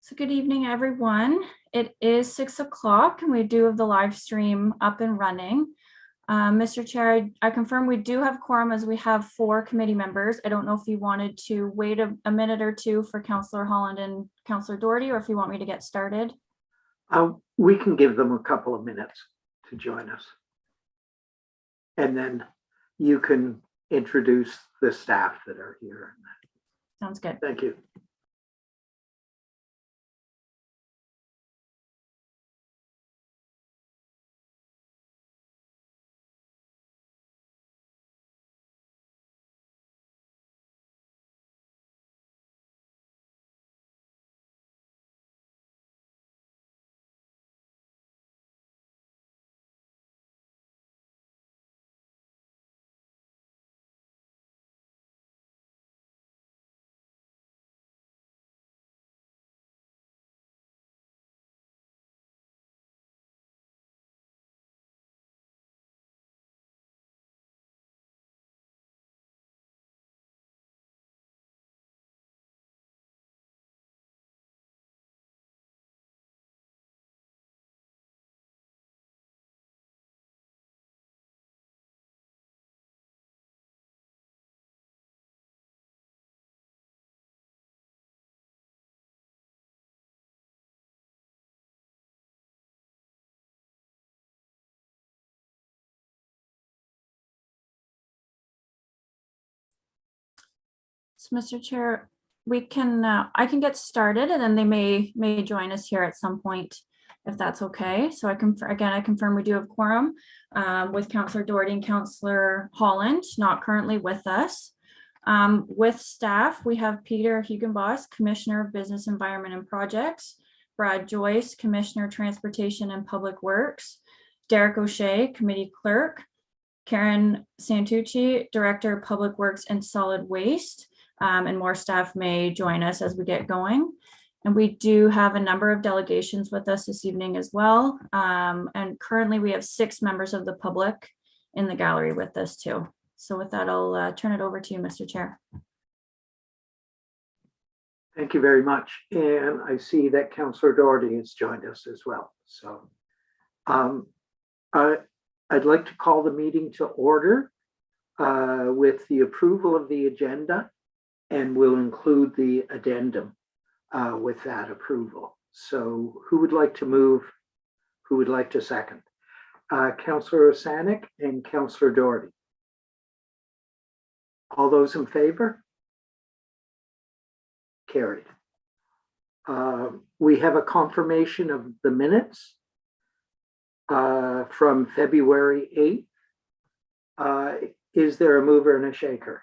So good evening, everyone. It is 6 o'clock and we do have the live stream up and running. Mr. Chair, I confirm we do have quorum as we have 4 committee members. I don't know if you wanted to wait a minute or two for Councillor Holland and Councillor Doherty, or if you want me to get started. We can give them a couple of minutes to join us. And then you can introduce the staff that are here. Sounds good. Thank you. So, Mr. Chair, we can I can get started, and then they may join us here at some point, if that's okay. So I confirm we do have quorum with Councillor Doherty and Councillor Holland, not currently with us. With staff, we have Peter Hugenboss, Commissioner of Business, Environment and Projects, Brad Joyce, Commissioner, Transportation and Public Works, Derek O'Shea, Committee Clerk, Karen Santucci, Director of Public Works and Solid Waste, and more staff may join us as we get going. And we do have a number of delegations with us this evening as well. And currently we have 6 members of the public in the gallery with us too. So with that, I'll turn it over to you, Mr. Chair. Thank you very much. And I see that Councillor Doherty has joined us as well. So I'd like to call the meeting to order with the approval of the agenda, and we'll include the addendum with that approval. So who would like to move? Who would like to second? Councillor Osanek and Councillor Doherty. All those in favor? Carried. We have a confirmation of the minutes from February 8th. Is there a mover and a shaker?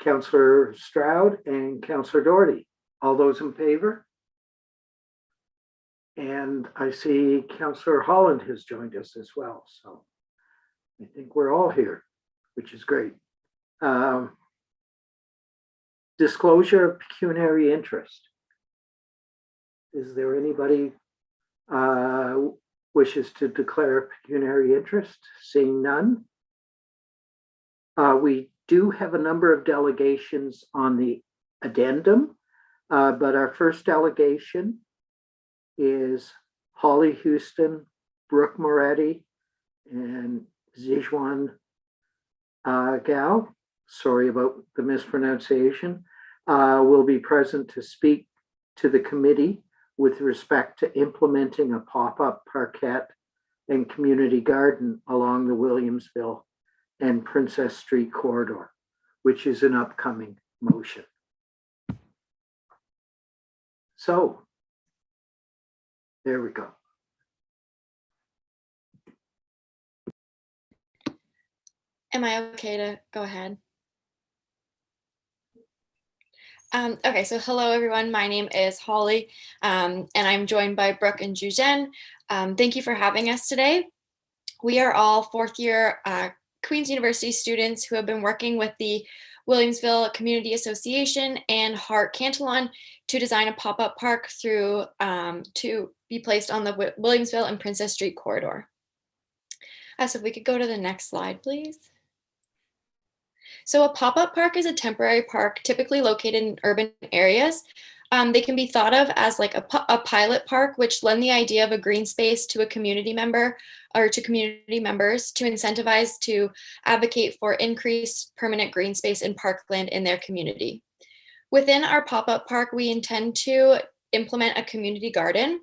Councillor Stroud and Councillor Doherty. All those in favor? And I see Councillor Holland has joined us as well. So I think we're all here, which is great. Disclosure of pecuniary interest. Is there anybody wishes to declare pecuniary interest? Seeing none. We do have a number of delegations on the addendum, but our first delegation is Holly Houston, Brooke Moretti, and Zijuan Gao. Sorry about the mispronunciation. Will be present to speak to the committee with respect to implementing a pop-up parquet and community garden along the Williamsville and Princess Street corridor, which is an upcoming motion. So there we go. Am I okay to go ahead? Okay, so hello everyone, my name is Holly, and I'm joined by Brooke and Juzhen. Thank you for having us today. We are all 4th year Queen's University students who have been working with the Williamsville Community Association and Hart Cantillon to design a pop-up park to be placed on the Williamsville and Princess Street corridor. So if we could go to the next slide, please. So a pop-up park is a temporary park typically located in urban areas They can be thought of as like a pilot park, which lend the idea of a green space to a community member or to community members to incentivize to advocate for increased permanent green space and parkland in their community. Within our pop-up park, we intend to implement a community garden.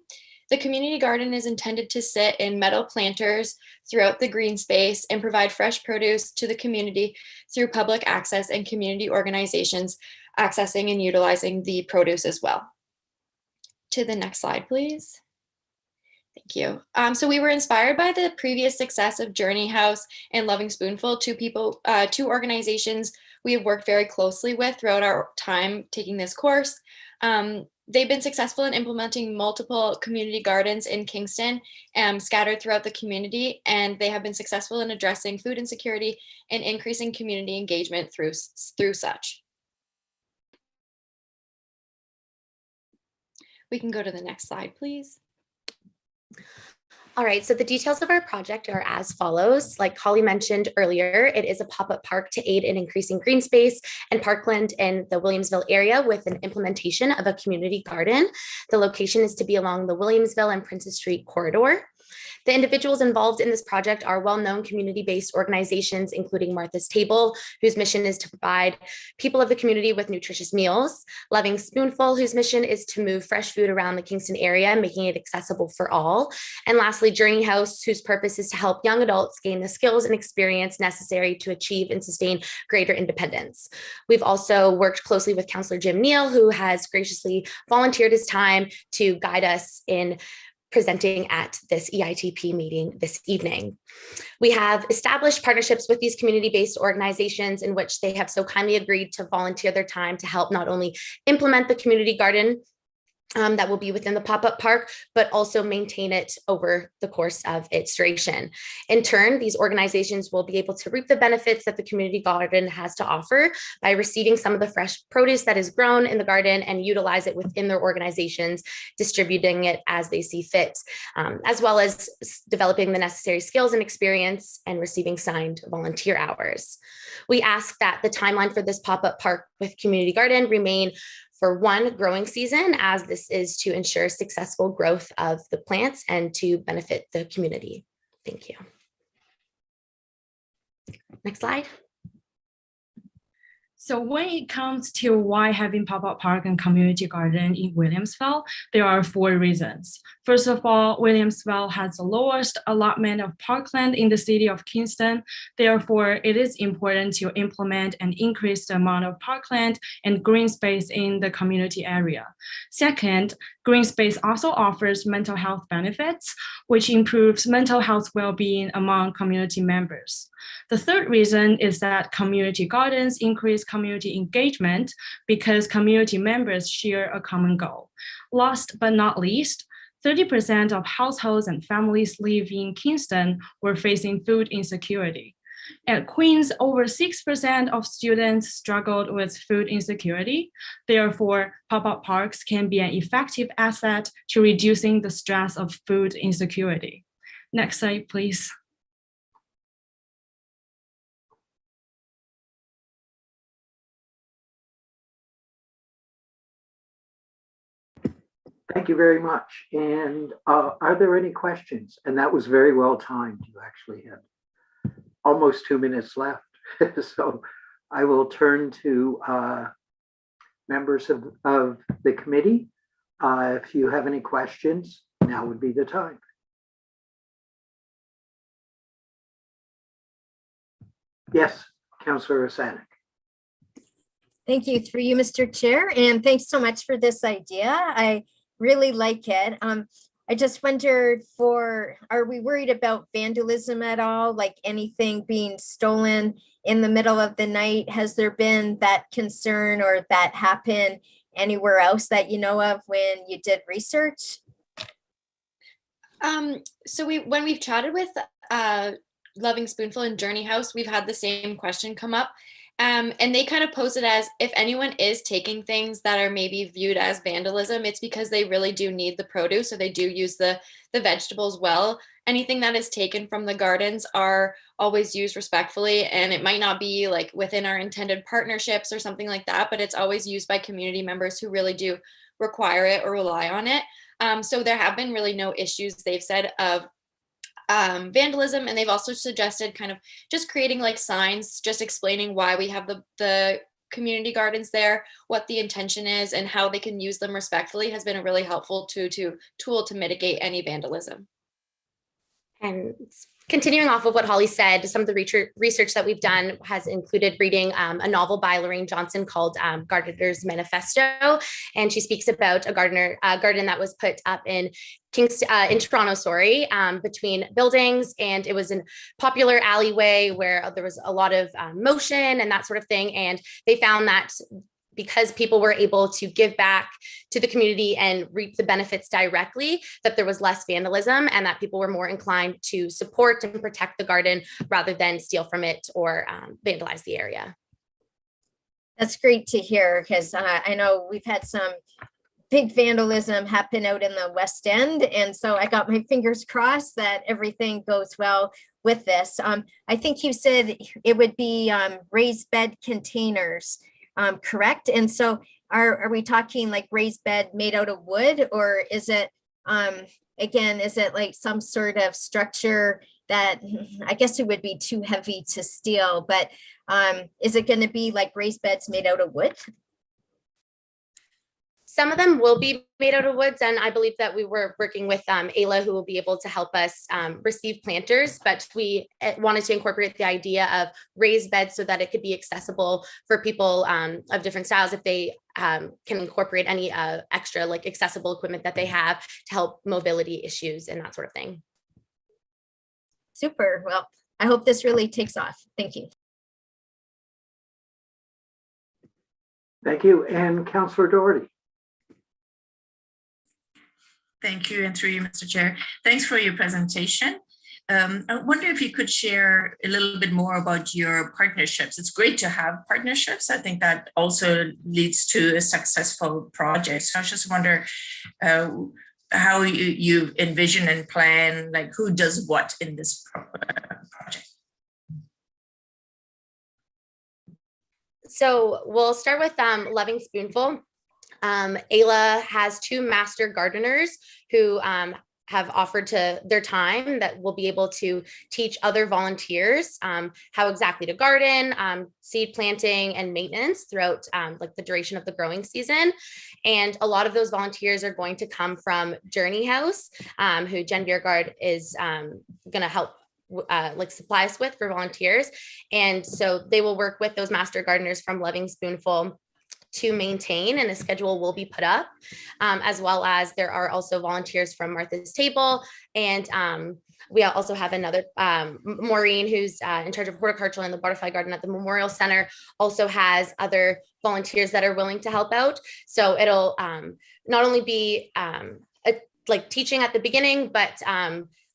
The community garden is intended to sit in metal planters throughout the green space and provide fresh produce to the community through public access and community organizations accessing and utilizing the produce as well. To the next slide, please. Thank you. So we were inspired by the previous success of Journey House and Loving Spoonful, two organizations we have worked very closely with throughout our time taking this course. They've been successful in implementing multiple community gardens in Kingston, scattered throughout the community, and they have been successful in addressing food insecurity and increasing community engagement through such. We can go to the next slide, please. All right, so the details of our project are as follows. Like Holly mentioned earlier, it is a pop-up park to aid in increasing green space and parkland in the Williamsville area with an implementation of a community garden. The location is to be along the Williamsville and Princess Street corridor. The individuals involved in this project are well-known community-based organizations, including Martha's Table, whose mission is to provide people of the community with nutritious meals, Loving Spoonful, whose mission is to move fresh food around the Kingston area, making it accessible for all, and lastly, Journey House, whose purpose is to help young adults gain the skills and experience necessary to achieve and sustain greater independence. We've also worked closely with Councillor Jim Neal, who has graciously volunteered his time to guide us in presenting at this EITP meeting this evening. We have established partnerships with these community-based organizations in which they have so kindly agreed to volunteer their time to help not only implement the community garden that will be within the pop-up park, but also maintain it over the course of its duration. In turn, these organizations will be able to reap the benefits that the community garden has to offer by receiving some of the fresh produce that is grown in the garden and utilize it within their organizations, distributing it as they see fit, as well as developing the necessary skills and experience and receiving signed volunteer hours. We ask that the timeline for this pop-up park with community garden remain for one growing season, as this is to ensure successful growth of the plants and to benefit the community. Thank you. Next slide. So when it comes to why having pop-up park and community garden in Williamsville, there are 4 reasons. First of all, Williamsville has the lowest allotment of parkland in the city of Kingston. Therefore, it is important to implement and increase the amount of parkland and green space in the community area. Second, green space also offers mental health benefits, which improves mental health well-being among community members. The third reason is that community gardens increase community engagement because community members share a common goal. Last but not least, 30% of households and families living in Kingston were facing food insecurity. At Queens, over 6% of students struggled with food insecurity. Therefore, pop-up parks can be an effective asset to reducing the stress of food insecurity. Next slide, please. Thank you very much. And are there any questions? And that was very well timed. You actually had almost 2 minutes left. So I will turn to members of the committee. If you have any questions, now would be the time. Yes, Councillor Osanek. Thank you, through you, Mr. Chair, and thanks so much for this idea. I really like it. I just wondered are we worried about vandalism at all? Like anything being stolen in the middle of the night? Has there been that concern or that happen anywhere else that you know of when you did research? So when we've chatted with Loving Spoonful and Journey House, we've had the same question come up. And they kind of pose it as if anyone is taking things that are maybe viewed as vandalism, it's because they really do need the produce, or they do use the vegetables well. Anything that is taken from the gardens are always used respectfully, and it might not be like within our intended partnerships or something like that, but it's always used by community members who really do require it or rely on it. So there have been really no issues, they've said, of vandalism, and they've also suggested kind of just creating like signs just explaining why we have the community gardens there, what the intention is, and how they can use them respectfully has been a really helpful tool to mitigate any vandalism. And continuing off of what Holly said, some of the research that we've done has included reading a novel by Lorraine Johnson called Gardener's Manifesto. And she speaks about a garden that was put up in Kingston, in Toronto, between buildings. And it was a popular alleyway where there was a lot of motion and that sort of thing. And they found that because people were able to give back to the community and reap the benefits directly, that there was less vandalism and that people were more inclined to support and protect the garden rather than steal from it or vandalize the area. That's great to hear, because I know we've had some big vandalism happen out in the West End. And so I got my fingers crossed that everything goes well with this. I think you said it would be raised bed containers. Correct. And so are we talking like raised bed made out of wood, or is it, again, is it like some sort of structure that I guess it would be too heavy to steal, but is it going to be like raised beds made out of wood? Some of them will be made out of woods, and I believe that we were working with Ayla, who will be able to help us receive planters, but we wanted to incorporate the idea of raised beds so that it could be accessible for people of different styles if they can incorporate any extra like accessible equipment that they have to help mobility issues and that sort of thing. Super. Well, I hope this really takes off. Thank you. Thank you. And Councillor Doherty. Thank you, and through you, Mr. Chair. Thanks for your presentation. I wonder if you could share a little bit more about your partnerships. It's great to have partnerships. I think that also leads to a successful project. So I just wonder how you envision and plan, like who does what in this project. So we'll start with Loving Spoonful. Ayla has 2 master gardeners who have offered to their time that will be able to teach other volunteers how exactly to garden, seed planting and maintenance throughout like the duration of the growing season. And a lot of those volunteers are going to come from Journey House, who Jen Biergaard is going to help like supply us with for volunteers. And so they will work with those master gardeners from Loving Spoonful to maintain, and a schedule will be put up, as well as there are also volunteers from Martha's Table. And we also have another, Maureen, who's in charge of horticulture in the butterfly garden at the Memorial Center, also has other volunteers that are willing to help out. So it'll not only be like teaching at the beginning, but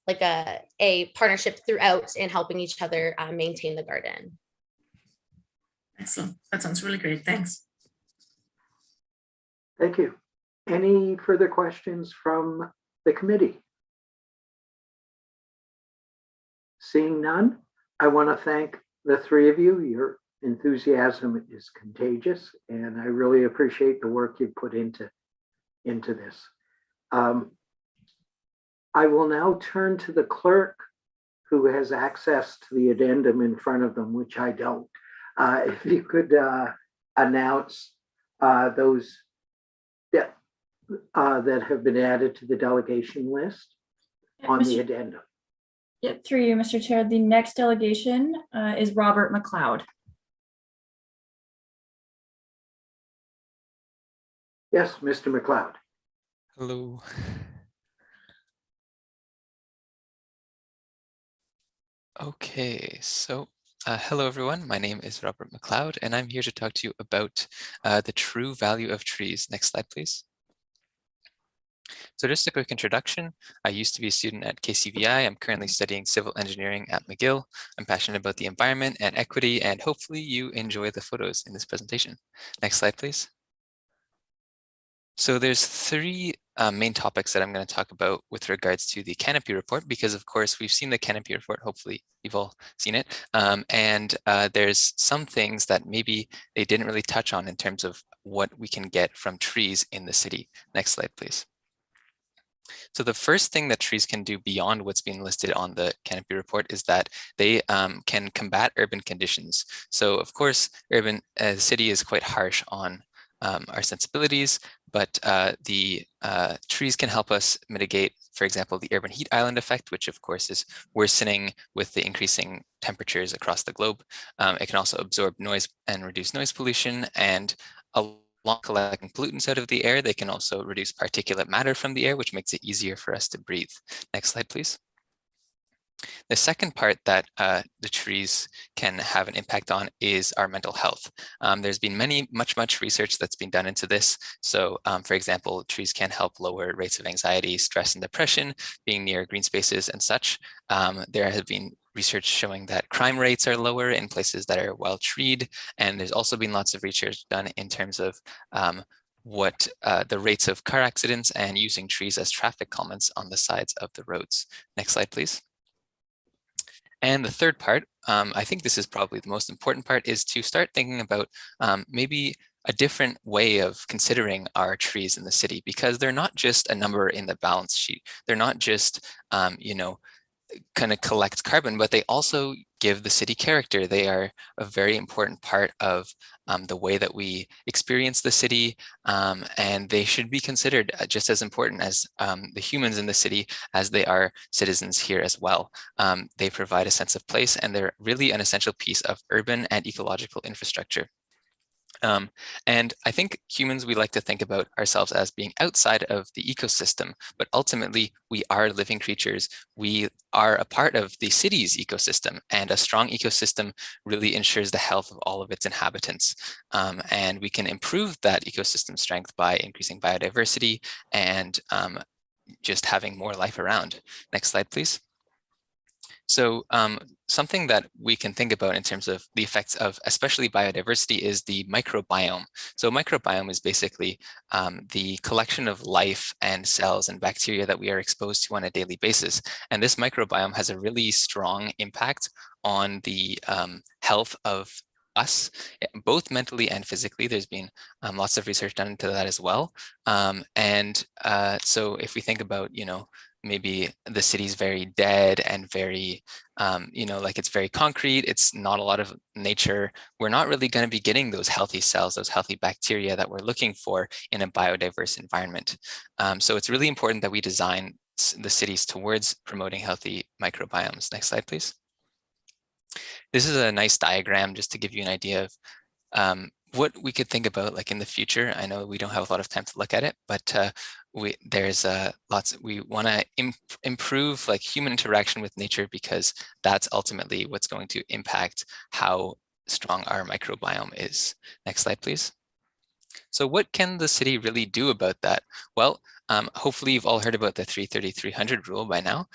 like a partnership throughout in helping each other maintain the garden. Excellent. That sounds really great. Thanks. Thank you. Any further questions from the committee? Seeing none, I want to thank the 3 of you. Your enthusiasm is contagious, and I really appreciate the work you put into this. I will now turn to the clerk, who has access to the addendum in front of them, which I don't. If you could announce those that have been added to the delegation list on the addendum. Yeah, through you, Mr. Chair. The next delegation is Robert McLeod. Yes, Mr. McLeod. Hello. Okay, so hello everyone. My name is Robert McLeod, and I'm here to talk to you about the true value of trees. Next slide, please. So just a quick introduction. I used to be a student at KCVI. I'm currently studying civil engineering at McGill. I'm passionate about the environment and equity, and hopefully you enjoy the photos in this presentation. Next slide, please. So there's 3 main topics that I'm going to talk about with regards to the Canopy report, because of course we've seen the Canopy report. Hopefully you've all seen it. And there's some things that maybe they didn't really touch on in terms of what we can get from trees in the city. Next slide, please. So the first thing that trees can do beyond what's being listed on the Canopy report is that they can combat urban conditions. So of course, the city is quite harsh on our sensibilities, but the trees can help us mitigate, for example, the urban heat island effect, which of course is worsening with the increasing temperatures across the globe. It can also absorb noise and reduce noise pollution, and along collecting pollutants out of the air, they can also reduce particulate matter from the air, which makes it easier for us to breathe. Next slide, please. The second part that the trees can have an impact on is our mental health. There's been much research that's been done into this. So for example, trees can help lower rates of anxiety, stress, and depression, being near green spaces and such. There have been research showing that crime rates are lower in places that are well treed. And there's also been lots of research done in terms of what the rates of car accidents and using trees as traffic calmants on the sides of the roads. Next slide, please. And the third part, I think this is probably the most important part, is to start thinking about maybe a different way of considering our trees in the city, because they're not just a number in the balance sheet. They're not just, you know, kind of collect carbon, but they also give the city character. They are a very important part of the way that we experience the city, and they should be considered just as important as the humans in the city as they are citizens here as well. They provide a sense of place, and they're really an essential piece of urban and ecological infrastructure. And I think humans, we like to think about ourselves as being outside of the ecosystem, but ultimately we are living creatures. We are a part of the city's ecosystem, and a strong ecosystem really ensures the health of all of its inhabitants. And we can improve that ecosystem strength by increasing biodiversity and just having more life around. Next slide, please. So something that we can think about in terms of the effects of especially biodiversity is the microbiome. So microbiome is basically the collection of life and cells and bacteria that we are exposed to on a daily basis. And this microbiome has a really strong impact on the health of us, both mentally and physically. There's been lots of research done into that as well. So if we think about, you know, maybe the city's very dead and very, you know, like it's very concrete, it's not a lot of nature, we're not really going to be getting those healthy cells, those healthy bacteria that we're looking for in a biodiverse environment. So it's really important that we design the cities towards promoting healthy microbiomes. Next slide, please. This is a nice diagram just to give you an idea of what we could think about like in the future. I know we don't have a lot of time to look at it, but there's lots. We want to improve like human interaction with nature, because that's ultimately what's going to impact how strong our microbiome is. Next slide, please. So what can the city really do about that? Well, hopefully you've all heard about the 330-300 rule by now.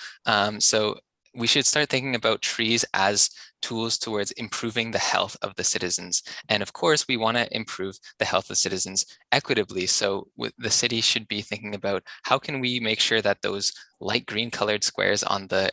So we should start thinking about trees as tools towards improving the health of the citizens. And of course, we want to improve the health of citizens equitably. So the city should be thinking about how can we make sure that those light green colored squares on the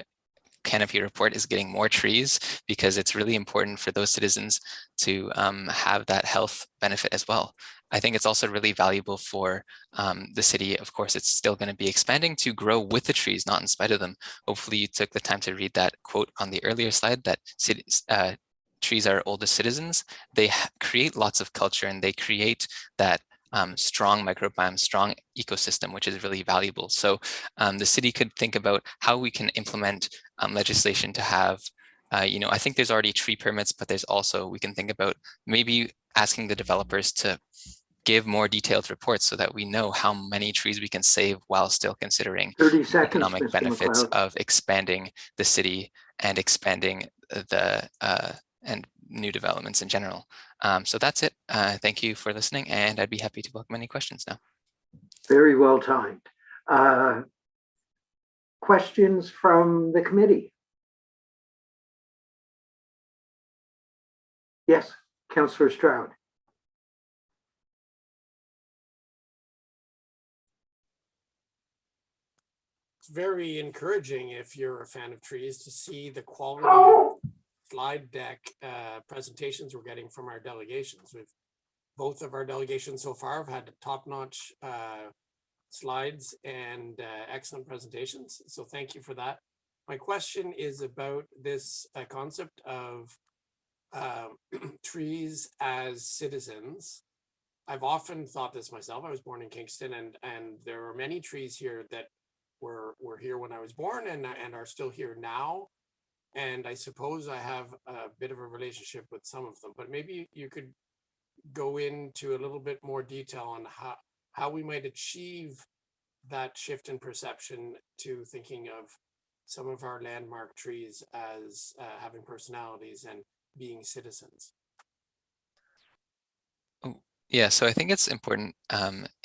Canopy report is getting more trees, because it's really important for those citizens to have that health benefit as well. I think it's also really valuable for the city. Of course, it's still going to be expanding to grow with the trees, not in spite of them. Hopefully you took the time to read that quote on the earlier slide, that trees are oldest citizens. They create lots of culture, and they create that strong microbiome, strong ecosystem, which is really valuable. So the city could think about how we can implement legislation to have, you know, I think there's already tree permits, but there's also, we can think about maybe asking the developers to give more detailed reports so that we know how many trees we can save while still considering 30 seconds, economic Mr. benefits McLeod. of expanding the city and expanding the and new developments in general. So that's it. Thank you for listening, and I'd be happy to welcome any questions now. Very well timed. Questions from the committee? Yes, Councillor Stroud. It's very encouraging, if you're a fan of trees, to see the quality of slide deck presentations we're getting from our delegations. We've both of our delegations so far have had top-notch slides and excellent presentations. So thank you for that. My question is about this concept of trees as citizens. I've often thought this myself. I was born in Kingston, and there are many trees here that were here when I was born and are still here now. And I suppose I have a bit of a relationship with some of them, but maybe you could go into a little bit more detail on how we might achieve that shift in perception to thinking of some of our landmark trees as having personalities and being citizens. Yeah, so I think it's important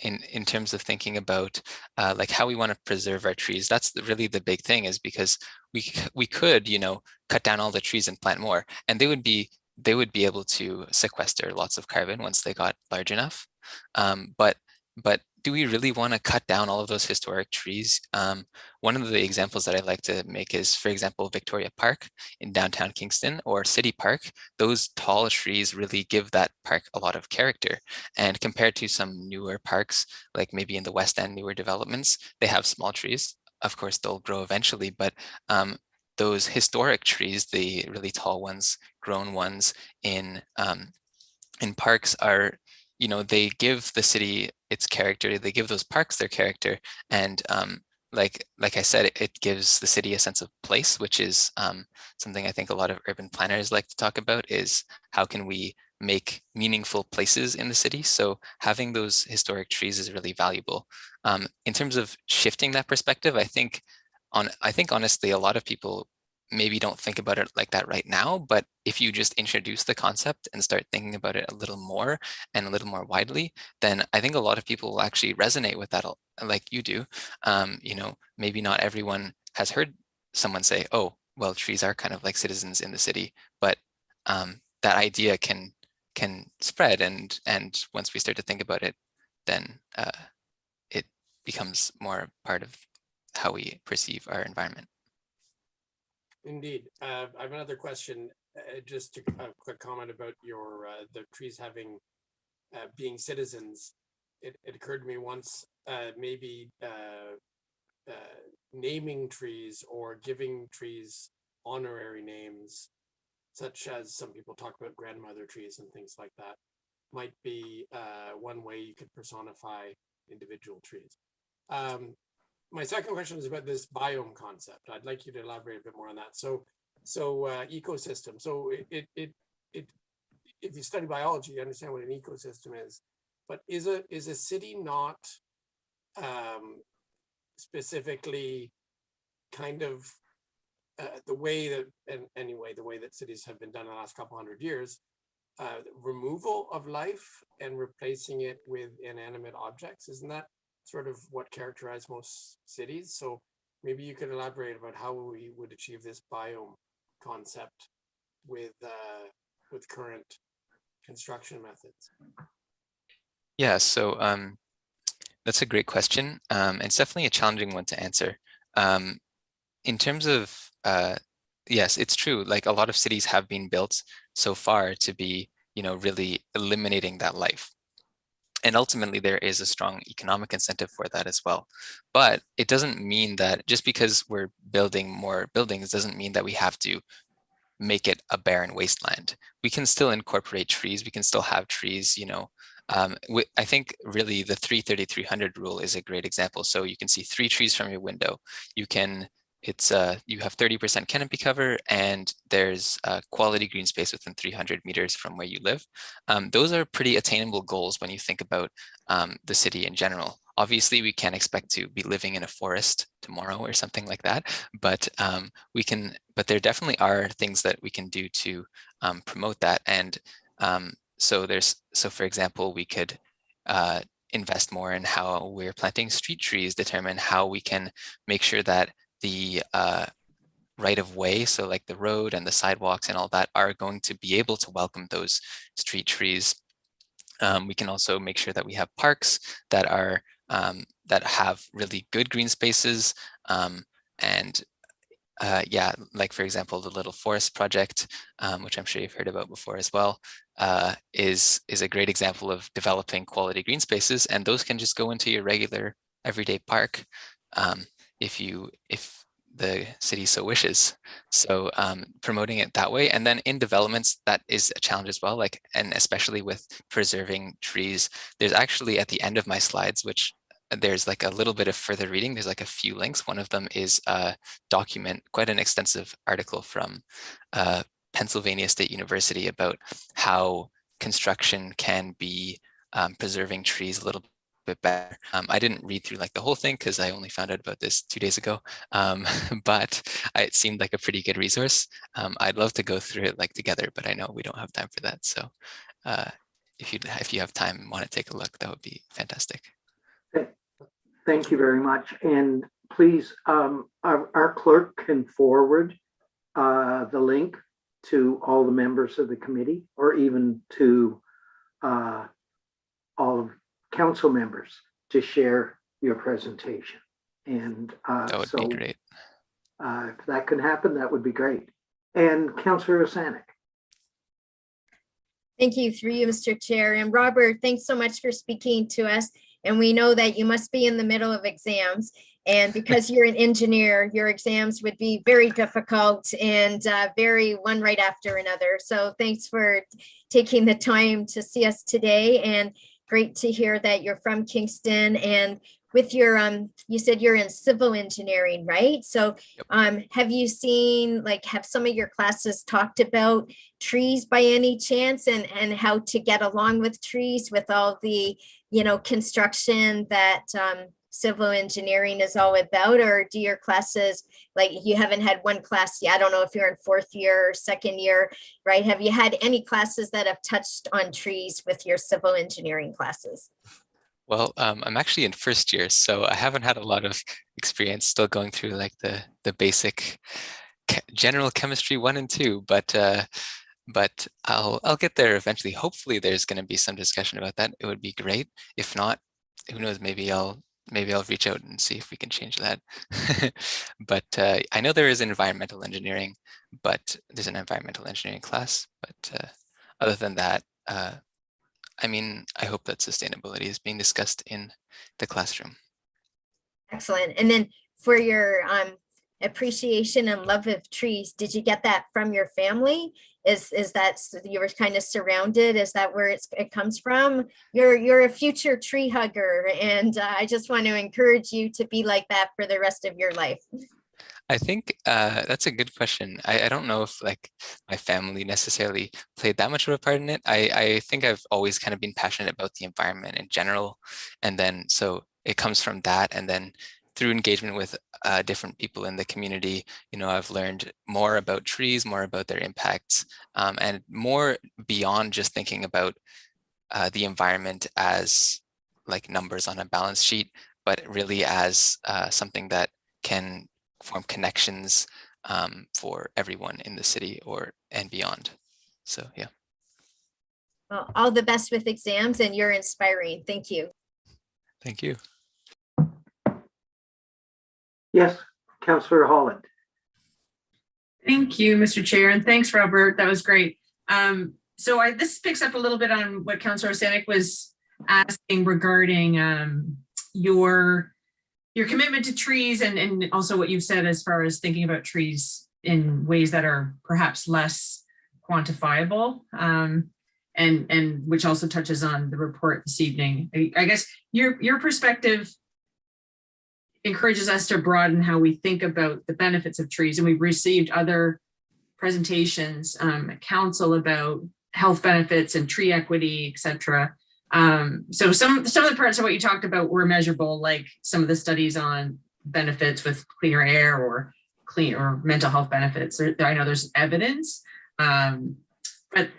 in terms of thinking about like how we want to preserve our trees. That's really the big thing, is because we could, you know, cut down all the trees and plant more, and they would be able to sequester lots of carbon once they got large enough. But do we really want to cut down all of those historic trees? One of the examples that I like to make is, for example, Victoria Park in downtown Kingston, or City Park. Those tall trees really give that park a lot of character. And compared to some newer parks, like maybe in the West End, newer developments, they have small trees. Of course, they'll grow eventually, but those historic trees, the really tall ones, grown ones in parks are, you know, they give the city its character, they give those parks their character. And like I said, it gives the city a sense of place, which is something I think a lot of urban planners like to talk about, is how can we make meaningful places in the city? So having those historic trees is really valuable. In terms of shifting that perspective, I think honestly, a lot of people maybe don't think about it like that right now, but if you just introduce the concept and start thinking about it a little more and a little more widely, then I think a lot of people will actually resonate with that like you do. You know, maybe not everyone has heard someone say, oh, well, trees are kind of like citizens in the city, but that idea can spread, and once we start to think about it, then it becomes more part of how we perceive our environment. Indeed. I have another question, just a quick comment about your the trees having being citizens. It occurred to me once, maybe naming trees or giving trees honorary names, such as some people talk about grandmother trees and things like that, might be one way you could personify individual trees. My second question is about this biome concept. I'd like you to elaborate a bit more on that. So ecosystem. So it if you study biology, you understand what an ecosystem is. But is a city not specifically kind of the way that, and anyway, the way that cities have been done in the last couple hundred years, removal of life and replacing it with inanimate objects? Isn't that sort of what characterized most cities? So maybe you could elaborate about how we would achieve this biome concept with current construction methods. Yeah, so that's a great question. It's definitely a challenging one to answer. In terms of, yes, it's true. Like a lot of cities have been built so far to be, you know, really eliminating that life. And ultimately, there is a strong economic incentive for that as well. But it doesn't mean that just because we're building more buildings doesn't mean that we have to make it a barren wasteland. We can still incorporate trees. We can still have trees, you know. I think really the 330-300 rule is a great example. So you can see 3 trees from your window. You can, you have 30% canopy cover, and there's quality green space within 300 meters from where you live. Those are pretty attainable goals when you think about the city in general. Obviously, we can't expect to be living in a forest tomorrow or something like that, but but there definitely are things that we can do to promote that. And so for example, we could invest more in how we're planting street trees, determine how we can make sure that the right of way, so like the road and the sidewalks and all that, are going to be able to welcome those street trees. We can also make sure that we have parks that are that have really good green spaces, and yeah, like for example, the Little Forest project, which I'm sure you've heard about before as well, is a great example of developing quality green spaces, and those can just go into your regular everyday park if the city so wishes. So promoting it that way, and then in developments, that is a challenge as well. Like, and especially with preserving trees, there's actually at the end of my slides, which there's like a little bit of further reading. There's like a few links. One of them is a document, quite an extensive article from Pennsylvania State University about how construction can be preserving trees a little bit better. I didn't read through like the whole thing because I only found out about this 2 days ago, but it seemed like a pretty good resource. I'd love to go through it like together, but I know we don't have time for that. So if you have time and want to take a look, that would be fantastic. Thank you very much. And please, our clerk can forward the link to all the members of the committee, or even to all of council members, to share your presentation. And That would be great. If that can happen, that would be great. And Councillor Osanek. Thank you, through you, Mr. Chair. And Robert, thanks so much for speaking to us. And we know that you must be in the middle of exams. And because you're an engineer, your exams would be very difficult and very one right after another. So thanks for taking the time to see us today. And great to hear that you're from Kingston. And with your, you said you're in civil engineering, right? So have you seen, like, have some of your classes talked about trees by any chance, and how to get along with trees with all the, you know, construction that civil engineering is all about? Or do your classes, like, you haven't had one class yet, I don't know if you're in 4th year or 2nd year, right? Have you had any classes that have touched on trees with your civil engineering classes? Well, I'm actually in 1st year, so I haven't had a lot of experience, still going through like the basic general chemistry 1 and 2, but I'll get there eventually. Hopefully there's going to be some discussion about that. It would be great. If not, who knows, maybe I'll reach out and see if we can change that. But I know there is environmental engineering, but there's an environmental engineering class, but other than that, I mean, I hope that sustainability is being discussed in the classroom. Excellent. And then for your appreciation and love of trees, did you get that from your family? Is that you were kind of surrounded? Is that where it comes from? You're a future tree hugger, and I just want to encourage you to be like that for the rest of your life. I think that's a good question. I don't know if like my family necessarily played that much of a part in it. I think I've always kind of been passionate about the environment in general. And then so it comes from that. And then through engagement with different people in the community, you know, I've learned more about trees, more about their impacts, and more beyond just thinking about the environment as like numbers on a balance sheet, but really as something that can form connections for everyone in the city and beyond. So yeah. Well, all the best with exams, and you're inspiring. Thank you. Thank you. Yes, Councillor Holland. Thank you, Mr. Chair, and thanks, Robert. That was great. So this picks up a little bit on what Councillor Osanek was asking regarding your commitment to trees, and also what you've said as far as thinking about trees in ways that are perhaps less quantifiable, and which also touches on the report this evening. I guess your perspective encourages us to broaden how we think about the benefits of trees, and we've received other presentations at council about health benefits and tree equity, etc. So some of the parts of what you talked about were measurable, like some of the studies on benefits with cleaner air or mental health benefits. I know there's evidence, but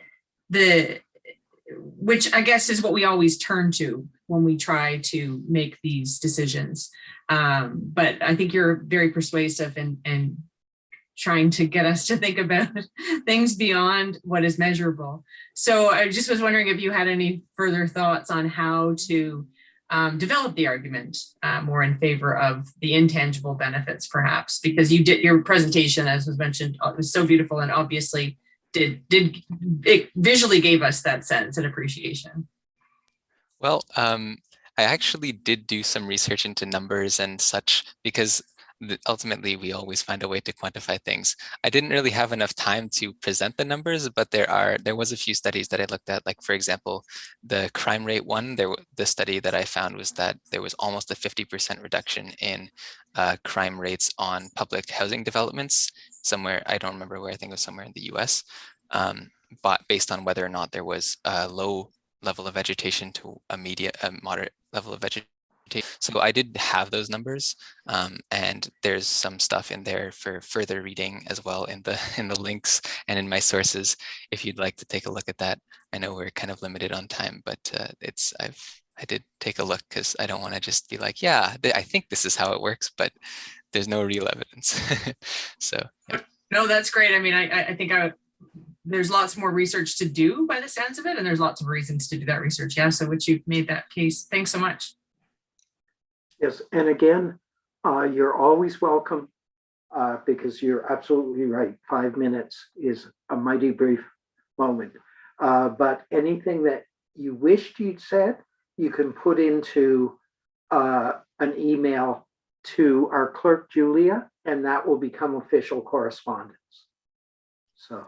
which I guess is what we always turn to when we try to make these decisions. But I think you're very persuasive in trying to get us to think about things beyond what is measurable. So I just was wondering if you had any further thoughts on how to develop the argument more in favor of the intangible benefits, perhaps, because you did your presentation, as was mentioned, was so beautiful and obviously it visually gave us that sense and appreciation. Well, I actually did do some research into numbers and such because ultimately we always find a way to quantify things. I didn't really have enough time to present the numbers, but there was a few studies that I looked at, like for example, the crime rate one, the study that I found was that there was almost a 50% reduction in crime rates on public housing developments somewhere, I don't remember where, I think it was somewhere in the US, but based on whether or not there was a low level of vegetation to a moderate level of vegetation. So I did have those numbers, and there's some stuff in there for further reading as well in the links and in my sources if you'd like to take a look at that. I know we're kind of limited on time, but I did take a look because I don't want to just be like, yeah, I think this is how it works, but there's no real evidence. So yeah. No, that's great. I mean, I think there's lots more research to do by the sense of it, and there's lots of reasons to do that research. Yeah, so which you've made that case. Thanks so much. Yes, and again, you're always welcome because you're absolutely right. 5 minutes is a mighty brief moment. But anything that you wished you'd said, you can put into an email to our clerk, Julia, and that will become official correspondence. So.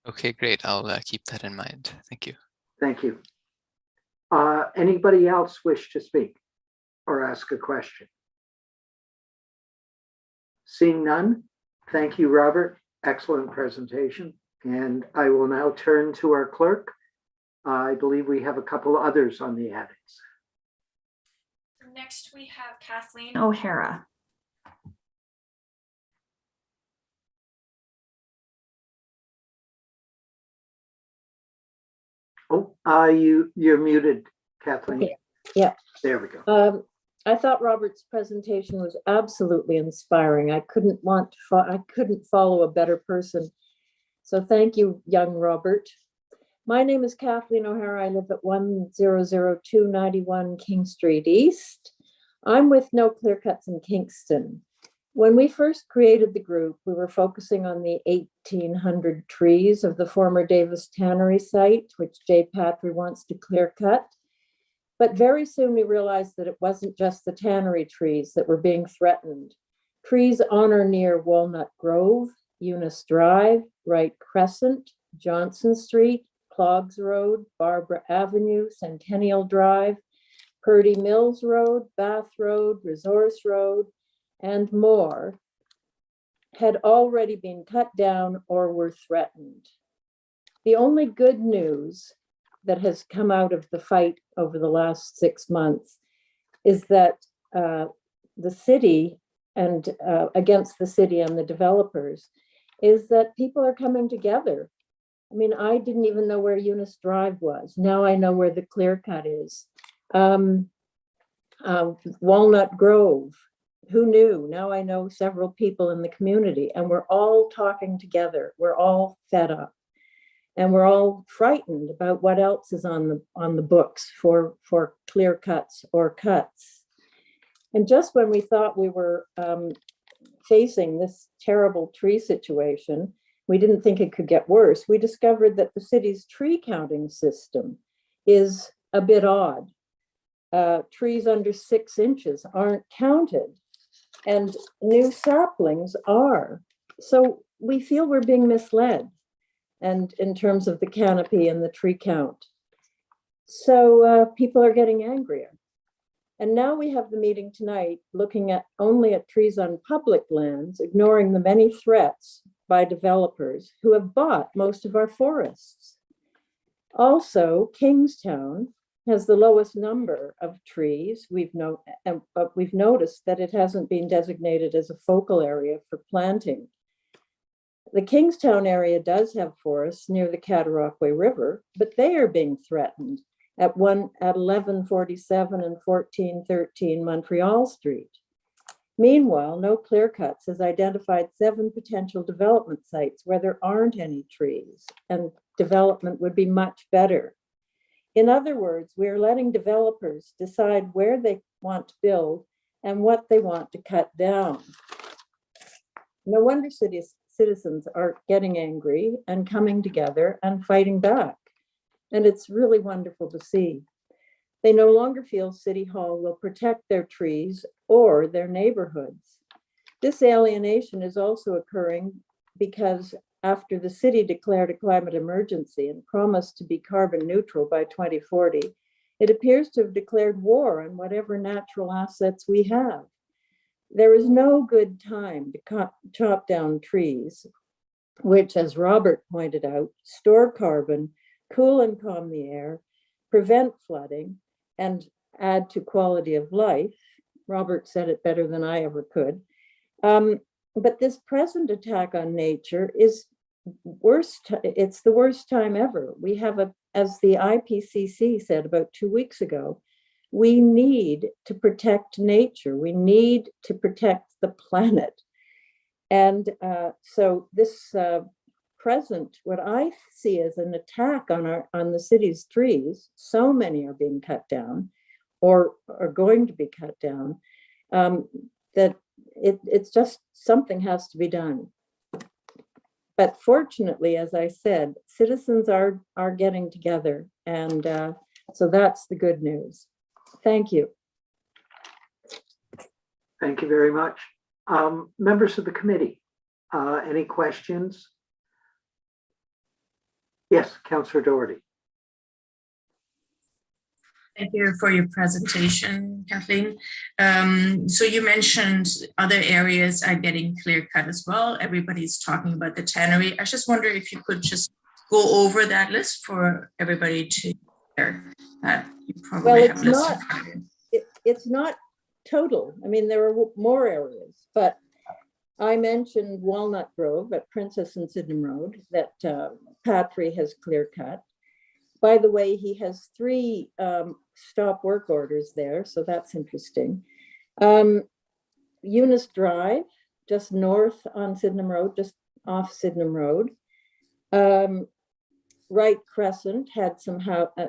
Okay, great. I'll keep that in mind. Thank you. Thank you. Anybody else wish to speak or ask a question? Seeing none, thank you, Robert. Excellent presentation. And I will now turn to our clerk. I believe we have a couple others on the addicts. Next, we have Kathleen O'Hara. Oh, you're muted, Kathleen. Okay. Yeah. There we go. I thought Robert's presentation was absolutely inspiring. I couldn't follow a better person. So thank you, young Robert. My name is Kathleen O'Hara. I live at 100291 King Street East. I'm with No Clear Cuts in Kingston. When we first created the group, we were focusing on the 1,800 trees of the former Davis Tannery site, which Jay Patry wants to clear cut. But very soon we realized that it wasn't just the tannery trees that were being threatened. Trees on or near Walnut Grove, Eunice Drive, Wright Crescent, Johnson Street, Clogs Road, Barbara Avenue, Centennial Drive, Purdy Mills Road, Bath Road, Resource Road, and more had already been cut down or were threatened. The only good news that has come out of the fight over the last 6 months is that the city and against the city and the developers is that people are coming together. I mean, I didn't even know where Eunice Drive was. Now I know where the clear cut is. Walnut Grove, who knew? Now I know several people in the community, and we're all talking together. We're all fed up. And we're all frightened about what else is on the books for clear cuts or cuts. And just when we thought we were facing this terrible tree situation, we didn't think it could get worse. We discovered that the city's tree counting system is a bit odd. Trees under 6 inches aren't counted, and new saplings are. So we feel we're being misled. And in terms of the canopy and the tree count. So people are getting angrier. And now we have the meeting tonight looking at only at trees on public lands, ignoring the many threats by developers who have bought most of our forests. Also, Kingstown has the lowest number of trees. But we've noticed that it hasn't been designated as a focal area for planting. The Kingstown area does have forests near the Cataraqui River, but they are being threatened at 1147 and 1413 Montreal Street. Meanwhile, No Clear Cuts has identified 7 potential development sites where there aren't any trees, and development would be much better. In other words, we are letting developers decide where they want to build and what they want to cut down. No wonder citizens are getting angry and coming together and fighting back. And it's really wonderful to see. They no longer feel City Hall will protect their trees or their neighborhoods. This alienation is also occurring because after the city declared a climate emergency and promised to be carbon neutral by 2040, it appears to have declared war on whatever natural assets we have. There is no good time to chop down trees, which, as Robert pointed out, store carbon, cool and calm the air, prevent flooding, and add to quality of life. Robert said it better than I ever could. But this present attack on nature is worst. It's the worst time ever. We have as the IPCC said about 2 weeks ago, we need to protect nature. We need to protect the planet. And so this present, what I see as an attack on the city's trees, so many are being cut down or are going to be cut down, that it's just something has to be done. But fortunately, as I said, citizens are getting together, and so that's the good news. Thank you. Thank you very much. Members of the committee, any questions? Yes, Councillor Doherty. Thank you for your presentation, Kathleen. So you mentioned other areas are getting clear cut as well. Everybody's talking about the tannery. I just wonder if you could just go over that list for everybody to hear that you probably have listed. It's not total. I mean, there are more areas, but I mentioned Walnut Grove at Princess and Sydenham Road that Patry has clear cut. By the way, he has 3 stop work orders there, so that's interesting. Eunice Drive, just north on Sydenham Road, just off Sydenham Road. Wright Crescent had some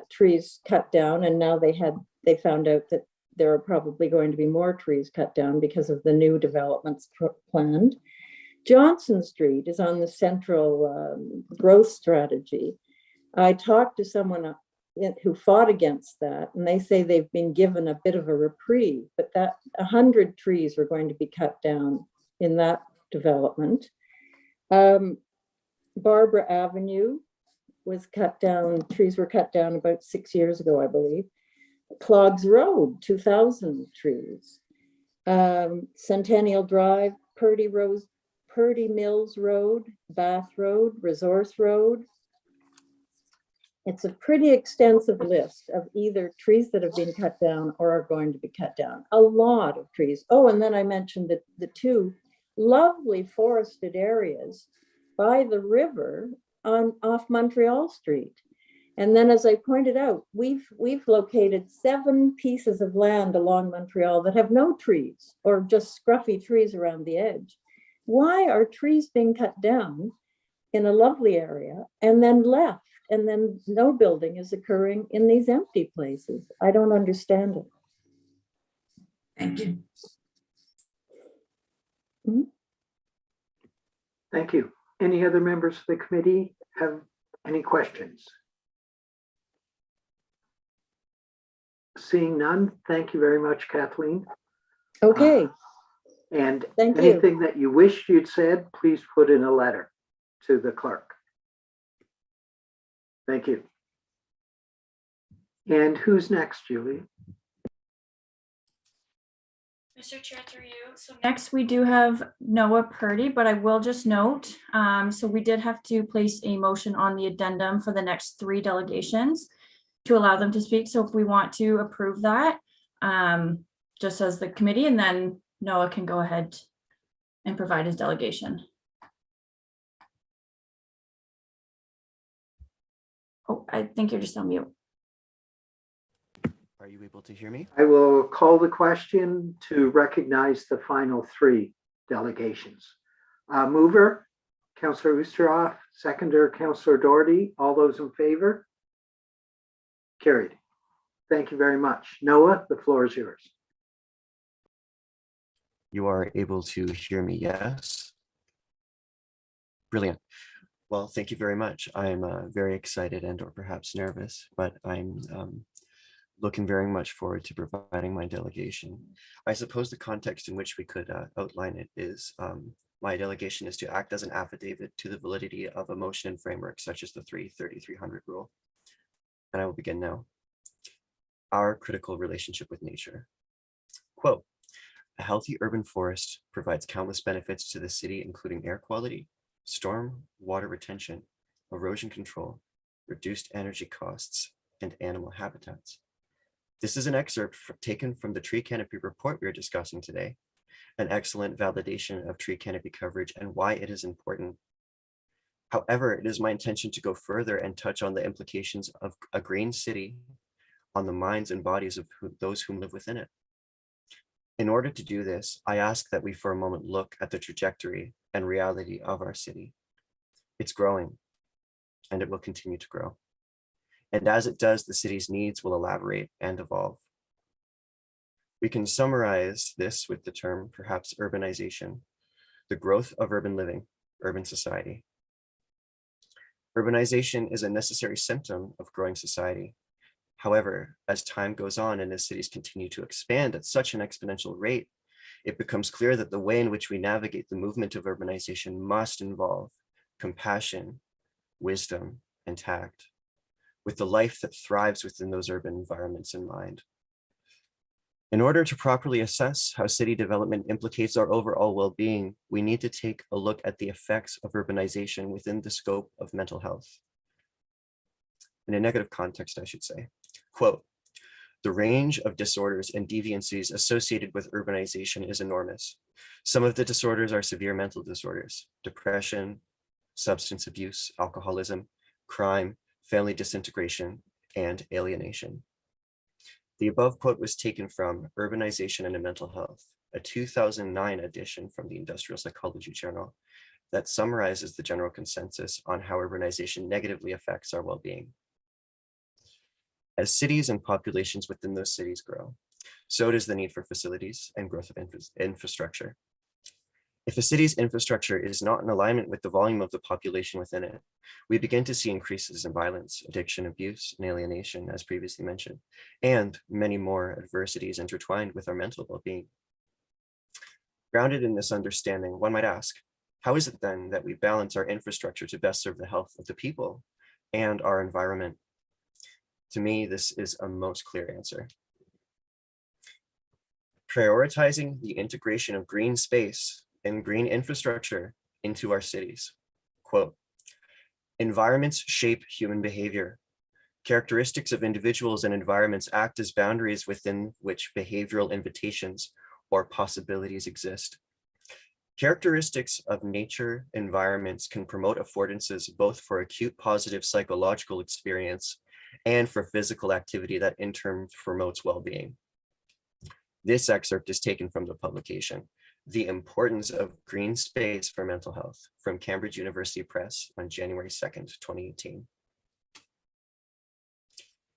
trees cut down, and now they found out that there are probably going to be more trees cut down because of the new developments planned. Johnson Street is on the central growth strategy. I talked to someone who fought against that, and they say they've been given a bit of a reprieve, but that 100 trees were going to be cut down in that development. Barbara Avenue was cut down, trees were cut down about 6 years ago, I believe. Clogs Road, 2,000 trees. Centennial Drive, Purdy Mills Road, Bath Road, Resource Road. It's a pretty extensive list of either trees that have been cut down or are going to be cut down. A lot of trees. Oh, and then I mentioned that the 2 lovely forested areas by the river off Montreal Street. And then, as I pointed out, we've located 7 pieces of land along Montreal that have no trees or just scruffy trees around the edge. Why are trees being cut down in a lovely area and then left, and then no building is occurring in these empty places? I don't understand it. Thank you. Mm-hmm. Thank you. Any other members of the committee have any questions? Seeing none, thank you very much, Kathleen. Okay. And thank anything that you wished you'd said, please put in a letter to the clerk. Thank you. And who's next, Julie? Mr. Chair, through you. So next we do have Noah Purdy, but I will just note, so we did have to place a motion on the addendum for the next 3 delegations to allow them to speak. So if we want to approve that, just as the committee, and then Noah can go ahead and provide his delegation. Oh, I think you're just on mute. Are you able to hear me? I will call the question to recognize the final 3 delegations. Mover, Councillor Oosterhoff, seconder, Councillor Doherty. All those in favor? Carried. Thank you very much. Noah, the floor is yours. You are able to hear me, yes? Brilliant. Well, thank you very much. I'm very excited and or perhaps nervous, but I'm looking very much forward to providing my delegation. I suppose the context in which we could outline it is my delegation is to act as an affidavit to the validity of a motion and framework such as the 330-300 rule. And I will begin now. Our critical relationship with nature. Quote, a healthy urban forest provides countless benefits to the city, including air quality, storm water retention, erosion control, reduced energy costs, and animal habitats. This is an excerpt taken from the tree canopy report we are discussing today, an excellent validation of tree canopy coverage and why it is important. However, it is my intention to go further and touch on the implications of a green city on the minds and bodies of those who live within it. In order to do this, I ask that we for a moment look at the trajectory and reality of our city. It's growing, and it will continue to grow. And as it does, the city's needs will elaborate and evolve. We can summarize this with the term, perhaps, urbanization, the growth of urban living, urban society. Urbanization is a necessary symptom of growing society. However, as time goes on and as cities continue to expand at such an exponential rate, it becomes clear that the way in which we navigate the movement of urbanization must involve compassion, wisdom, and tact, with the life that thrives within those urban environments in mind. In order to properly assess how city development implicates our overall well-being, we need to take a look at the effects of urbanization within the scope of mental health. In a negative context, I should say. Quote, the range of disorders and deviancies associated with urbanization is enormous. Some of the disorders are severe mental disorders, depression, substance abuse, alcoholism, crime, family disintegration, and alienation. The above quote was taken from Urbanization and Mental Health, a 2009 edition from the Industrial Psychology Journal that summarizes the general consensus on how urbanization negatively affects our well-being. As cities and populations within those cities grow, so does the need for facilities and growth of infrastructure. If a city's infrastructure is not in alignment with the volume of the population within it, we begin to see increases in violence, addiction, abuse, and alienation, as previously mentioned, and many more adversities intertwined with our mental well-being. Grounded in this understanding, one might ask, how is it then that we balance our infrastructure to best serve the health of the people and our environment? To me, this is a most clear answer. Prioritizing the integration of green space and green infrastructure into our cities. Quote, environments shape human behavior. Characteristics of individuals and environments act as boundaries within which behavioral invitations or possibilities exist. Characteristics of nature environments can promote affordances both for acute positive psychological experience and for physical activity that in turn promotes well-being. This excerpt is taken from the publication, The Importance of Green Space for Mental Health, from Cambridge University Press on January 2nd, 2018.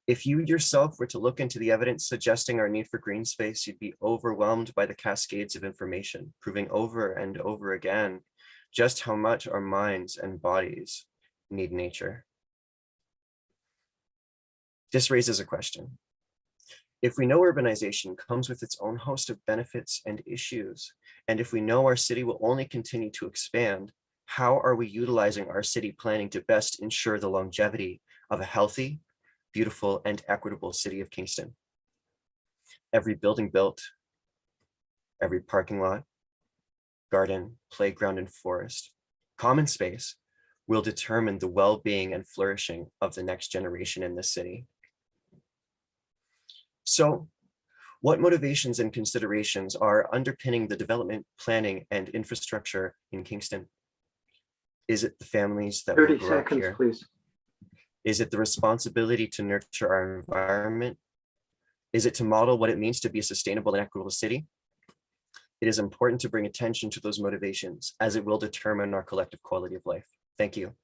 If you yourself were to look into the evidence suggesting our need for green space, you'd be overwhelmed by the cascades of information, proving over and over again just how much our minds and bodies need nature. This raises a question. If we know urbanization comes with its own host of benefits and issues, and if we know our city will only continue to expand, how are we utilizing our city planning to best ensure the longevity of a healthy, beautiful, and equitable city of Kingston? Every building built, every parking lot, garden, playground, and forest, common space will determine the well-being and flourishing of the next generation in this city. So, what motivations and considerations are underpinning the development, planning, and infrastructure in Kingston? Is it the families that will 30 grow up seconds, here? please. Is it the responsibility to nurture our environment? Is it to model what it means to be a sustainable and equitable city? It is important to bring attention to those motivations, as it will determine our collective quality of life. Thank you.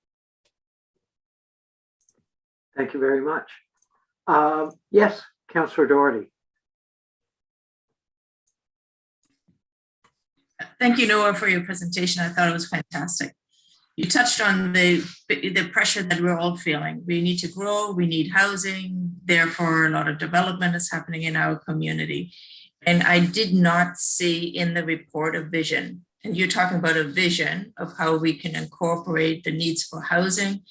Thank you very much. Yes, Councillor Doherty. Thank you, Noah, for your presentation. I thought it was fantastic. You touched on the pressure that we're all feeling. We need to grow, we need housing, therefore a lot of development is happening in our community. And I did not see in the report a vision. And you're talking about a vision of how we can incorporate the needs for housing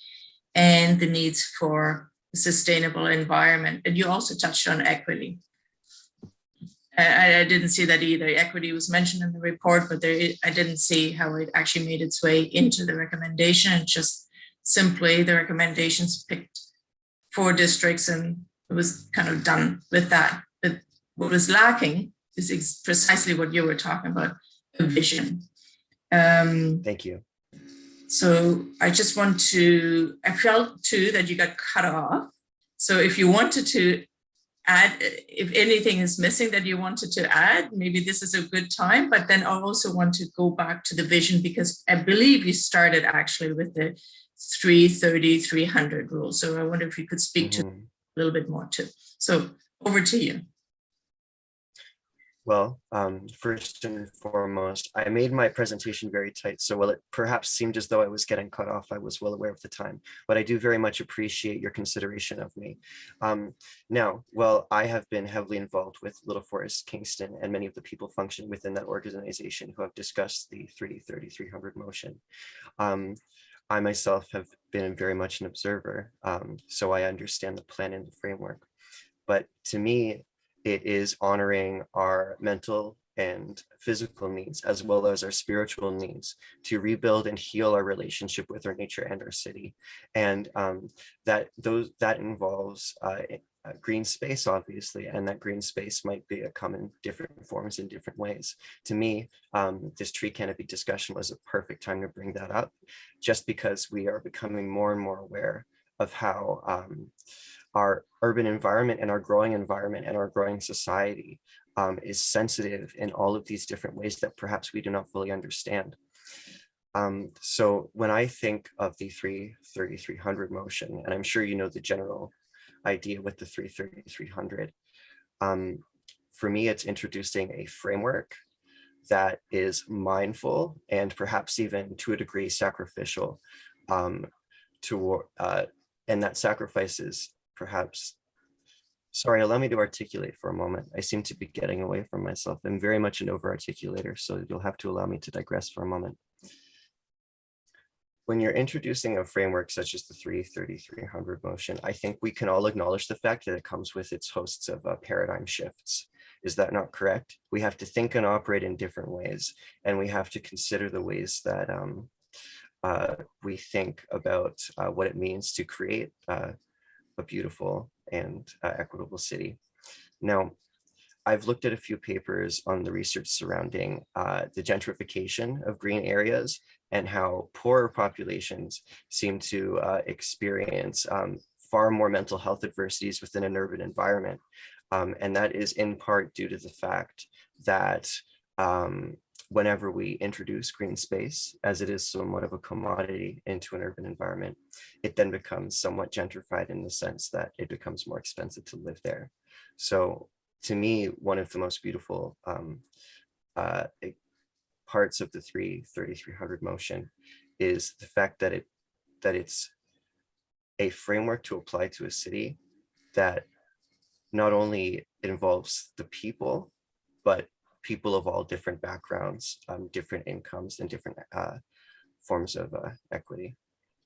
and the needs for a sustainable environment. And you also touched on equity. I didn't see that either. Equity was mentioned in the report, but I didn't see how it actually made its way into the recommendation. It's just simply the recommendations picked 4 districts and it was kind of done with that. But what was lacking is precisely what you were talking about, a vision. Thank you. So I just want to, I felt too that you got cut off. So if you wanted to add, if anything is missing that you wanted to add, maybe this is a good time, but then I also want to go back to the vision because I believe you started actually with the 330-300 rule. So I wonder if you could speak to a little bit more too. So over to you. Well, first and foremost, I made my presentation very tight. So while it perhaps seemed as though I was getting cut off, I was well aware of the time, but I do very much appreciate your consideration of me. Now, well, I have been heavily involved with Little Forest, Kingston, and many of the people function within that organization who have discussed the 330-300 motion. I myself have been very much an observer, so I understand the plan and the framework. But to me, it is honoring our mental and physical needs, as well as our spiritual needs, to rebuild and heal our relationship with our nature and our city. And that involves green space, obviously, and that green space might come in different forms in different ways. To me, this tree canopy discussion was a perfect time to bring that up, just because we are becoming more and more aware of how our urban environment and our growing environment and our growing society is sensitive in all of these different ways that perhaps we do not fully understand. So when I think of the 330-300 motion, and I'm sure you know the general idea with the 330-300, for me, it's introducing a framework that is mindful and perhaps even to a degree sacrificial toward, and that sacrifices perhaps, sorry, allow me to articulate for a moment. I seem to be getting away from myself. I'm very much an over-articulator, so you'll have to allow me to digress for a moment. When you're introducing a framework such as the 330-300 motion, I think we can all acknowledge the fact that it comes with its hosts of paradigm shifts. Is that not correct? We have to think and operate in different ways, and we have to consider the ways that we think about what it means to create a beautiful and equitable city. Now, I've looked at a few papers on the research surrounding the gentrification of green areas and how poorer populations seem to experience far more mental health adversities within an urban environment. And that is in part due to the fact that whenever we introduce green space, as it is somewhat of a commodity into an urban environment, it then becomes somewhat gentrified in the sense that it becomes more expensive to live there. So to me, one of the most beautiful parts of the 330-300 motion is the fact that it's a framework to apply to a city that not only involves the people, but people of all different backgrounds, different incomes, and different forms of equity.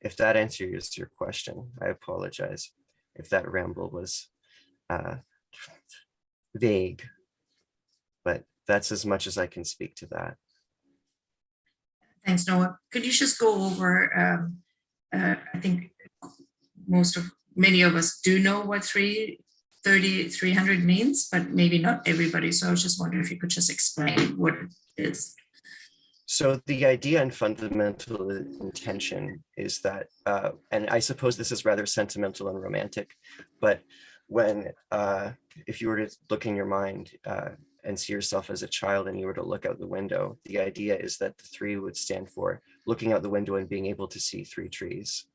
If that answers your question, I apologize if that ramble was vague, but that's as much as I can speak to that. Thanks, Noah. Could you just go over, I think many of us do know what 330-300 means, but maybe not everybody. So I was just wondering if you could just explain what it is. So the idea and fundamental intention is that, and I suppose this is rather sentimental and romantic, but when, if you were to look in your mind and see yourself as a child and you were to look out the window, the idea is that the 3 would stand for looking out the window and being able to see 3 trees.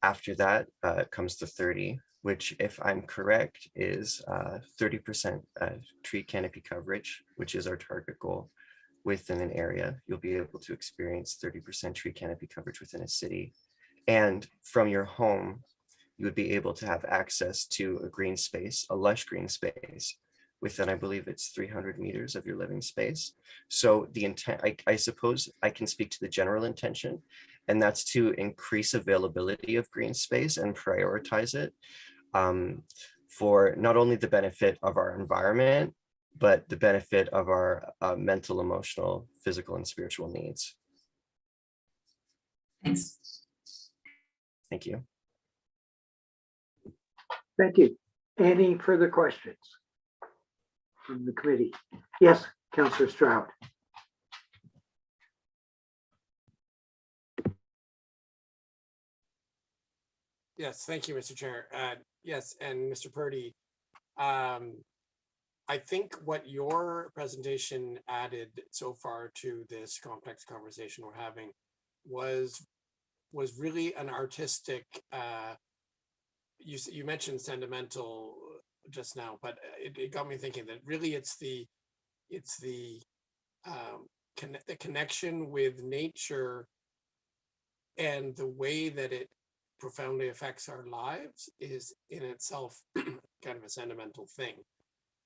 After that comes the 30, which, if I'm correct, is 30% tree canopy coverage, which is our target goal within an area. You'll be able to experience 30% tree canopy coverage within a city. And from your home, you would be able to have access to a green space, a lush green space, within, I believe it's 300 meters of your living space. So the intent, I suppose I can speak to the general intention, and that's to increase availability of green space and prioritize it for not only the benefit of our environment, but the benefit of our mental, emotional, physical, and spiritual needs. Thanks. Thank you. Thank you. Any further questions from the committee? Yes, Councillor Stroud. Yes, thank you, Mr. Chair. Yes, and Mr. Purdy, I think what your presentation added so far to this complex conversation we're having was really an artistic, you mentioned sentimental just now, but it got me thinking that really it's the connection with nature and the way that it profoundly affects our lives is in itself kind of a sentimental thing.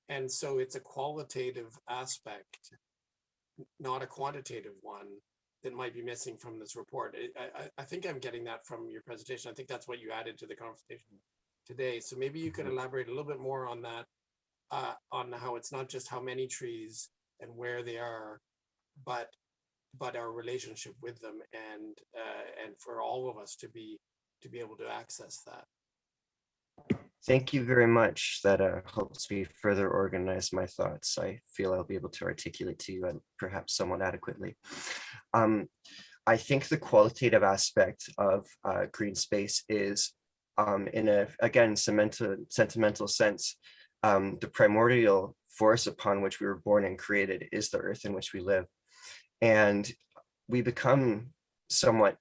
And so it's a qualitative aspect, not a quantitative one, that might be missing from this report. I think I'm getting that from your presentation. I think that's what you added to the conversation today. So maybe you could elaborate a little bit more on that, on how it's not just how many trees and where they are, but our relationship with them, and for all of us to be able to access that. Thank you very much. That helps me further organize my thoughts. I feel I'll be able to articulate to you perhaps somewhat adequately. I think the qualitative aspect of green space is, in a, again, sentimental sense, the primordial force upon which we were born and created is the earth in which we live. And we become somewhat,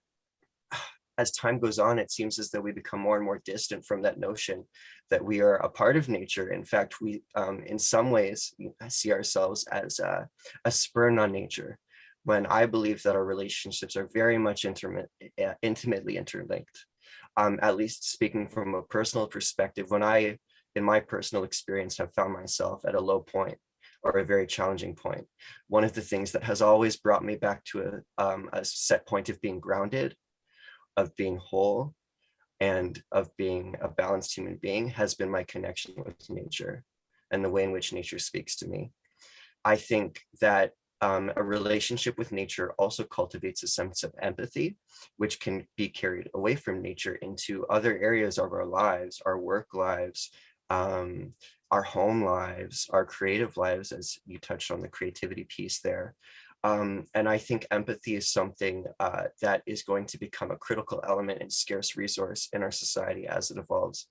as time goes on, it seems as though we become more and more distant from that notion that we are a part of nature. In fact, we, in some ways, see ourselves as a spurn on nature, when I believe that our relationships are very much intimately interlinked. At least speaking from a personal perspective, when I, in my personal experience, have found myself at a low point or a very challenging point, one of the things that has always brought me back to a set point of being grounded, of being whole, and of being a balanced human being has been my connection with nature and the way in which nature speaks to me. I think that a relationship with nature also cultivates a sense of empathy, which can be carried away from nature into other areas of our lives, our work lives, our home lives, our creative lives, as you touched on the creativity piece there. And I think empathy is something that is going to become a critical element and scarce resource in our society as it evolves.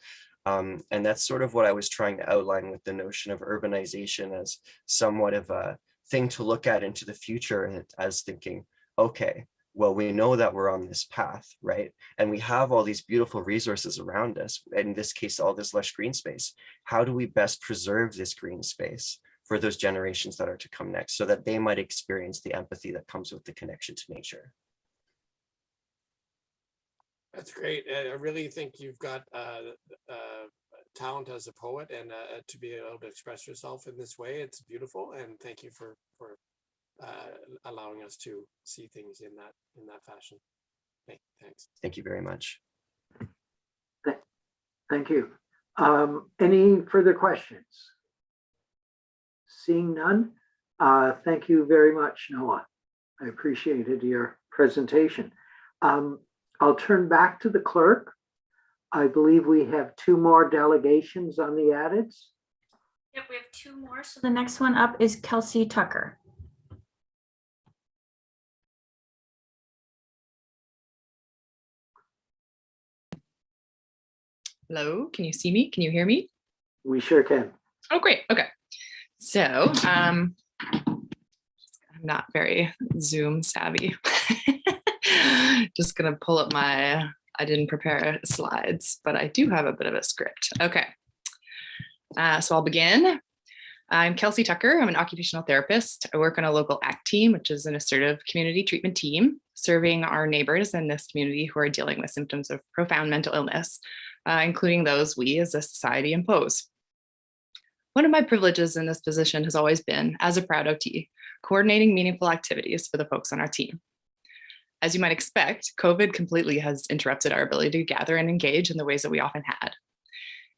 And that's sort of what I was trying to outline with the notion of urbanization as somewhat of a thing to look at into the future, as thinking, okay, well, we know that we're on this path, right? And we have all these beautiful resources around us, in this case, all this lush green space. How do we best preserve this green space for those generations that are to come next, so that they might experience the empathy that comes with the connection to nature? That's great. I really think you've got talent as a poet, and to be able to express yourself in this way, it's beautiful. And thank you for allowing us to see things in that fashion. Thanks. Thank you very much. Thank you. Any further questions? Seeing none, thank you very much, Noah. I appreciated your presentation. I'll turn back to the clerk. I believe we have 2 more delegations on the addeds. Yep, we have 2 more. So the next one up is Kelsey Tucker. Hello, can you see me? Can you hear me? We sure can. Oh, great. Okay. So I'm not very Zoom savvy. Just gonna pull up my I didn't prepare slides, but I do have a bit of a script. Okay, so I'll begin. I'm Kelsey Tucker. I'm an occupational therapist. I work on a local ACT team, which is an assertive community treatment team, serving our neighbors in this community who are dealing with symptoms of profound mental illness, including those we as a society impose. One of my privileges in this position has always been, as a proud OT, coordinating meaningful activities for the folks on our team. As you might expect, COVID completely has interrupted our ability to gather and engage in the ways that we often had.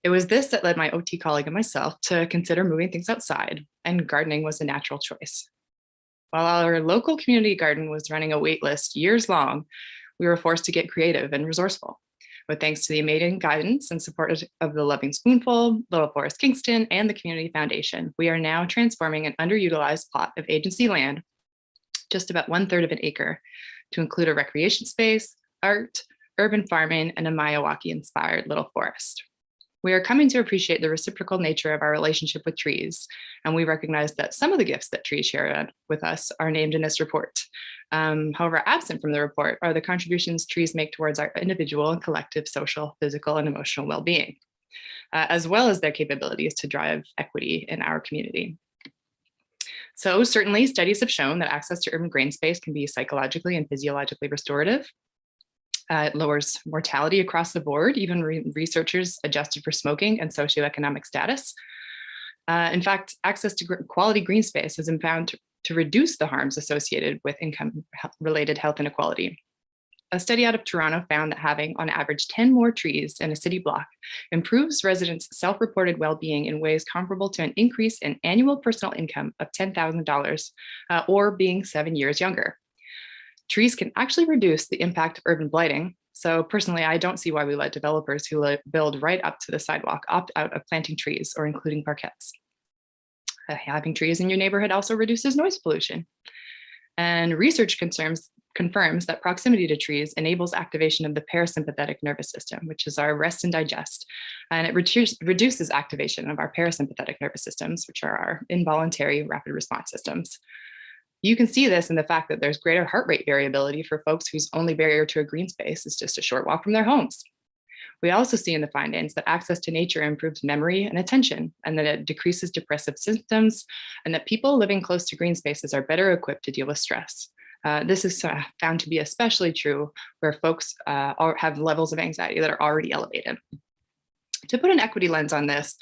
It was this that led my OT colleague and myself to consider moving things outside, and gardening was a natural choice. While our local community garden was running a wait list years long, we were forced to get creative and resourceful. But thanks to the amazing guidance and support of the Loving Spoonful, Little Forest Kingston, and the Community Foundation, we are now transforming an underutilized plot of agency land, just about 1/3 of an acre, to include a recreation space, art, urban farming, and a Miyawaki-inspired little forest. We are coming to appreciate the reciprocal nature of our relationship with trees, and we recognize that some of the gifts that trees share with us are named in this report. However, absent from the report are the contributions trees make towards our individual and collective social, physical, and emotional well-being, as well as their capabilities to drive equity in our community. So certainly studies have shown that access to urban green space can be psychologically and physiologically restorative. It lowers mortality across the board, even researchers adjusted for smoking and socioeconomic status. In fact, access to quality green space has been found to reduce the harms associated with income-related health inequality. A study out of Toronto found that having, on average, 10 more trees in a city block improves residents' self-reported well-being in ways comparable to an increase in annual personal income of $10,000 or being 7 years younger. Trees can actually reduce the impact of urban blighting. So personally, I don't see why we let developers who build right up to the sidewalk opt out of planting trees or including parkettes. Having trees in your neighborhood also reduces noise pollution. And research confirms that proximity to trees enables activation of the parasympathetic nervous system, which is our rest and digest. And it reduces activation of our parasympathetic nervous systems, which are our involuntary rapid response systems. You can see this in the fact that there's greater heart rate variability for folks whose only barrier to a green space is just a short walk from their homes. We also see in the findings that access to nature improves memory and attention, and that it decreases depressive symptoms, and that people living close to green spaces are better equipped to deal with stress. This is found to be especially true where folks have levels of anxiety that are already elevated. To put an equity lens on this,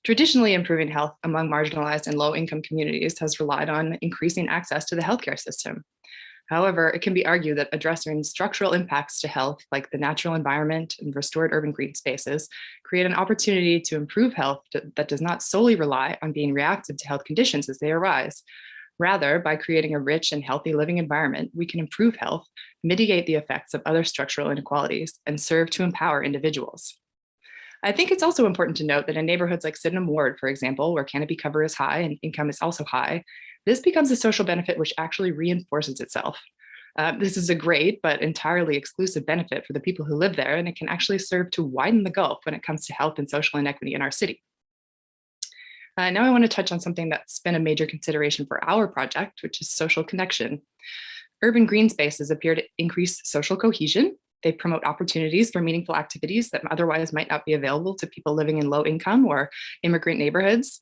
traditionally, improving health among marginalized and low-income communities has relied on increasing access to the healthcare system. However, it can be argued that addressing structural impacts to health, like the natural environment and restored urban green spaces, create an opportunity to improve health that does not solely rely on being reactive to health conditions as they arise. Rather, by creating a rich and healthy living environment, we can improve health, mitigate the effects of other structural inequalities, and serve to empower individuals. I think it's also important to note that in neighborhoods like Sydenham Ward, for example, where canopy cover is high and income is also high, this becomes a social benefit which actually reinforces itself. This is a great but entirely exclusive benefit for the people who live there, and it can actually serve to widen the gulf when it comes to health and social inequity in our city. Now I want to touch on something that's been a major consideration for our project, which is social connection. Urban green spaces appear to increase social cohesion. They promote opportunities for meaningful activities that otherwise might not be available to people living in low income or immigrant neighborhoods.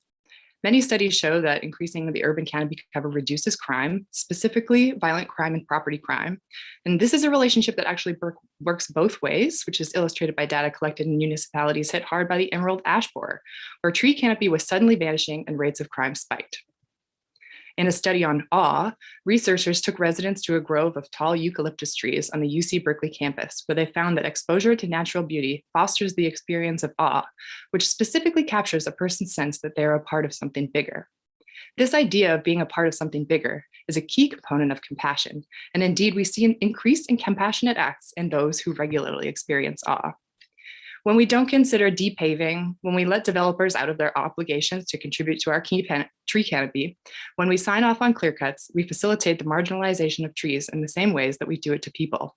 Many studies show that increasing the urban canopy cover reduces crime, specifically violent crime and property crime. And this is a relationship that actually works both ways, which is illustrated by data collected in municipalities hit hard by the emerald ash borer, where tree canopy was suddenly vanishing and rates of crime spiked. In a study on awe, researchers took residents to a grove of tall eucalyptus trees on the UC Berkeley campus, where they found that exposure to natural beauty fosters the experience of awe, which specifically captures a person's sense that they are a part of something bigger. This idea of being a part of something bigger is a key component of compassion, and indeed we see an increase in compassionate acts in those who regularly experience awe. When we don't consider depaving, when we let developers out of their obligations to contribute to our tree canopy, when we sign off on clear cuts, we facilitate the marginalization of trees in the same ways that we do it to people.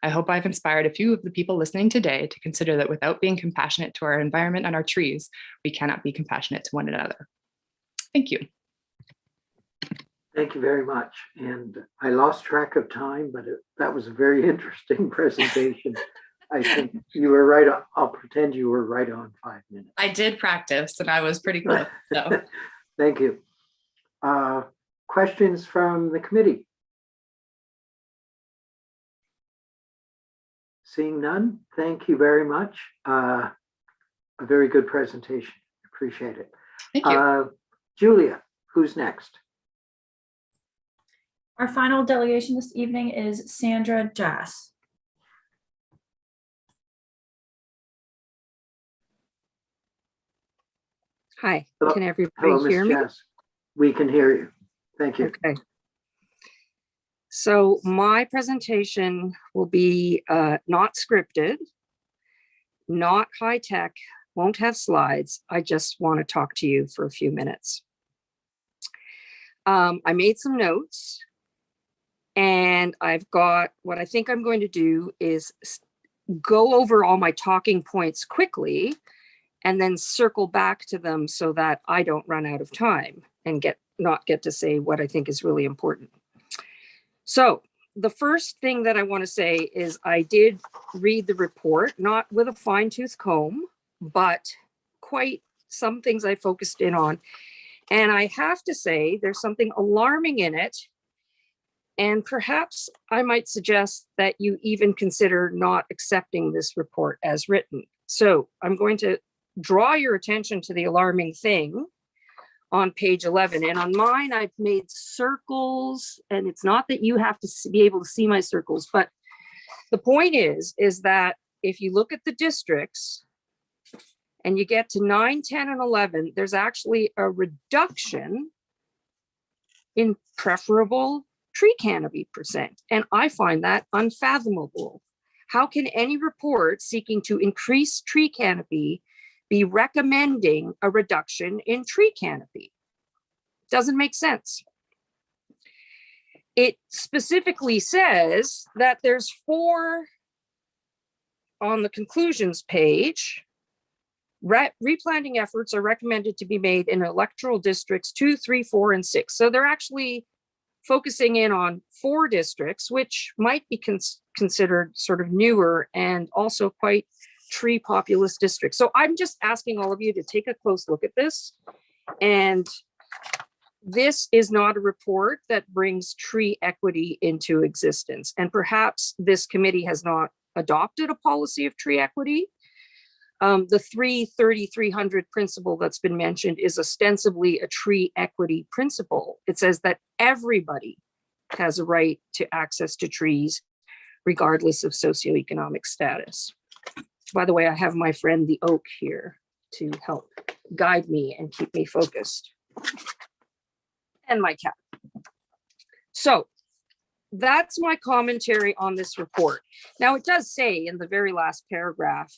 I hope I've inspired a few of the people listening today to consider that without being compassionate to our environment and our trees, we cannot be compassionate to one another. Thank you. Thank you very much. And I lost track of time, but that was a very interesting presentation. I think you were right. I'll pretend you were right on 5 minutes. I did practice and I was pretty close. So. Thank you. Questions from the committee? Seeing none, thank you very much. A very good presentation. Appreciate it. Thank you. Julia, who's next? Our final delegation this evening is Sandra Jass. Hi, Hello. can everybody Hello, hear Ms. me? Jess. We can hear you. Thank you. Okay. So my presentation will be not scripted, not high tech, won't have slides. I just want to talk to you for a few minutes. I made some notes and I've got, what I think I'm going to do is go over all my talking points quickly and then circle back to them so that I don't run out of time and not get to say what I think is really important. So the first thing that I want to say is I did read the report, not with a fine-tooth comb, but quite some things I focused in on. And I have to say there's something alarming in it. And perhaps I might suggest that you even consider not accepting this report as written. So I'm going to draw your attention to the alarming thing on page 11. And on mine, I've made circles, and it's not that you have to be able to see my circles, but the point is that if you look at the districts and you get to 9, 10, and 11, there's actually a reduction in preferable tree canopy percent. And I find that unfathomable. How can any report seeking to increase tree canopy be recommending a reduction in tree canopy? Doesn't make sense. It specifically says that there's 4 on the conclusions page. Replanting efforts are recommended to be made in electoral districts 2, 3, 4, and 6. So they're actually focusing in on 4 districts, which might be considered sort of newer and also quite tree populous districts. So I'm just asking all of you to take a close look at this. And this is not a report that brings tree equity into existence. And perhaps this committee has not adopted a policy of tree equity. The 330-300 principle that's been mentioned is ostensibly a tree equity principle. It says that everybody has a right to access to trees, regardless of socioeconomic status. By the way, I have my friend the oak here to help guide me and keep me focused. And my cat. So that's my commentary on this report. Now it does say in the very last paragraph,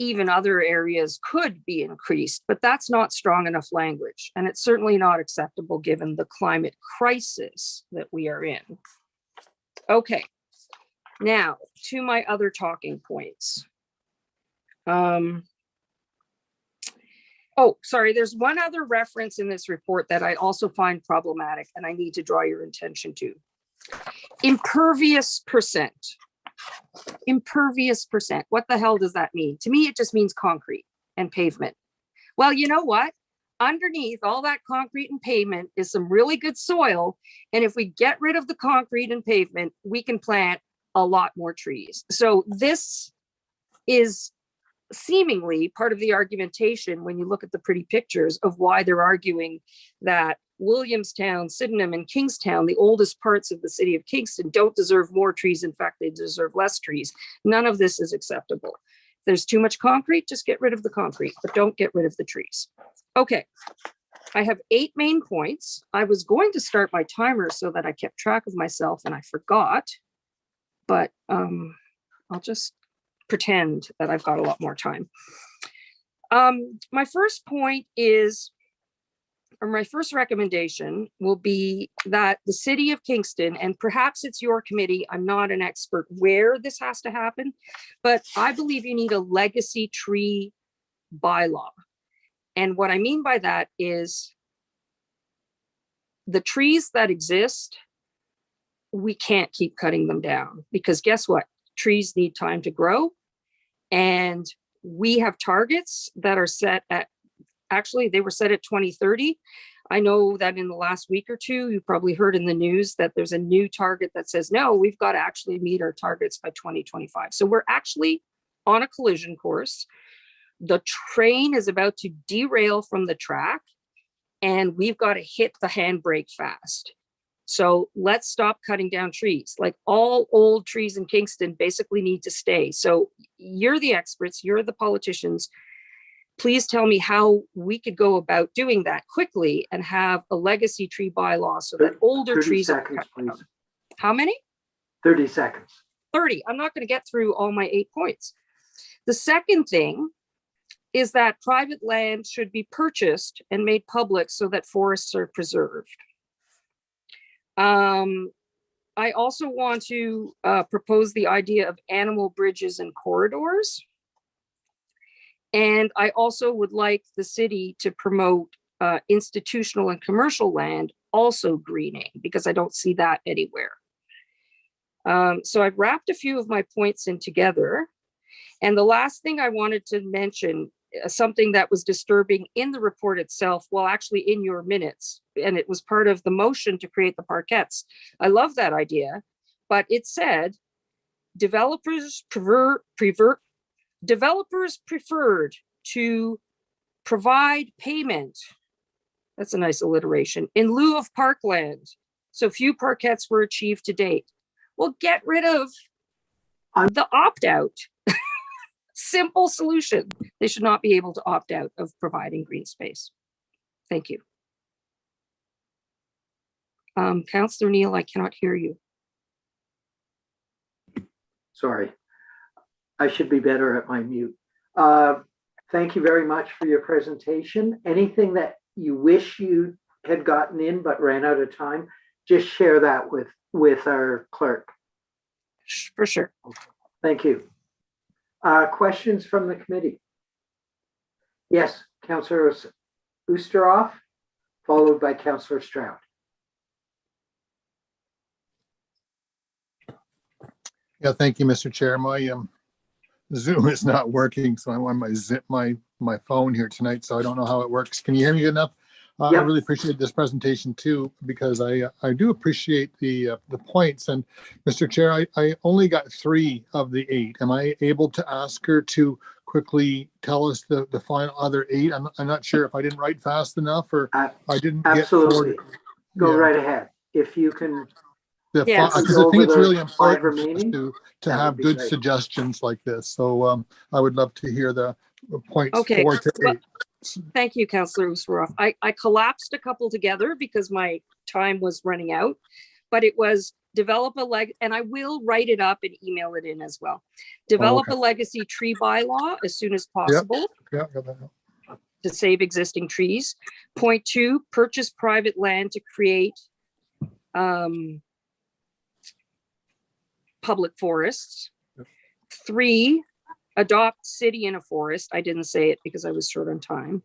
even other areas could be increased, but that's not strong enough language. And it's certainly not acceptable given the climate crisis that we are in. Okay, now to my other talking points. Oh, sorry, there's one other reference in this report that I also find problematic and I need to draw your attention to. Impervious percent. Impervious percent. What the hell does that mean? To me, it just means concrete and pavement. Well, you know what? Underneath all that concrete and pavement is some really good soil. And if we get rid of the concrete and pavement, we can plant a lot more trees. So this is seemingly part of the argumentation when you look at the pretty pictures of why they're arguing that Williamstown, Sydenham, and Kingstown, the oldest parts of the city of Kingston, don't deserve more trees. In fact, they deserve less trees. None of this is acceptable. If there's too much concrete, just get rid of the concrete, but don't get rid of the trees. Okay, I have 8 main points. I was going to start my timer so that I kept track of myself and I forgot, but I'll just pretend that I've got a lot more time. My first point is, or my first recommendation will be that the city of Kingston, and perhaps it's your committee, I'm not an expert where this has to happen, but I believe you need a legacy tree bylaw. And what I mean by that is the trees that exist, we can't keep cutting them down because guess what? trees need time to grow. And we have targets that are set at, actually they were set at 2030. I know that in the last week or two, you probably heard in the news that there's a new target that says, no, we've got to actually meet our targets by 2025. So we're actually on a collision course. The train is about to derail from the track and we've got to hit the handbrake fast. So let's stop cutting down trees. Like all old trees in Kingston basically need to stay. So you're the experts, you're the politicians. Please tell me how we could go about doing that quickly and have a legacy tree bylaw so that older 30 trees are seconds, cut down. please. How many? 30 seconds. 30. I'm not going to get through all my 8 points. The second thing is that private land should be purchased and made public so that forests are preserved. I also want to propose the idea of animal bridges and corridors. And I also would like the city to promote institutional and commercial land also greening, because I don't see that anywhere. So I've wrapped a few of my points in together. And the last thing I wanted to mention, something that was disturbing in the report itself, well, actually in your minutes, and it was part of the motion to create the parkettes. I love that idea, but it said developers preferred to provide payment. That's a nice alliteration, in lieu of parkland. So few parkettes were achieved to date. Well, get rid of the opt-out. Simple solution. They should not be able to opt out of providing green space. Thank you. Councillor Neal, I cannot hear you. Sorry, I should be better at my mute. Thank you very much for your presentation. Anything that you wish you had gotten in but ran out of time, just share that with our clerk. For sure. Thank you. Questions from the committee? Yes, Councillor Oosteroff, followed by Councillor Stroud. Yeah, thank you, Mr. Chair. My Zoom is not working, so I'm on my phone here tonight, so I don't know how it works. Can you hear me good enough? Yep. I really appreciate this presentation too, because I do appreciate the points. And Mr. Chair, I only got 3 of the 8. Am I able to ask her to quickly tell us the final other 8? I'm not sure if I didn't write fast enough or I didn't absolutely get forward. Go right ahead if you can. Because I think it's really important to have good suggestions like this. So I would love to hear the points 4 to 8. Thank you, Councillor Oosteroff. I collapsed a couple together because my time was running out, but it was develop a and I will write it up and email it in as well. Develop a legacy tree bylaw as soon as possible to save existing trees. Point 2, purchase private land to create public forests. 3, adopt city in a forest. I didn't say it because I was short on time.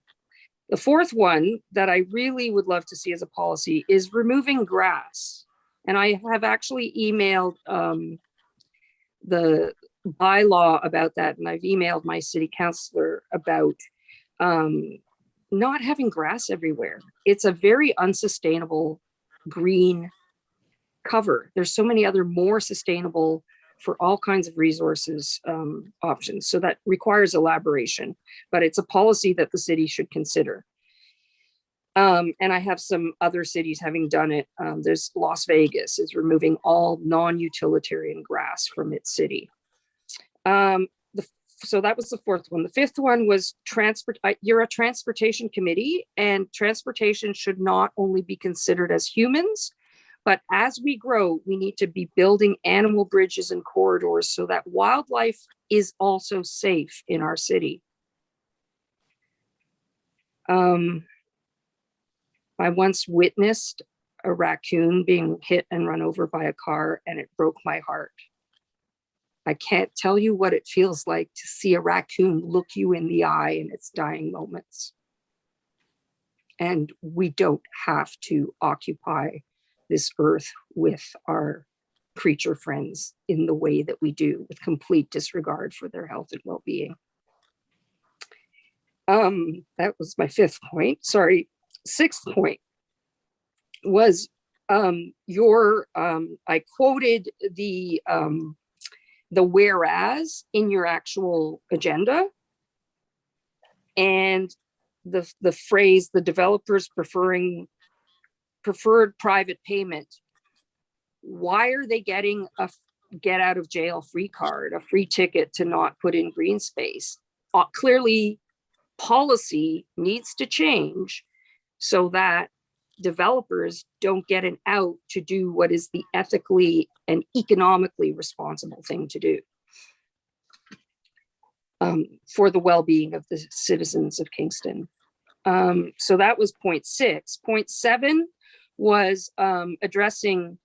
The 4th one that I really would love to see as a policy is removing grass. And I have actually emailed the bylaw about that. And I've emailed my city councillor about not having grass everywhere. It's a very unsustainable green cover. There's so many other more sustainable for all kinds of resources options. So that requires elaboration, but it's a policy that the city should consider. And I have some other cities having done it. There's Las Vegas is removing all non-utilitarian grass from its city. So that was the 4th one. The 5th one was you're a transportation committee, and transportation should not only be considered as humans, but as we grow, we need to be building animal bridges and corridors so that wildlife is also safe in our city. I once witnessed a raccoon being hit and run over by a car, and it broke my heart. I can't tell you what it feels like to see a raccoon look you in the eye in its dying moments. And we don't have to occupy this earth with our creature friends in the way that we do, with complete disregard for their health and well-being. That was my 5th point. Sorry, 6th point was I quoted the whereas in your actual agenda, and the phrase, the developers preferred private payment. Why are they getting a get out of jail free card, a free ticket to not put in green space? Clearly, policy needs to change so that developers don't get an out to do what is the ethically and economically responsible thing to do for the well-being of the citizens of Kingston. So that was point 6. Point 7 was addressing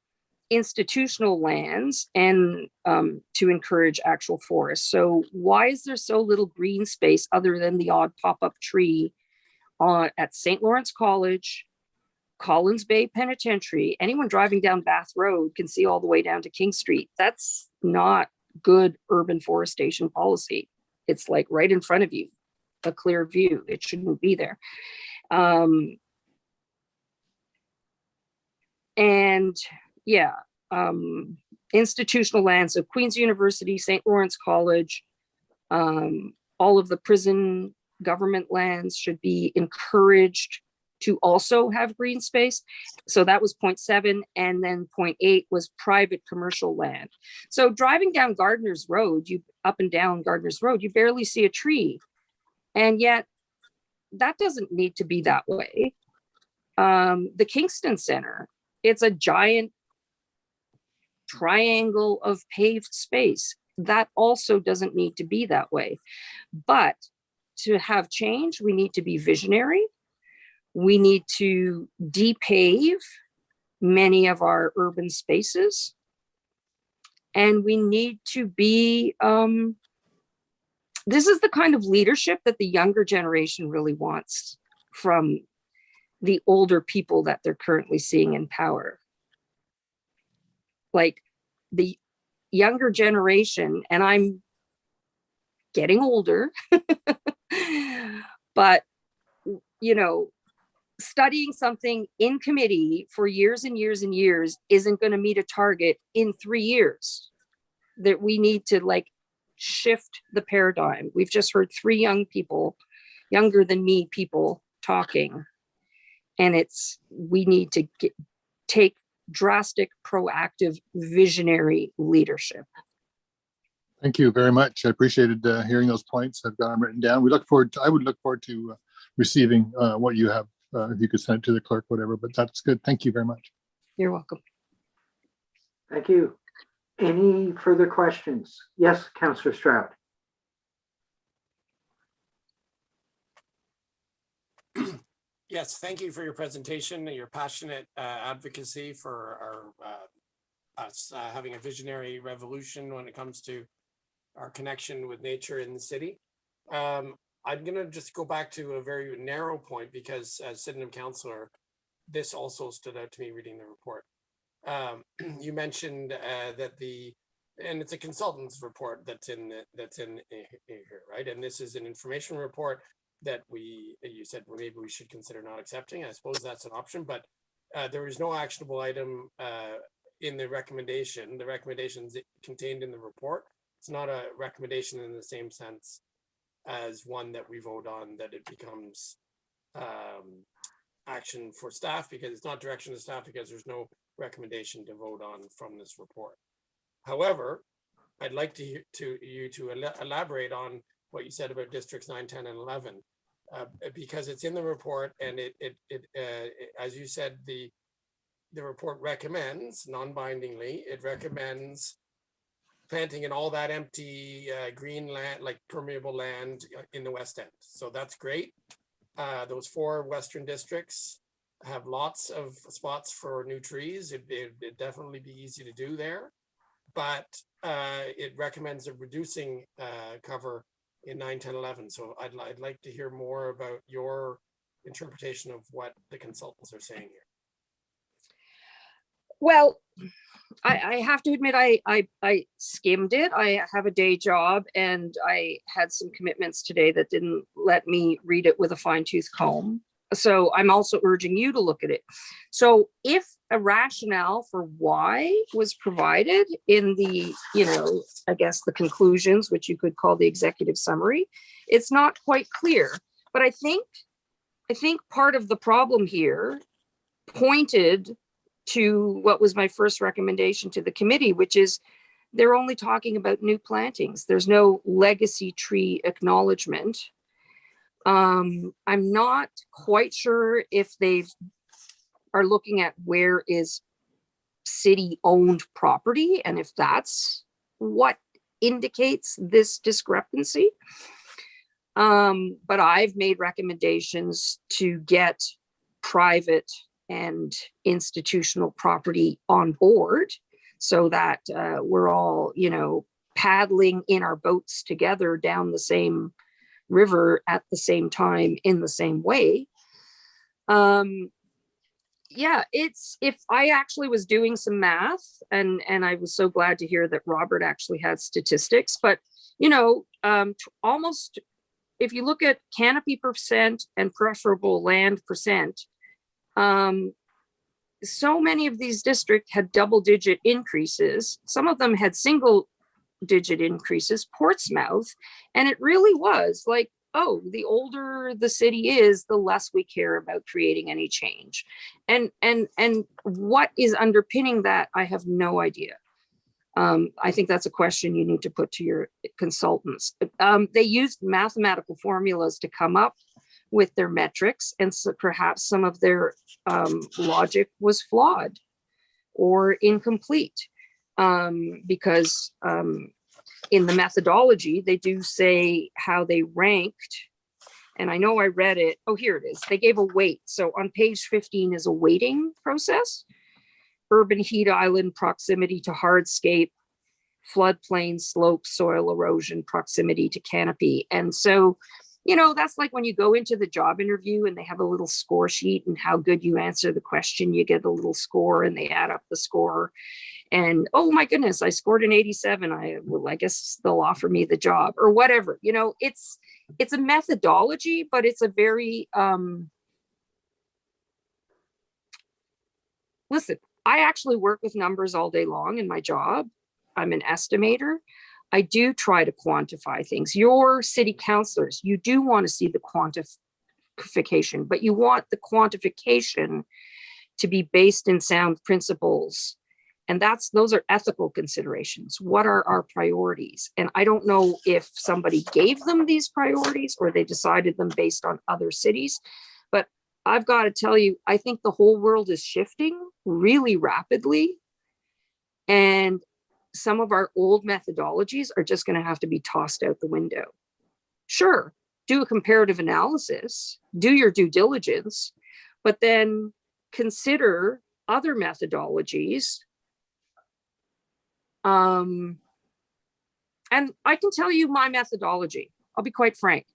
institutional lands and to encourage actual forests. So why is there so little green space other than the odd pop-up tree at St. Lawrence College, Collins Bay Penitentiary? Anyone driving down Bath Road can see all the way down to King Street. That's not good urban forestation policy. It's like right in front of you, a clear view. It shouldn't be there. And yeah, institutional lands of Queen's University, St. Lawrence College, all of the prison government lands should be encouraged to also have green space. So that was point 7. And then point 8 was private commercial land. So driving down Gardner's Road, up and down Gardner's Road, you barely see a tree. And yet that doesn't need to be that way. The Kingston Center, it's a giant triangle of paved space. That also doesn't need to be that way. But to have change, we need to be visionary. We need to depave many of our urban spaces. And we need to be, this is the kind of leadership that the younger generation really wants from the older people that they're currently seeing in power. Like the younger generation, and I'm getting older, but, you know, studying something in committee for years and years and years isn't going to meet a target in 3 years. That we need to like shift the paradigm. We've just heard 3 young people, younger than me people talking, and we need to take drastic, proactive, visionary leadership. Thank you very much. I appreciated hearing those points. I've got them written down. I would look forward to receiving what you have. If you could send it to the clerk, whatever, but that's good. Thank you very much. You're welcome. Thank you. Any further questions? Yes, Councillor Stroud. Yes, thank you for your presentation and your passionate advocacy for us having a visionary revolution when it comes to our connection with nature in the city. I'm going to just go back to a very narrow point because as Sydenham councillor, this also stood out to me reading the report. You mentioned that and it's a consultant's report that's in here, right? And this is an information report that you said, well, maybe we should consider not accepting. I suppose that's an option, but there is no actionable item in the recommendation. The recommendations contained in the report. It's not a recommendation in the same sense as one that we vote on, that it becomes action for staff, because it's not direction to staff because there's no recommendation to vote on from this report. However, I'd like you to elaborate on what you said about districts 9, 10, and 11, because it's in the report, and it as you said, the report recommends, non-bindingly, it recommends planting in all that empty green land, like permeable land in the West End. So that's great. Those 4 western districts have lots of spots for new trees. It'd definitely be easy to do there, but it recommends reducing cover in 9, 10, 11. So I'd like to hear more about your interpretation of what the consultants are saying here. Well, I have to admit, I skimmed it. I have a day job and I had some commitments today that didn't let me read it with a fine tooth comb. So I'm also urging you to look at it. So if a rationale for why was provided in the, I guess the conclusions, which you could call the executive summary, it's not quite clear. But I think part of the problem here pointed to what was my first recommendation to the committee, which is they're only talking about new plantings. There's no legacy tree acknowledgement. I'm not quite sure if they are looking at where is city owned property and if that's what indicates this discrepancy. But I've made recommendations to get private and institutional property on board so that we're all, paddling in our boats together down the same river at the same time in the same way. If I actually was doing some math and I was so glad to hear that Robert actually had statistics, but almost if you look at canopy percent and preferable land percent, so many of these districts had double-digit increases. Some of them had single-digit increases, Portsmouth, and it really was like, oh, the older the city is, the less we care about creating any change. And what is underpinning that, I have no idea. I think that's a question you need to put to your consultants. They used mathematical formulas to come up with their metrics, and so perhaps some of their logic was flawed or incomplete because in the methodology, they do say how they ranked, and I know I read it. Oh, here it is. They gave a weight. So on page 15 is a weighting process: urban heat island, proximity to hardscape, floodplain, slope, soil erosion, proximity to canopy. And so, that's like when you go into the job interview and they have a little score sheet, and how good you answer the question, you get a little score and they add up the score. And, oh my goodness, I scored an 87. I guess they'll offer me the job or whatever. It's a methodology, but it's a very, listen, I actually work with numbers all day long in my job. I'm an estimator. I do try to quantify things. Your city councilors, you do want to see the quantification, but you want the quantification to be based in sound principles. And those are ethical considerations. What are our priorities? And I don't know if somebody gave them these priorities or they decided them based on other cities, but I've got to tell you, I think the whole world is shifting really rapidly. And some of our old methodologies are just going to have to be tossed out the window. Sure, do a comparative analysis, do your due diligence, but then consider other methodologies. And I can tell you my methodology. I'll be quite frank.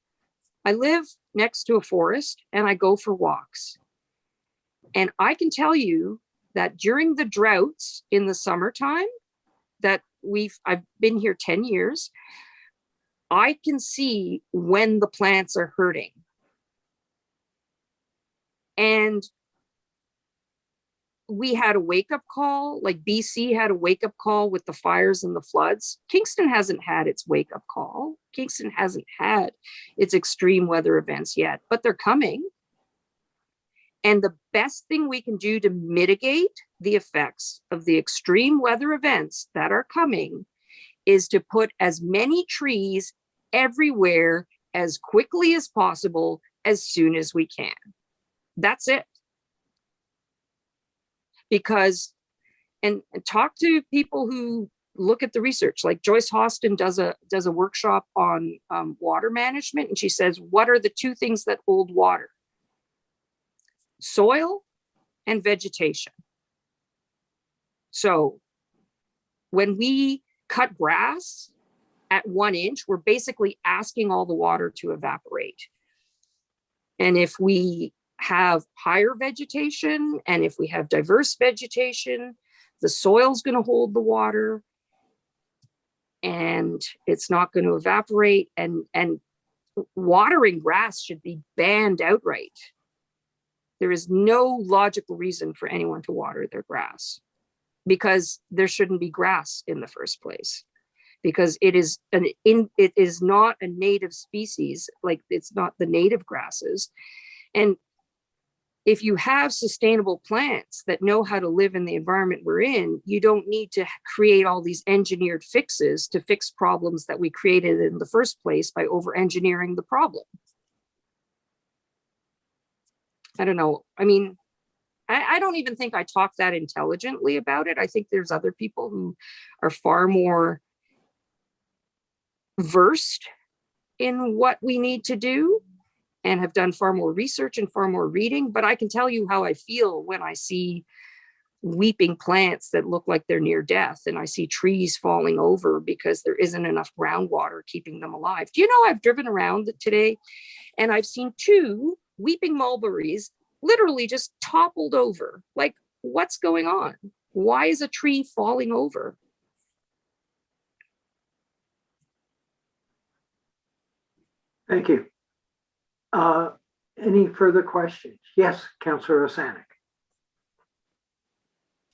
I live next to a forest and I go for walks. And I can tell you that during the droughts in the summertime that I've been here 10 years, I can see when the plants are hurting. And we had a wake-up call, like BC had a wake-up call with the fires and the floods. Kingston hasn't had its wake-up call. Kingston hasn't had its extreme weather events yet, but they're coming. And the best thing we can do to mitigate the effects of the extreme weather events that are coming is to put as many trees everywhere as quickly as possible, as soon as we can. That's it. Because, and talk to people who look at the research, like Joyce Hostin does a workshop on water management. And she says, what are the two things that hold water? Soil and vegetation. So when we cut grass at 1 inch, we're basically asking all the water to evaporate. And if we have higher vegetation and if we have diverse vegetation, the soil's going to hold the water and it's not going to evaporate, and watering grass should be banned outright. There is no logical reason for anyone to water their grass, because there shouldn't be grass in the first place, because it is not a native species, like it's not the native grasses. And if you have sustainable plants that know how to live in the environment we're in, you don't need to create all these engineered fixes to fix problems that we created in the first place by over-engineering the problem. I don't know. I mean, I don't even think I talk that intelligently about it. I think there's other people who are far more versed in what we need to do and have done far more research and far more reading. But I can tell you how I feel when I see weeping plants that look like they're near death, and I see trees falling over because there isn't enough groundwater keeping them alive. Do you know, I've driven around today and I've seen 2 weeping mulberries literally just toppled over. Like, what's going on? Why is a tree falling over? Thank you. Any further questions? Yes, Councillor Osanek.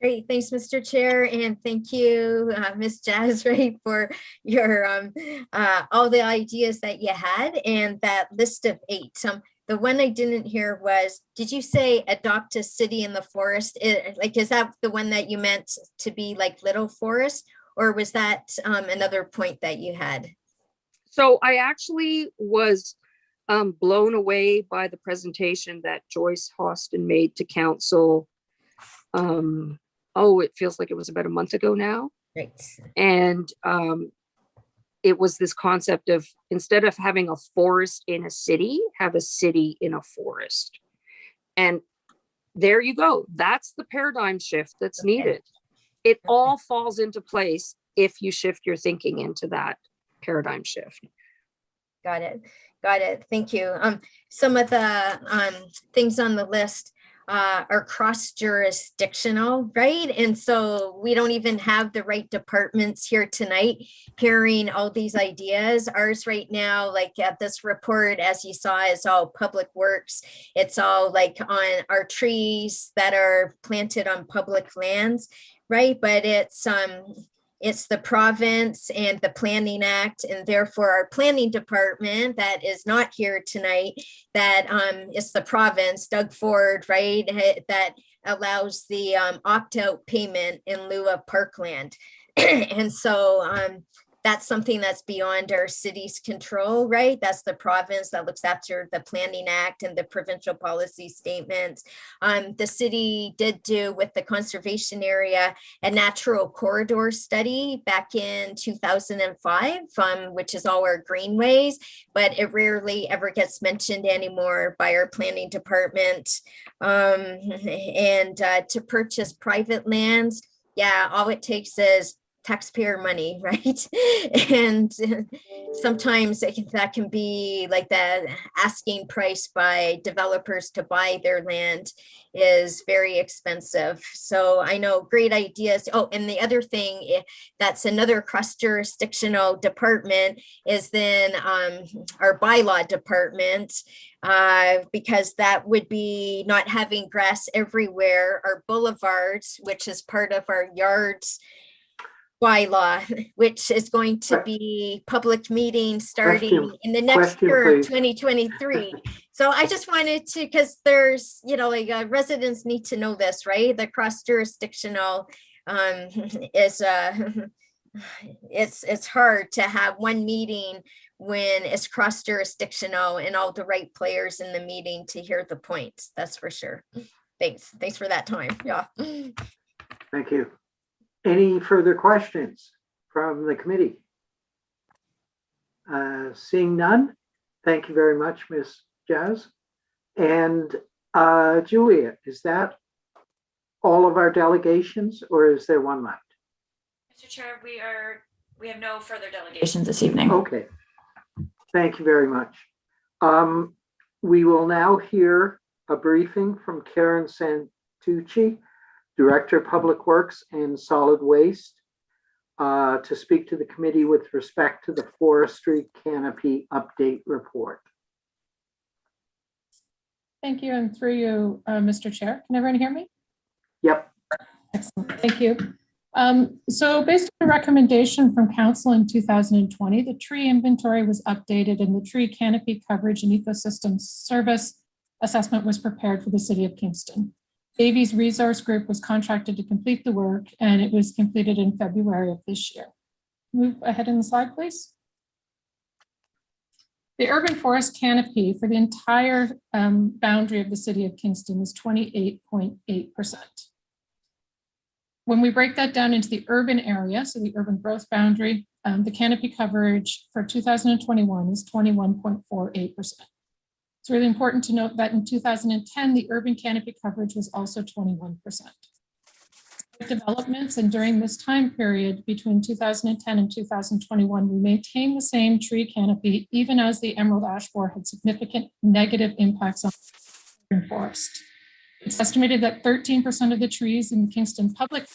Great, thanks, Mr. Chair, and thank you, Ms. Jasray, for your all the ideas that you had and that list of 8. The one I didn't hear was, did you say adopt a city in the forest? Is that the one that you meant to be like Little Forest, or was that another point that you had? So I actually was blown away by the presentation that Joyce Hostin made to council. It feels like it was about a month ago now. Right. And it was this concept of, instead of having a forest in a city, have a city in a forest. And there you go. That's the paradigm shift that's needed. It all falls into place if you shift your thinking into that paradigm shift. Got it. Got it. Thank you. Some of the things on the list are cross-jurisdictional, right? And so we don't even have the right departments here tonight hearing all these ideas. Ours right now, like at this report, as you saw, is all public works. It's all like on our trees that are planted on public lands, right? But it's the province and the Planning Act, and therefore our planning department that is not here tonight, that is the province, Doug Ford, right, that allows the opt-out payment in lieu of parkland. And so that's something that's beyond our city's control, right? That's the province that looks after the Planning Act and the provincial policy statements. The city did do with the conservation area a natural corridor study back in 2005, which is all our greenways, but it rarely ever gets mentioned anymore by our planning department. To purchase private lands, yeah, all it takes is taxpayer money, right? And sometimes that can be like the asking price by developers to buy their land is very expensive. So I know great ideas. Oh, and the other thing that's another cross-jurisdictional department is then our bylaw department, because that would be not having grass everywhere, our boulevards, which is part of our yards bylaw, which is going to be public meeting starting in the next year, 2023. So I just wanted to, because there's, like residents need to know this, right? The cross-jurisdictional is, it's hard to have one meeting when it's cross-jurisdictional and all the right players in the meeting to hear the points. That's for sure. Thanks for that time. Yeah. Thank you. Any further questions from the committee? Seeing none, thank you very much, Ms. Jazz. And Julia, is that all of our delegations, or is there one left? Mr. Chair, we have no further delegations this evening. Okay, thank you very much. We will now hear a briefing from Karen Santucci, Director of Public Works and Solid Waste, to speak to the committee with respect to the Forestry Canopy Update Report. Thank you, and through you, Mr. Chair. Can everyone hear me? Yep. Excellent, thank you. So based on a recommendation from Council in 2020, the tree inventory was updated and the tree canopy coverage and ecosystem service assessment was prepared for the City of Kingston. Davies Resource Group was contracted to complete the work, and it was completed in February of this year. Move ahead in the slide, please. The urban forest canopy for the entire boundary of the City of Kingston is 28.8%. When we break that down into the urban area, so the urban growth boundary, the canopy coverage for 2021 is 21.48%. It's really important to note that in 2010, the urban canopy coverage was also 21%. Developments, and during this time period between 2010 and 2021, we maintained the same tree canopy, even as the emerald ash borer had significant negative impacts on the urban forest. It's estimated that 13% of the trees in Kingston public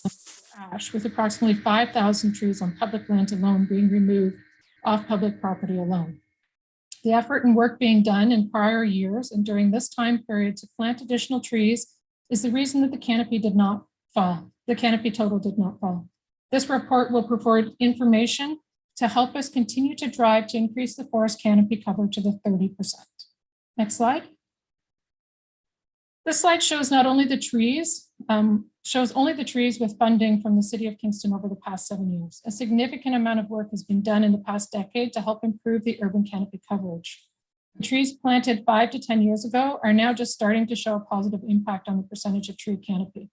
ash, with approximately 5,000 trees on public land alone being removed off public property alone. The effort and work being done in prior years and during this time period to plant additional trees is the reason that the canopy did not fall. The canopy total did not fall. This report will provide information to help us continue to drive to increase the forest canopy cover to the 30%. Next slide. This slide shows not only the trees, shows only the trees with funding from the City of Kingston over the past 7 years. A significant amount of work has been done in the past decade to help improve the urban canopy coverage. The trees planted 5 to 10 years ago are now just starting to show a positive impact on the percentage of tree canopy.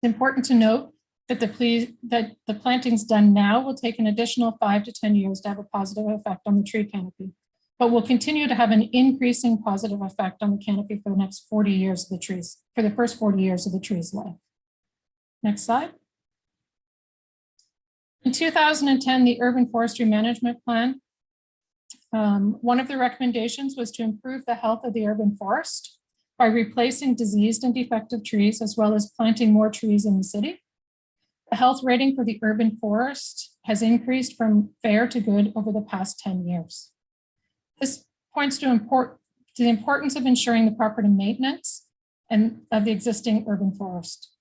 It's important to note that the plantings done now will take an additional 5 to 10 years to have a positive effect on the tree canopy, but will continue to have an increasing positive effect on the canopy for the next 40 years of the trees, for the first 40 years of the tree's life. Next slide. In 2010, the Urban Forestry Management Plan, one of the recommendations was to improve the health of the urban forest by replacing diseased and defective trees, as well as planting more trees in the city. The health rating for the urban forest has increased from fair to good over the past 10 years. This points to the importance of ensuring the proper maintenance and of the existing urban forest.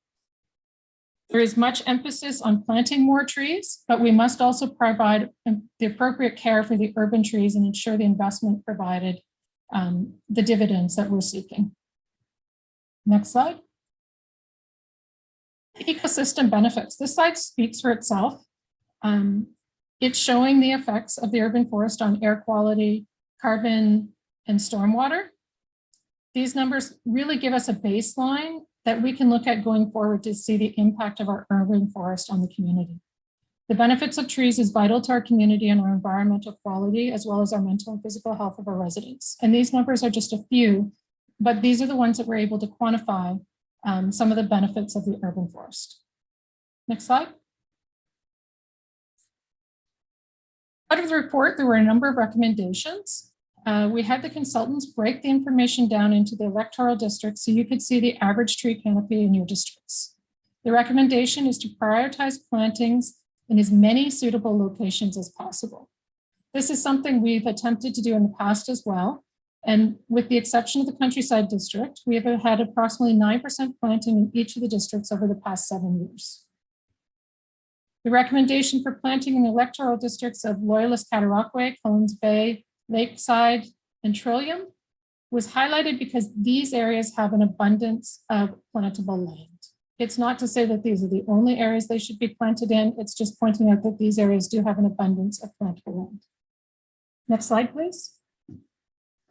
There is much emphasis on planting more trees, but we must also provide the appropriate care for the urban trees and ensure the investment provided the dividends that we're seeking. Next slide. Ecosystem benefits. This slide speaks for itself. It's showing the effects of the urban forest on air quality, carbon, and stormwater. These numbers really give us a baseline that we can look at going forward to see the impact of our urban forest on the community. The benefits of trees is vital to our community and our environmental quality, as well as our mental and physical health of our residents. And these numbers are just a few, but these are the ones that we're able to quantify some of the benefits of the urban forest. Next slide. Out of the report, there were a number of recommendations. We had the consultants break the information down into the electoral districts so you could see the average tree canopy in your districts. The recommendation is to prioritize plantings in as many suitable locations as possible. This is something we've attempted to do in the past as well. And with the exception of the countryside district, we have had approximately 9% planting in each of the districts over the past 7 years. The recommendation for planting in the electoral districts of Loyalist, Cataraqui, Collins Bay, Lakeside, and Trillium was highlighted because these areas have an abundance of plantable land. It's not to say that these are the only areas they should be planted in. It's just pointing out that these areas do have an abundance of plantable land. Next slide, please.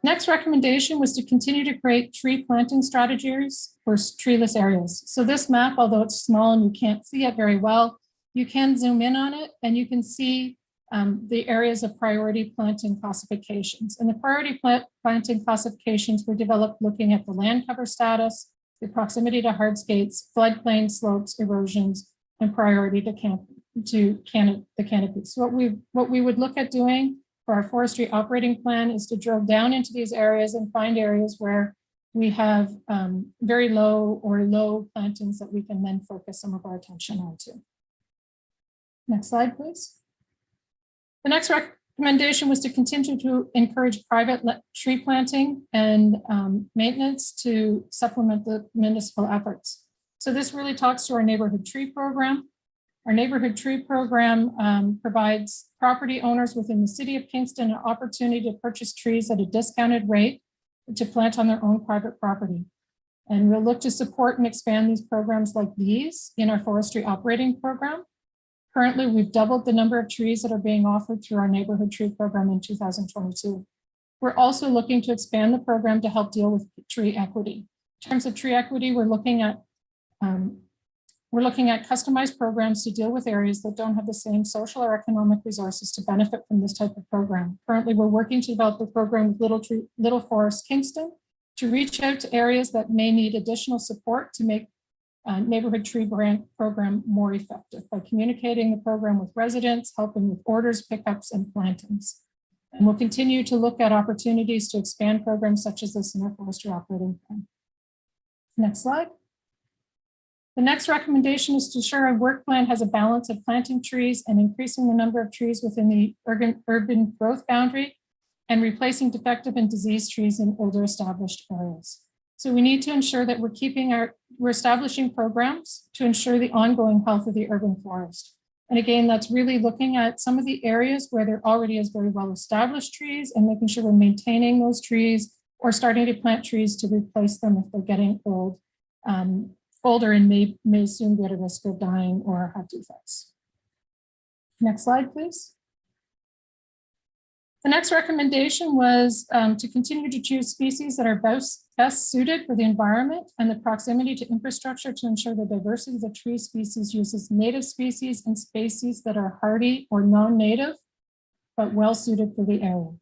Next recommendation was to continue to create tree planting strategies for treeless areas. So this map, although it's small and you can't see it very well, you can zoom in on it and you can see the areas of priority planting classifications. And the priority planting classifications were developed looking at the land cover status, the proximity to hardscapes, floodplain slopes, erosions, and priority to the canopy. So what we would look at doing for our forestry operating plan is to drill down into these areas and find areas where we have very low or low plantings that we can then focus some of our attention onto. Next slide, please. The next recommendation was to continue to encourage private tree planting and maintenance to supplement the municipal efforts. So this really talks to our neighborhood tree program. Our neighborhood tree program provides property owners within the city of Kingston an opportunity to purchase trees at a discounted rate to plant on their own private property. And we'll look to support and expand these programs like these in our forestry operating program. Currently, we've doubled the number of trees that are being offered through our neighborhood tree program in 2022. We're also looking to expand the program to help deal with tree equity. In terms of tree equity, we're looking at customized programs to deal with areas that don't have the same social or economic resources to benefit from this type of program. Currently, we're working to develop a program with Little Forest Kingston to reach out to areas that may need additional support to make neighborhood tree grant program more effective by communicating the program with residents, helping with orders, pickups, and plantings. And we'll continue to look at opportunities to expand programs such as this in our forestry operating plan. Next slide. The next recommendation is to ensure our work plan has a balance of planting trees and increasing the number of trees within the urban growth boundary and replacing defective and diseased trees in older established areas. So we need to ensure that we're establishing programs to ensure the ongoing health of the urban forest. And again, that's really looking at some of the areas where there already is very well established trees and making sure we're maintaining those trees or starting to plant trees to replace them if they're getting old. Older and may soon be at a risk of dying or have defects. Next slide, please. The next recommendation was to continue to choose species that are best suited for the environment and the proximity to infrastructure to ensure the diversity of the tree species uses native species and species that are hardy or non-native, but well suited for the area.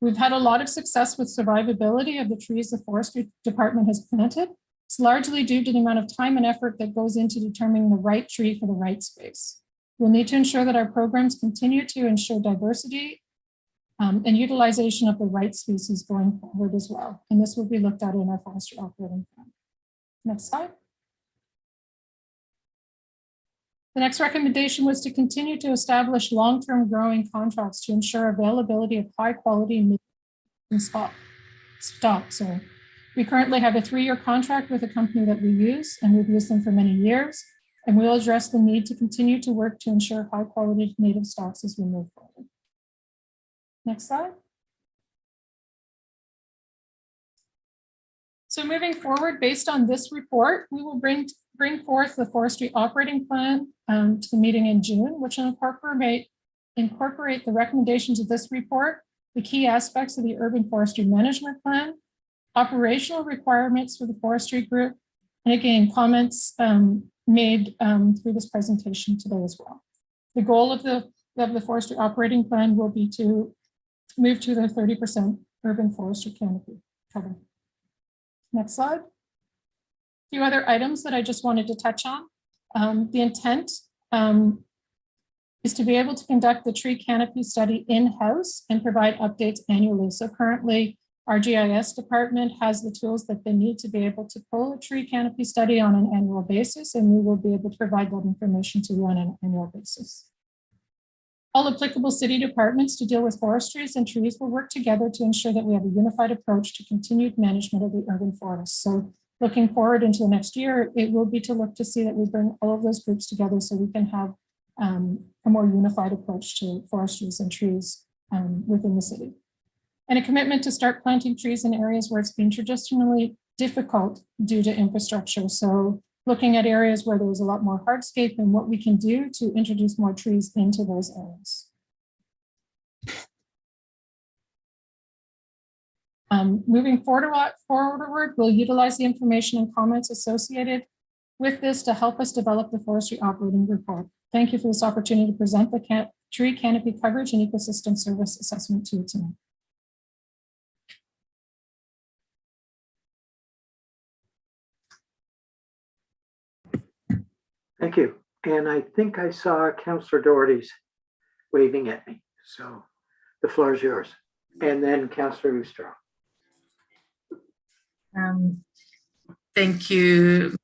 We've had a lot of success with survivability of the trees the forestry department has planted. It's largely due to the amount of time and effort that goes into determining the right tree for the right space. We'll need to ensure that our programs continue to ensure diversity and utilization of the right species going forward as well. And this will be looked at in our forestry operating plan. Next slide. The next recommendation was to continue to establish long-term growing contracts to ensure availability of high quality stock. So we currently have a 3-year contract with a company that we use, and we've used them for many years. And we'll address the need to continue to work to ensure high quality native stocks as we move forward. Next slide. So moving forward, based on this report, we will bring forth the forestry operating plan to the meeting in June, which will incorporate the recommendations of this report, the key aspects of the urban forestry management plan, operational requirements for the forestry group, and again, comments made through this presentation today as well. The goal of the forestry operating plan will be to move to the 30% urban forestry canopy cover. Next slide. A few other items that I just wanted to touch on. The intent is to be able to conduct the tree canopy study in-house and provide updates annually. So currently, our GIS department has the tools that they need to be able to pull a tree canopy study on an annual basis, and we will be able to provide that information to you on an annual basis. All applicable city departments to deal with forestries and trees will work together to ensure that we have a unified approach to continued management of the urban forest. So looking forward into the next year, it will be to look to see that we bring all of those groups together so we can have a more unified approach to forestries and trees within the city. And a commitment to start planting trees in areas where it's been traditionally difficult due to infrastructure. So looking at areas where there's a lot more hardscape and what we can do to introduce more trees into those areas. Moving forward, we'll utilize the information and comments associated with this to help us develop the forestry operating report. Thank you for this opportunity to present the tree canopy coverage and ecosystem service assessment to you tonight. Thank you. And I think I saw Councillor Doherty's waving at me. So the floor is yours. And then Councillor Oosterhoff. Thank you,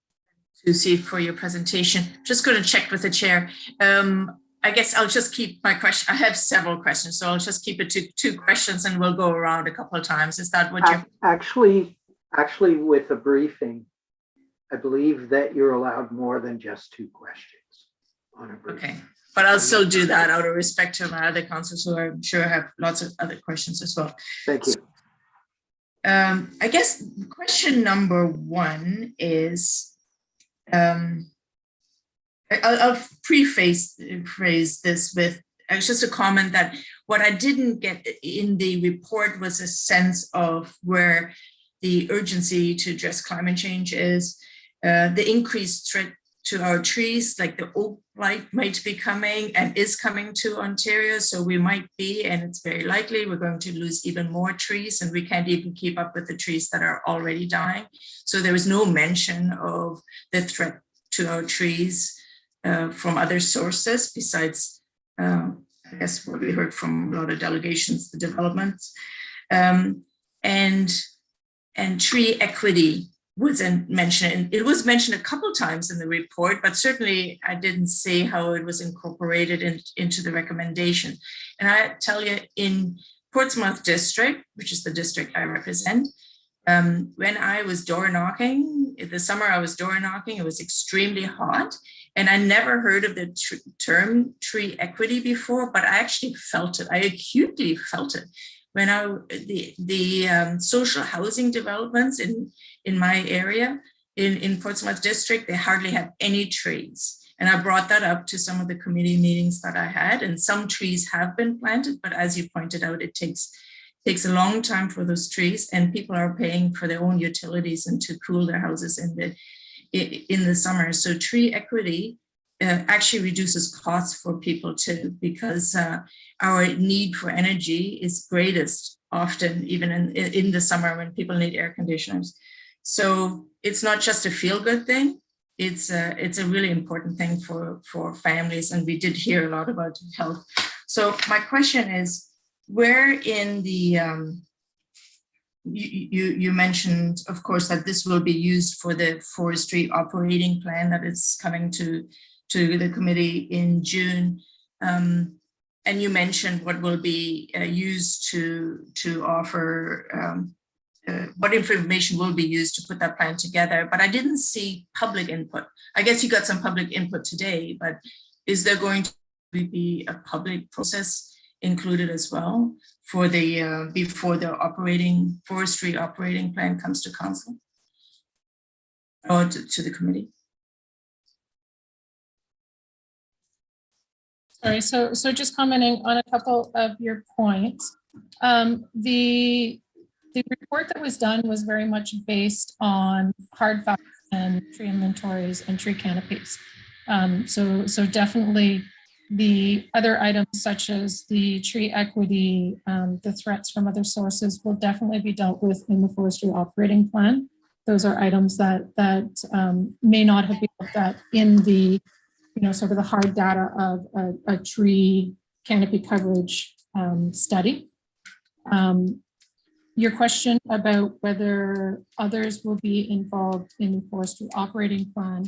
Lucy, for your presentation. Just going to check with the chair. I guess I'll just keep my question. I have several questions, so I'll just keep it to 2 questions and we'll go around a couple of times. Is that what you Actually, with a briefing, I believe that you're allowed more than just 2 questions on a briefing. Okay, but I'll still do that out of respect to my other councillors who I'm sure have lots of other questions as well. Thank you. I guess question number 1 is, I'll phrase this with just a comment that what I didn't get in the report was a sense of where the urgency to address climate change is, the increased threat to our trees, like the oak blight might be coming and is coming to Ontario. So we might be, and it's very likely, we're going to lose even more trees and we can't even keep up with the trees that are already dying. So there was no mention of the threat to our trees from other sources besides, I guess, what we heard from a lot of delegations, the developments. And tree equity wasn't mentioned. It was mentioned a couple of times in the report, but certainly I didn't see how it was incorporated into the recommendation. And I tell you, in Portsmouth District, which is the district I represent, when I was door knocking, in the summer I was door knocking, it was extremely hot. And I never heard of the term tree equity before, but I actually felt it. I acutely felt it. When the social housing developments in my area, in Portsmouth District, they hardly have any trees. And I brought that up to some of the committee meetings that I had, and some trees have been planted, but as you pointed out, it takes a long time for those trees, and people are paying for their own utilities and to cool their houses in the summer. So tree equity actually reduces costs for people too, because our need for energy is greatest often even in the summer when people need air conditioners. So it's not just a feel-good thing. It's a really important thing for families, and we did hear a lot about health. So my question is, where in the you mentioned, of course, that this will be used for the forestry operating plan that is coming to the committee in June. And you mentioned what will be used to offer, what information will be used to put that plan together, but I didn't see public input. I guess you got some public input today, but is there going to be a public process included as well for the before the forestry operating plan comes to council or to the committee? Sorry, so just commenting on a couple of your points. The report that was done was very much based on hard facts and tree inventories and tree canopies. So definitely the other items such as the tree equity, the threats from other sources will definitely be dealt with in the forestry operating plan. Those are items that may not have been looked at in the sort of the hard data of a tree canopy coverage study. Your question about whether others will be involved in the forestry operating plan.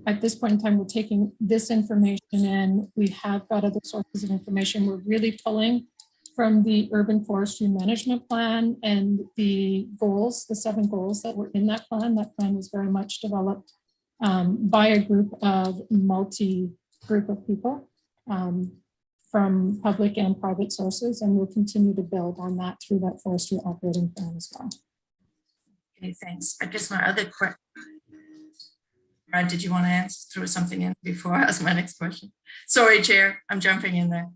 At this point in time, we're taking this information in. We have got other sources of information. We're really pulling from the urban forestry management plan and the goals, the 7 goals that were in that plan. That plan was very much developed by a group of multi-group of people from public and private sources, and we'll continue to build on that through that forestry operating plan as well. Okay, thanks. I guess my other question, Brad, did you want to throw something in before I ask my next question? Sorry, Chair, I'm jumping in there.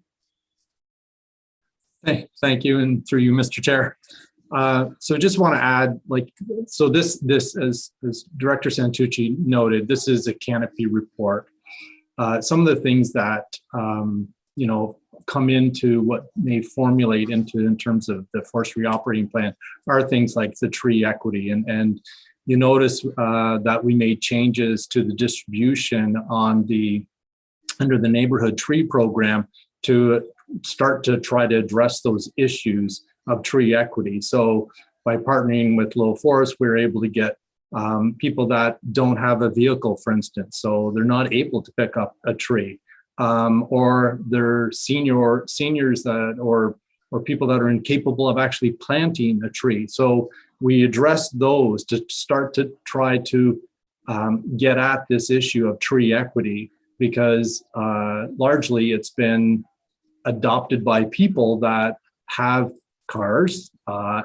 Hey, thank you, and through you, Mr. Chair. So just want to add, so this as Director Santucci noted, this is a canopy report. Some of the things that come into what may formulate in terms of the forestry operating plan are things like the tree equity, and you notice that we made changes to the distribution under the neighborhood tree program to start to try to address those issues of tree equity. So by partnering with Low Forest, we're able to get people that don't have a vehicle, for instance, so they're not able to pick up a tree, or they're seniors that or people that are incapable of actually planting a tree. So we address those to start to try to get at this issue of tree equity, because largely it's been adopted by people that have cars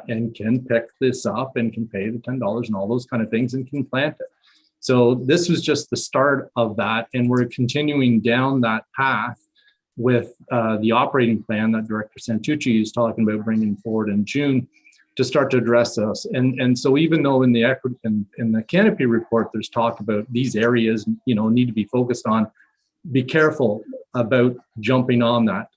and can pick this up and can pay the $10 and all those kind of things and can plant it. So this was just the start of that, and we're continuing down that path with the operating plan that Director Santucci is talking about bringing forward in June to start to address this. And so even though in the equity in the Canopy report, there's talk about these areas, need to be focused on, be careful about jumping on that.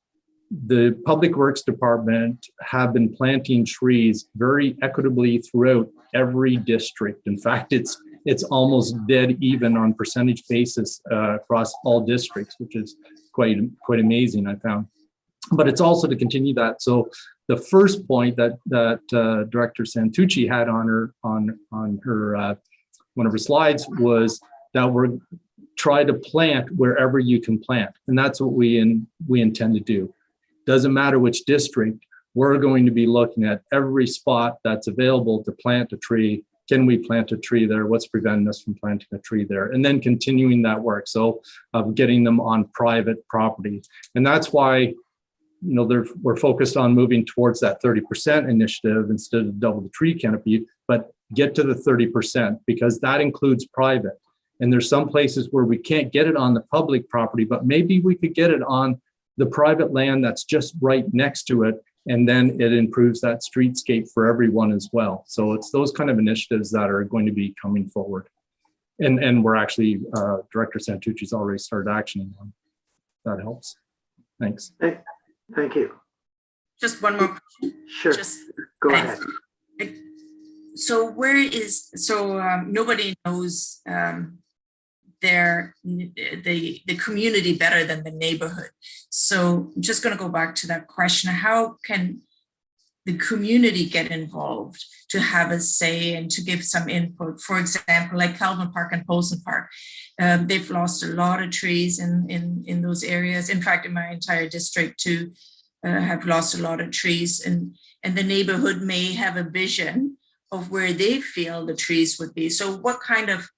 The Public Works Department have been planting trees very equitably throughout every district. In fact, it's almost dead even on percentage basis across all districts, which is quite amazing, I found. But it's also to continue that. So the first point that Director Santucci had on her one of her slides was that we're try to plant wherever you can plant, and that's what we intend to do. Doesn't matter which district, we're going to be looking at every spot that's available to plant a tree. Can we plant a tree there? What's preventing us from planting a tree there? And then continuing that work. So getting them on private property. And that's why, we're focused on moving towards that 30% initiative instead of double the tree canopy, but get to the 30% because that includes private. And there's some places where we can't get it on the public property, but maybe we could get it on the private land that's just right next to it. And then it improves that streetscape for everyone as well. So it's those kind of initiatives that are going to be coming forward. And we're actually, Director Santucci's already started actioning on. That helps. Thanks. Thank you. Just one more question. Sure. Go ahead. So nobody knows the community better than the neighborhood. So I'm just going to go back to that question. How can the community get involved to have a say and to give some input? For example, like Calvin Park and Polson Park, they've lost a lot of trees in those areas. In fact, in my entire district too, have lost a lot of trees, and the neighborhood may have a vision of where they feel the trees would be. So what kind of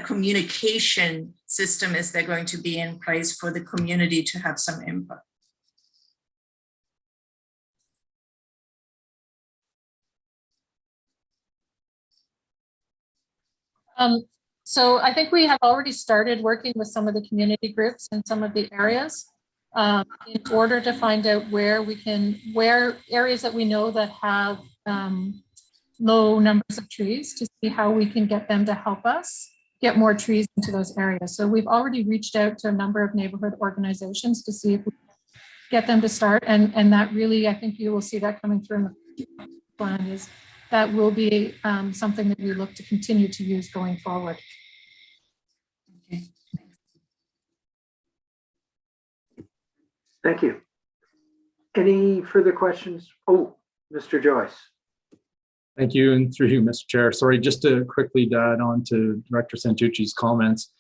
communication system is there going to be in place for the community to have some input? So I think we have already started working with some of the community groups in some of the areas in order to find out where areas that we know that have low numbers of trees, to see how we can get them to help us get more trees into those areas. So we've already reached out to a number of neighborhood organizations to see if we can get them to start. And that really, I think you will see that coming through in the plan, is that will be something that we look to continue to use going forward. Okay. Thank you. Any further questions? Oh, Mr. Joyce. Thank you, and through you, Mr. Chair. Sorry, just to quickly add on to Director Santucci's comments.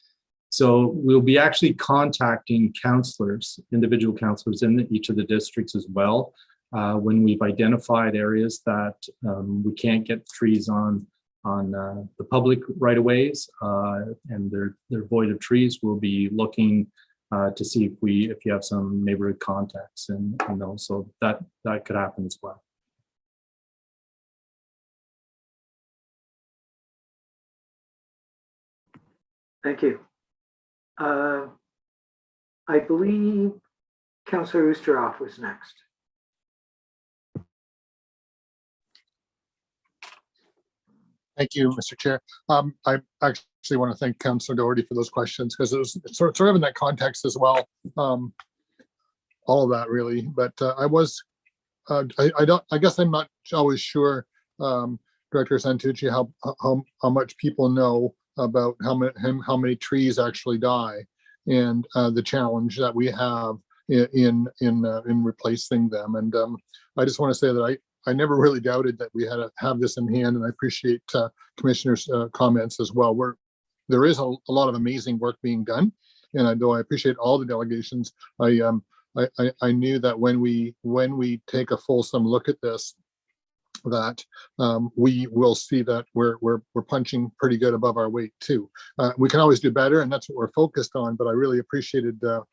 So we'll be actually contacting counselors, individual counselors in each of the districts as well, when we've identified areas that we can't get trees on the public right-of-ways and they're void of trees. We'll be looking to see if you have some neighborhood contacts and those, so that could happen as well. Thank you. I believe Councillor Oosterhoff was next. Thank you, Mr. Chair. I actually want to thank Councillor Doherty for those questions, because it was sort of in that context as well. All of that really, but I guess I'm not always sure, Director Santucci, how much people know about how many trees actually die, and the challenge that we have in replacing them. And I just want to say that I never really doubted that we had to have this in hand, and I appreciate Commissioner's comments as well. There is a lot of amazing work being done, and though I appreciate all the delegations, I knew that when we take a fulsome look at this, that we will see that we're punching pretty good above our weight too. We can always do better, and that's what we're focused on. But I really appreciated the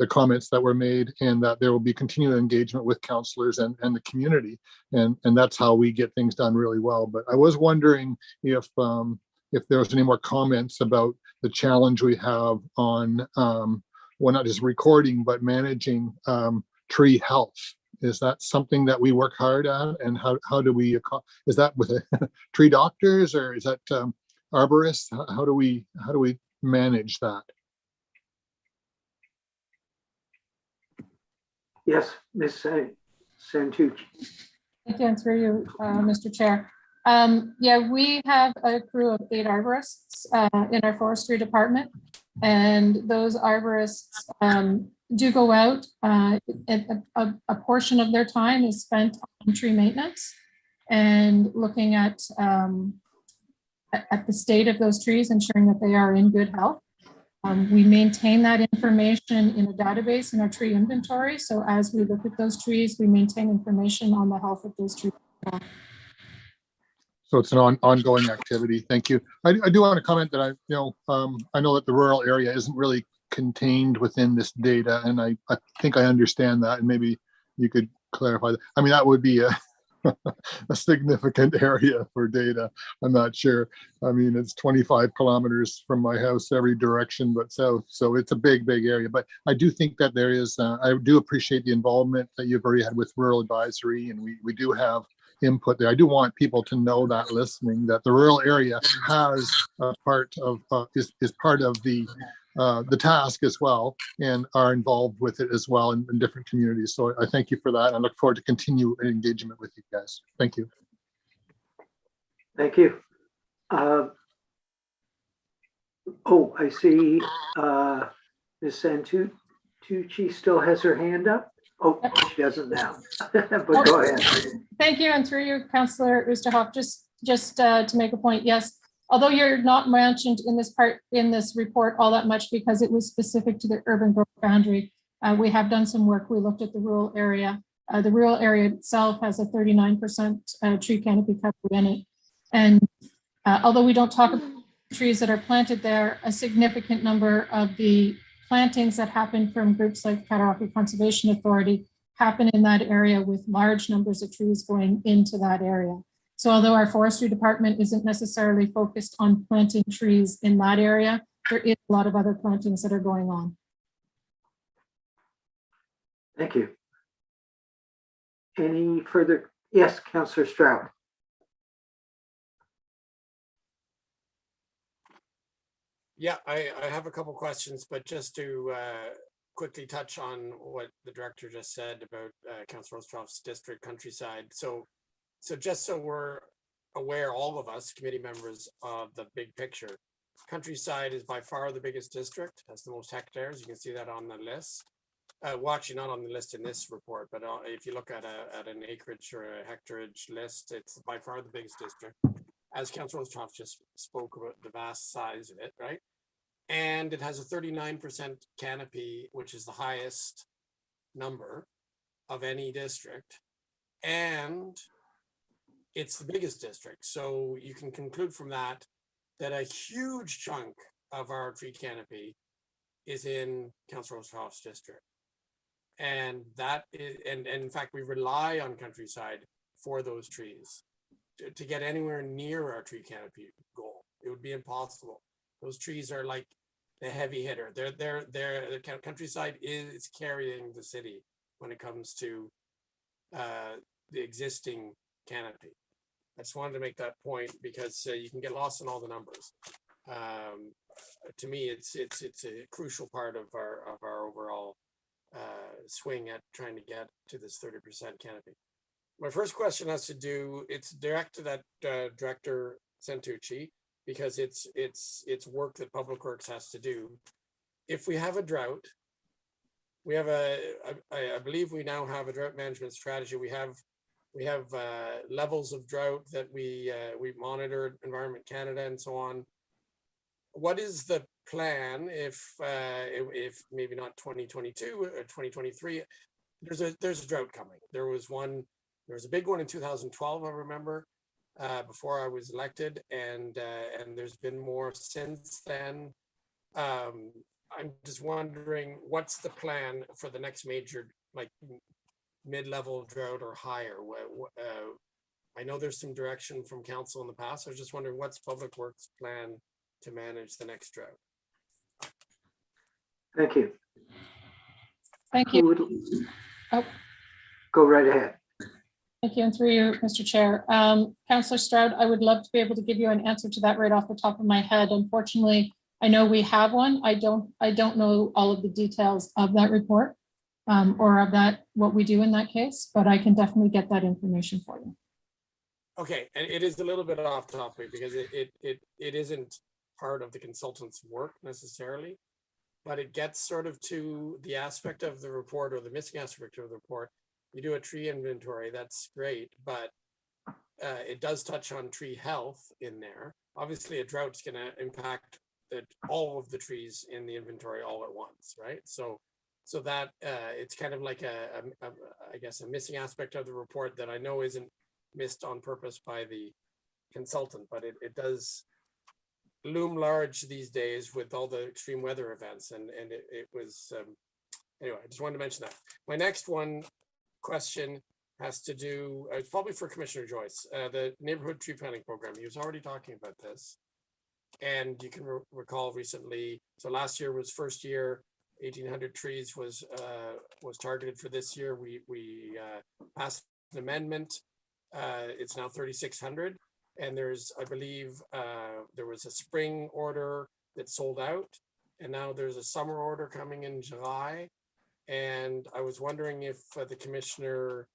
comments that were made, and that there will be continued engagement with councillors and the community, and that's how we get things done really well. But I was wondering if there was any more comments about the challenge we have on well, not just recording but managing tree health. Is that something that we work hard at, and how do we, is that with tree doctors, or is that arborists? How do we manage that? Yes, Ms. Santucci. Thank you, and through you, Mr. Chair. Yeah, we have a crew of 8 arborists in our forestry department, and those arborists do go out. A portion of their time is spent on tree maintenance and looking at the state of those trees, ensuring that they are in good health. We maintain that information in a database in our tree inventory. So as we look at those trees, we maintain information on the health of those trees. So it's an ongoing activity. Thank you. I do want to comment that I know that the rural area isn't really contained within this data, and I think I understand that, and maybe you could clarify that. I mean, that would be a significant area for data. I'm not sure. I mean, it's 25 kilometers from my house every direction but south, so it's a big area. But I do think that there is, I do appreciate the involvement that you've already had with Rural Advisory, and we do have input there. I do want people to know that listening, that the rural area has a part of, is part of the task as well, and are involved with it as well in different communities. So I thank you for that. I look forward to continue engagement with you guys. Thank you. Thank you. Oh, I see Ms. Santucci still has her hand up. Oh, she doesn't now, but go ahead. Thank you, and through you, Councillor Oosterhoff, just to make a point, yes, although you're not mentioned in this report all that much because it was specific to the urban growth boundary, we have done some work. We looked at the rural area. The rural area itself has a 39% tree canopy cover in it. And although we don't talk about trees that are planted there, a significant number of the plantings that happen from groups like Biome Conservation Authority happen in that area, with large numbers of trees going into that area. So although our forestry department isn't necessarily focused on planting trees in that area, there is a lot of other plantings that are going on. Thank you. Any further? Yes, Councillor Stroud. Yeah, I have a couple questions, but just to quickly touch on what the director just said about Councillor Ostroff's district, Countryside. So just so we're aware, all of us committee members, of the big picture, Countryside is by far the biggest district, has the most hectares. You can see that on the list. Well, actually not on the list in this report, but if you look at an acreage or a hectareage list, it's by far the biggest district. As Councillor Ostroff just spoke about the vast size of it, right? And it has a 39% canopy, which is the highest number of any district. And it's the biggest district. So you can conclude from that a huge chunk of our tree canopy is in Councillor Ostroff's district. And that is, and in fact, we rely on Countryside for those trees. To get anywhere near our tree canopy goal, it would be impossible. Those trees are like the heavy hitter. The Countryside is carrying the city when it comes to the existing canopy. I just wanted to make that point because you can get lost in all the numbers. To me, it's a crucial part of our overall swing at trying to get to this 30% canopy. My first question has to do, it's directed at Director Santucci, because it's work that Public Works has to do. If we have a drought, we have I believe we now have a drought management strategy. We have we have levels of drought that we monitor, Environment Canada and so on. What is the plan if maybe not 2022 or 2023? There's a drought coming. There was a big one in 2012, I remember, before I was elected, and there's been more since then. I'm just wondering, what's the plan for the next major, like mid-level drought or higher? I know there's some direction from council in the past. I was just wondering, what's Public Works plan to manage the next drought? Thank you. Thank you. Oh. Go right ahead. Thank you, and through you, Mr. Chair. Councillor Stroud, I would love to be able to give you an answer to that right off the top of my head. Unfortunately, I know we have one. I don't know all of the details of that report or of that, what we do in that case, but I can definitely get that information for you. Okay, and it is a little bit off topic because it isn't part of the consultant's work necessarily, but it gets sort of to the aspect of the report or the missing aspect of the report. You do a tree inventory, that's great, but it does touch on tree health in there. Obviously, a drought's going to impact all of the trees in the inventory all at once, right? So that it's kind of like I guess a missing aspect of the report that I know isn't missed on purpose by the consultant, but it does loom large these days with all the extreme weather events, and it was anyway. I just wanted to mention that. My next question has to do, it's probably for Commissioner Joyce, the neighborhood tree planting program. He was already talking about this, and you can recall recently. So last year was first year. 1,800 trees was targeted for this year. We passed an amendment. It's now 3,600, and there's, I believe, there was a spring order that sold out, and now there's a summer order coming in July. And I was wondering if the commissioner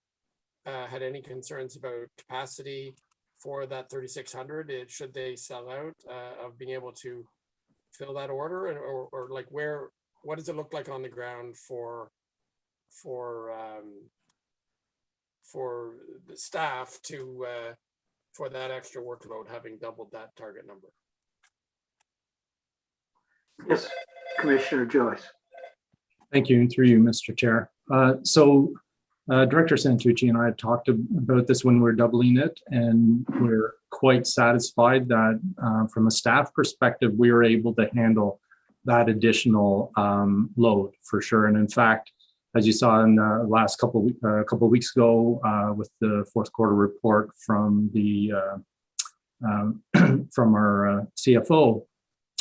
had any concerns about capacity for that 3,600. Should they sell out of being able to fill that order, and or like what does it look like on the ground for the staff to for that extra workload, having doubled that target number? Yes, Commissioner Joyce. Thank you, and through you, Mr. Chair. Director Santucci and I had talked about this when we're doubling it, and we're quite satisfied that from a staff perspective, we were able to handle that additional load for sure. And in fact, as you saw in the last couple of weeks ago with the fourth quarter report from the from our CFO,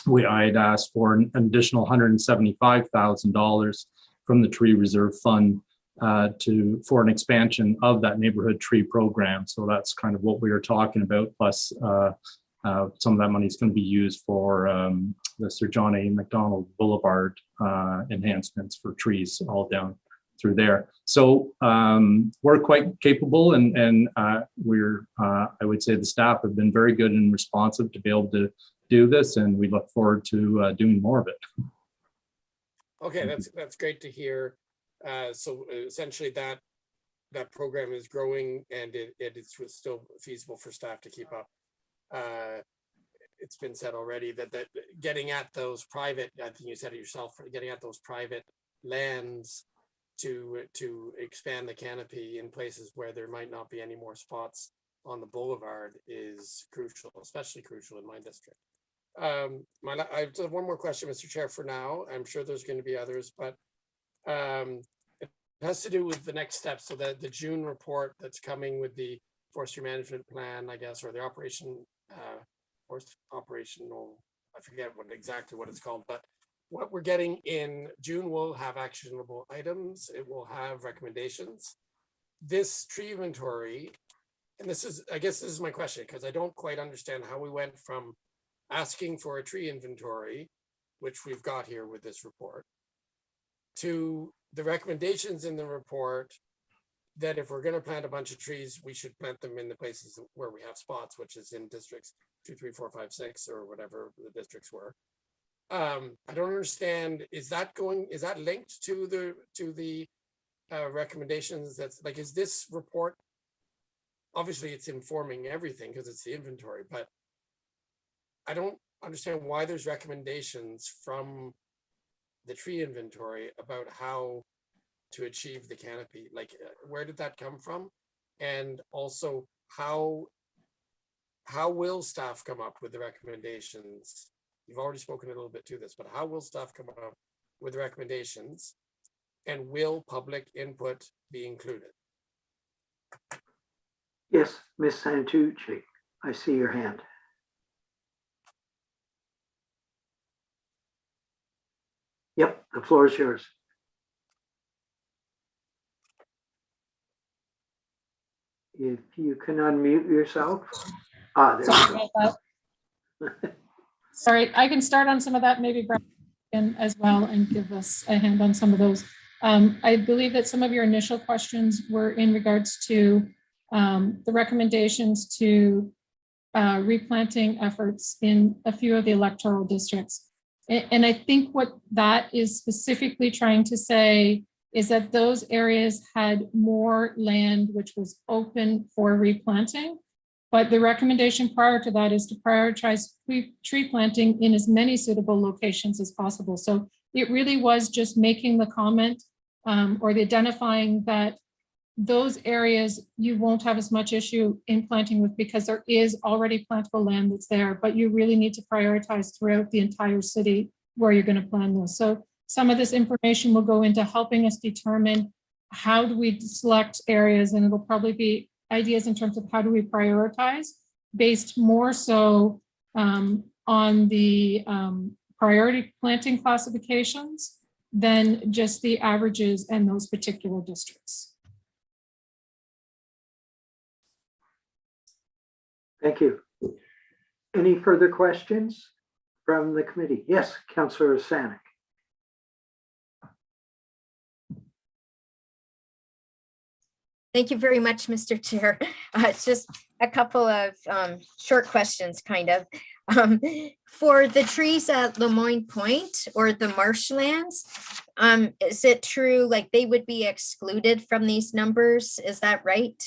I had asked for an additional $175,000 from the Tree Reserve Fund for an expansion of that neighborhood tree program. So that's kind of what we were talking about. Plus, some of that money is going to be used for the Sir John A. Macdonald Boulevard enhancements for trees all down through there. So we're quite capable, and we're I would say the staff have been very good and responsive to be able to do this, and we look forward to doing more of it. Okay, that's great to hear. So essentially that program is growing, and it's still feasible for staff to keep up. It's been said already that getting at those private, I think you said it yourself, getting at those private lands to expand the canopy in places where there might not be any more spots on the boulevard is crucial, especially crucial in my district. I have one more question, Mr. Chair, for now. I'm sure there's going to be others, but it has to do with the next step. So that the June report that's coming with the forestry management plan, I guess, or the operational, I forget exactly what it's called, but what we're getting in June will have actionable items. It will have recommendations. This tree inventory, and I guess this is my question, because I don't quite understand how we went from asking for a tree inventory, which we've got here with this report, to the recommendations in the report that if we're going to plant a bunch of trees, we should plant them in the places where we have spots, which is in districts 2, 3, 4, 5, 6, or whatever the districts were. I don't understand. Is that linked to the recommendations? That's like, is this report obviously it's informing everything because it's the inventory, but I don't understand why there's recommendations from the tree inventory about how to achieve the canopy. Like, where did that come from? And also, how will staff come up with the recommendations? You've already spoken a little bit to this, but how will staff come up with the recommendations? And will public input be included? Yes, Ms. Santucci, I see your hand. Yep, the floor is yours. If you can unmute yourself. There Sorry you about that. Sorry, I can start on some of that, maybe Brad can as well, and give us a hand on some of those. I believe that some of your initial questions were in regards to the recommendations to replanting efforts in a few of the electoral districts. And I think what that is specifically trying to say is that those areas had more land which was open for replanting. But the recommendation prior to that is to prioritize tree planting in as many suitable locations as possible. So it really was just making the comment or the identifying that those areas you won't have as much issue in planting with because there is already plantable land that's there, but you really need to prioritize throughout the entire city where you're going to plant those. So some of this information will go into helping us determine how do we select areas, and it'll probably be ideas in terms of how do we prioritize based more so on the priority planting classifications than just the averages and those particular districts. Thank you. Any further questions from the committee? Yes, Councillor Sanik. Thank you very much, Mr. Chair. Just a couple of short questions, kind of. For the trees at Lemoyne Point or the marshlands, is it true like they would be excluded from these numbers? Is that right?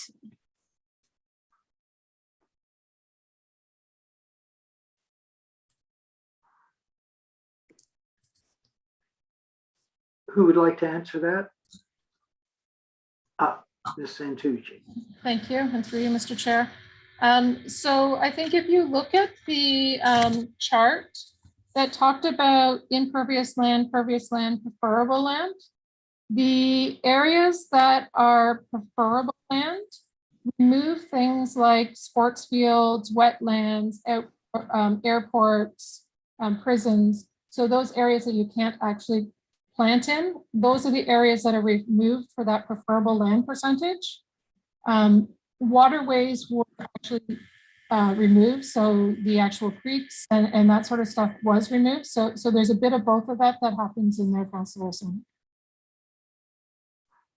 Who would like to answer that? Ms. Santucci. Thank you, and through you, Mr. Chair. So I think if you look at the chart that talked about impervious land, pervious land, preferable land, the areas that are preferable land remove things like sports fields, wetlands, airports, prisons. So those areas that you can't actually plant in, those are the areas that are removed for that preferable land percentage. Waterways were actually removed, so the actual creeks and that sort of stuff was removed. So there's a bit of both of that happens in their Councillor.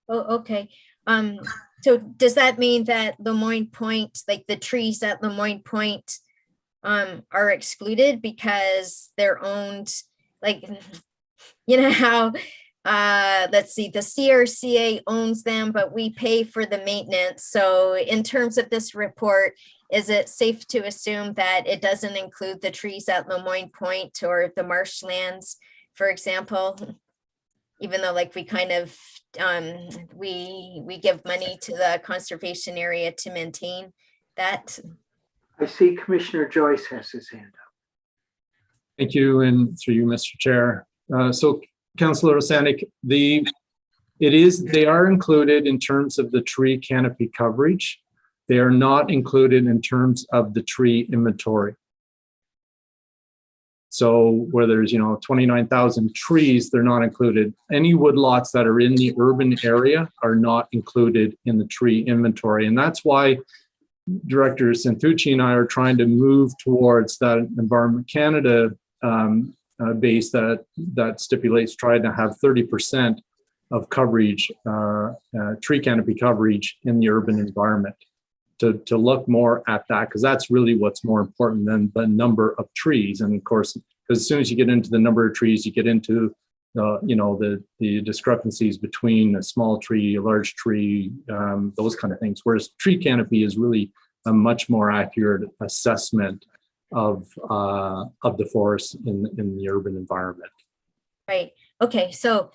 Oh, okay. So does that mean that Lemoyne Point, like the trees at Lemoyne Point, are excluded because they're owned, like, you know how, let's see, the CRCA owns them, but we pay for the maintenance. So in terms of this report, is it safe to assume that it doesn't include the trees at Lemoyne Point or the marshlands, for example? Even though like we kind of, we give money to the conservation area to maintain that. I see Commissioner Joyce has his hand up. Thank you, and through you, Mr. Chair. So, Councillor Osanik, they are included in terms of the tree canopy coverage. They are not included in terms of the tree inventory. So where there's 29,000 trees, they're not included. Any woodlots that are in the urban area are not included in the tree inventory, and that's why Director Santucci and I are trying to move towards that Environment Canada base that stipulates trying to have 30% of coverage, tree canopy coverage in the urban environment, to look more at that, because that's really what's more important than the number of trees. And of course, because as soon as you get into the number of trees, you get into the discrepancies between a small tree, a large tree, those kind of things. Whereas tree canopy is really a much more accurate assessment of the forest in the urban environment. Right. Okay. So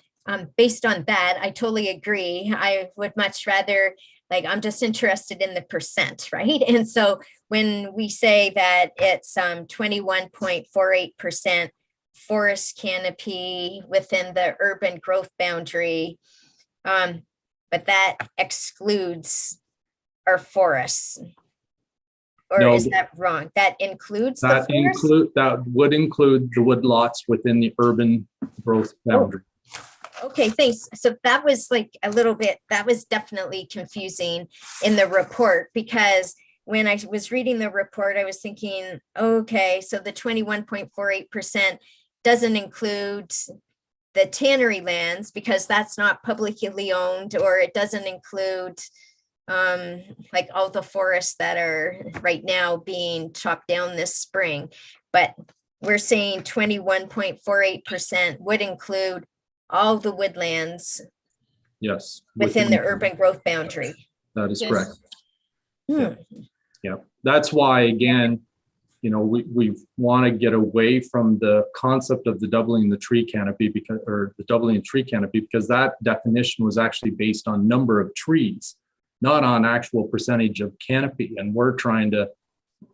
based on that, I totally agree. I would much rather, like, I'm just interested in the percent, right? And so when we say that it's 21.48% forest canopy within the urban growth boundary, but that excludes our forests. Or No, is that wrong? That includes the that forest? that would include the woodlots within the urban growth boundary. Okay, thanks. So that was like a little bit, that was definitely confusing in the report, because when I was reading the report, I was thinking, okay, so the 21.48% doesn't include the tannery lands because that's not publicly owned, or it doesn't include like all the forests that are right now being chopped down this spring. But we're saying 21.48% would include all the woodlands. Yes. Within the urban growth boundary. That is Yes. correct. Hmm. Yeah. That's why, again, we want to get away from the concept of the doubling the tree canopy because that definition was actually based on number of trees, not on actual percentage of canopy. And we're trying to,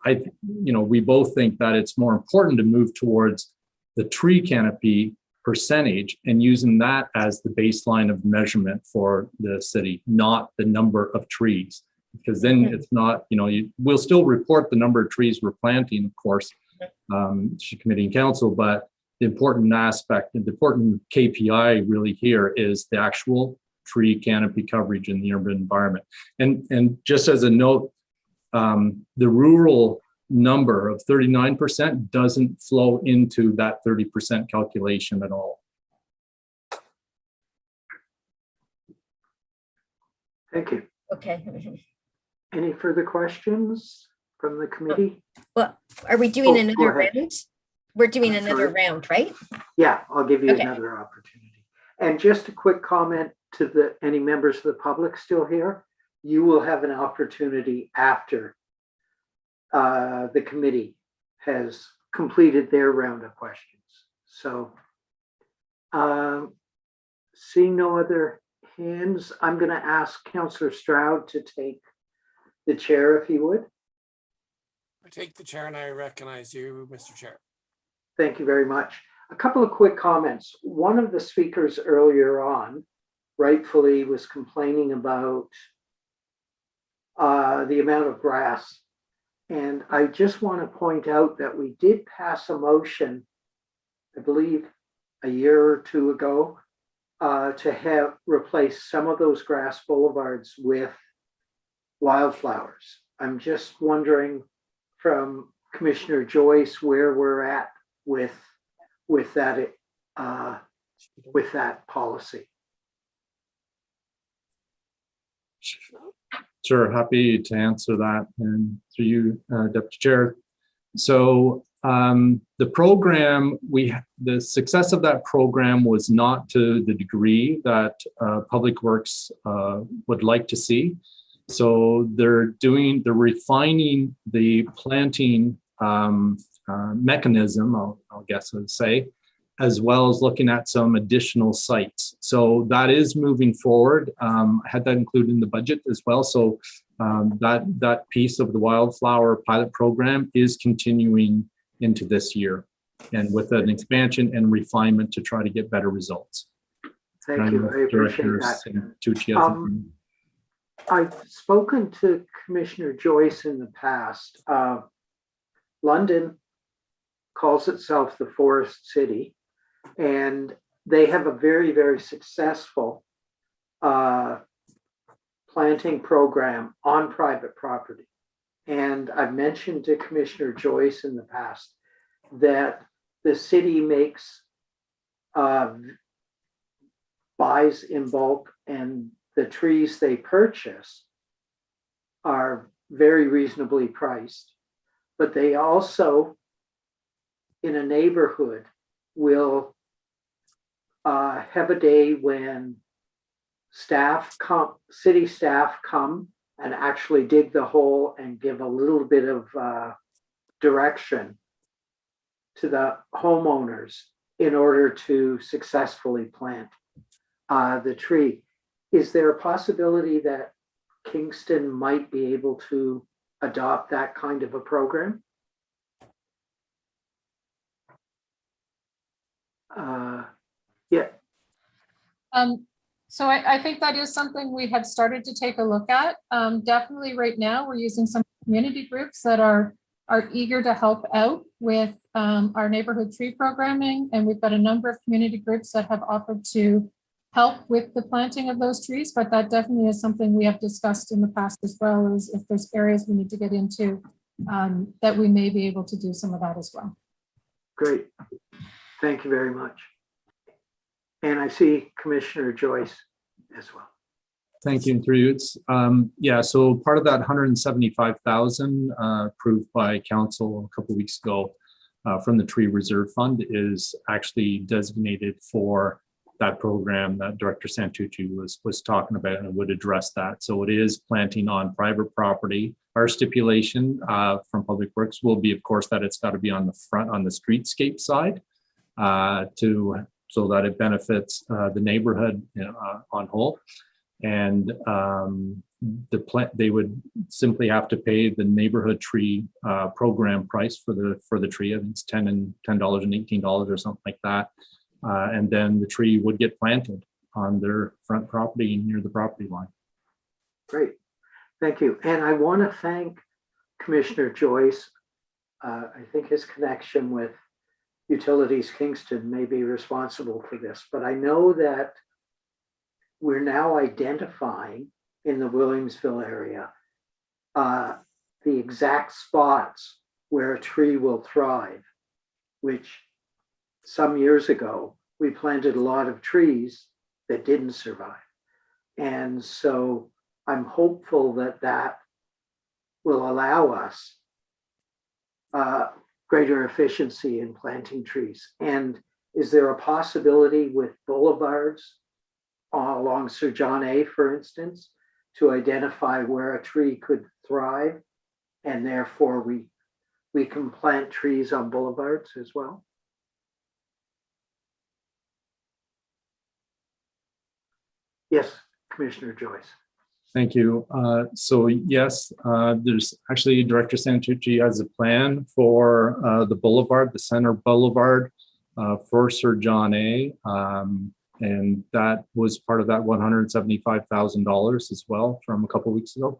we both think that it's more important to move towards the tree canopy percentage and using that as the baseline of measurement for the city, not the number of trees. Because then it's not, we'll still report the number of trees we're planting, of course, committee and council, but the important aspect and the important KPI really here is the actual tree canopy coverage in the urban environment. And just as a note, the rural number of 39% doesn't flow into that 30% calculation at all. Thank you. Okay. Any further questions from the committee? Well, are we doing go another ahead. round? We're doing I'm another sorry. round, right? Yeah, I'll give you Okay. another opportunity. And just a quick comment to any members of the public still here. You will have an opportunity after the committee has completed their round of questions. So seeing no other hands, I'm going to ask Councillor Stroud to take the chair, if he would. I take the chair and I recognize you, Mr. Chair. Thank you very much. A couple of quick comments. One of the speakers earlier on rightfully was complaining about the amount of grass. And I just want to point out that we did pass a motion, I believe a year or two ago, to have replaced some of those grass boulevards with wildflowers. I'm just wondering from Commissioner Joyce where we're at with that policy. Sure, happy to answer that, and through you, Deputy Chair. So the program, the success of that program was not to the degree that Public Works would like to see. So they're refining the planting mechanism, I'll guess I'd say, as well as looking at some additional sites. So that is moving forward. I had that included in the budget as well. So that piece of the wildflower pilot program is continuing into this year, and with an expansion and refinement to try to get better results. Thank you, I appreciate that. I've spoken to Commissioner Joyce in the past. London calls itself the Forest City, and they have a very, very successful planting program on private property. And I've mentioned to Commissioner Joyce in the past that the city makes buys in bulk, and the trees they purchase are very reasonably priced, but they also in a neighborhood will have a day when city staff come and actually dig the hole and give a little bit of direction to the homeowners in order to successfully plant the tree. Is there a possibility that Kingston might be able to adopt that kind of a program? Yeah. So I think that is something we had started to take a look at. Definitely right now, we're using some community groups that are eager to help out with our neighborhood tree programming. And we've got a number of community groups that have offered to help with the planting of those trees, but that definitely is something we have discussed in the past as well, as if there's areas we need to get into, that we may be able to do some of that as well. Great. Thank you very much. And I see Commissioner Joyce as well. Thank you, through you. It's, yeah, so part of that 175,000 approved by council a couple of weeks ago from the Tree Reserve Fund is actually designated for that program that Director Santucci was talking about, and would address that. So it is planting on private property. Our stipulation from Public Works will be, of course, that it's got to be on the front, on the streetscape side, so that it benefits the neighborhood on whole. And they would simply have to pay the neighborhood tree program price for the tree. I think it's $10 and $18 or something like that. And then the tree would get planted on their front property near the property line. Great, thank you. And I want to thank Commissioner Joyce. I think his connection with Utilities Kingston may be responsible for this, but I know that we're now identifying in the Williamsville area the exact spots where a tree will thrive, which some years ago, we planted a lot of trees that didn't survive. And so I'm hopeful that that will allow us greater efficiency in planting trees. And is there a possibility with boulevards along Sir John A, for instance, to identify where a tree could thrive, and therefore we can plant trees on boulevards as well? Yes, Commissioner Joyce. Thank you. So yes, there's actually Director Santucci has a plan for the boulevard, the center boulevard for Sir John A. And that was part of that $175,000 as well from a couple of weeks ago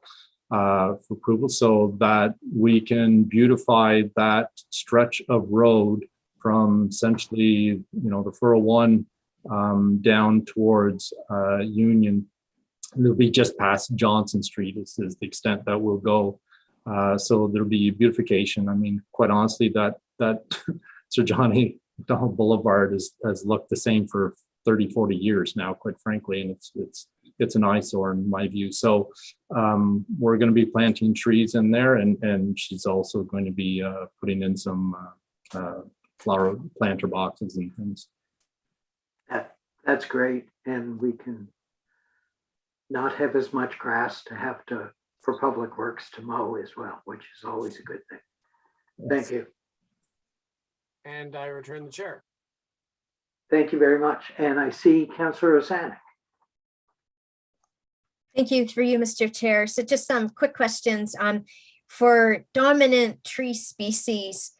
for approval, so that we can beautify that stretch of road from essentially, the 401 down towards Union. It'll be just past Johnson Street is the extent that we'll go. So there'll be beautification. I mean, quite honestly, that Sir John A. Macdonald Boulevard has looked the same for 30, 40 years now, quite frankly, and it's an eyesore in my view. So we're going to be planting trees in there, and she's also going to be putting in some flower planter boxes and things. That's great, and we can not have as much grass to have for Public Works to mow as well, which is always a good thing. Thank you. And I return the chair. Thank you very much. And I see Councillor Osanek. Thank you, through you, Mr. Chair. So just some quick questions for dominant tree species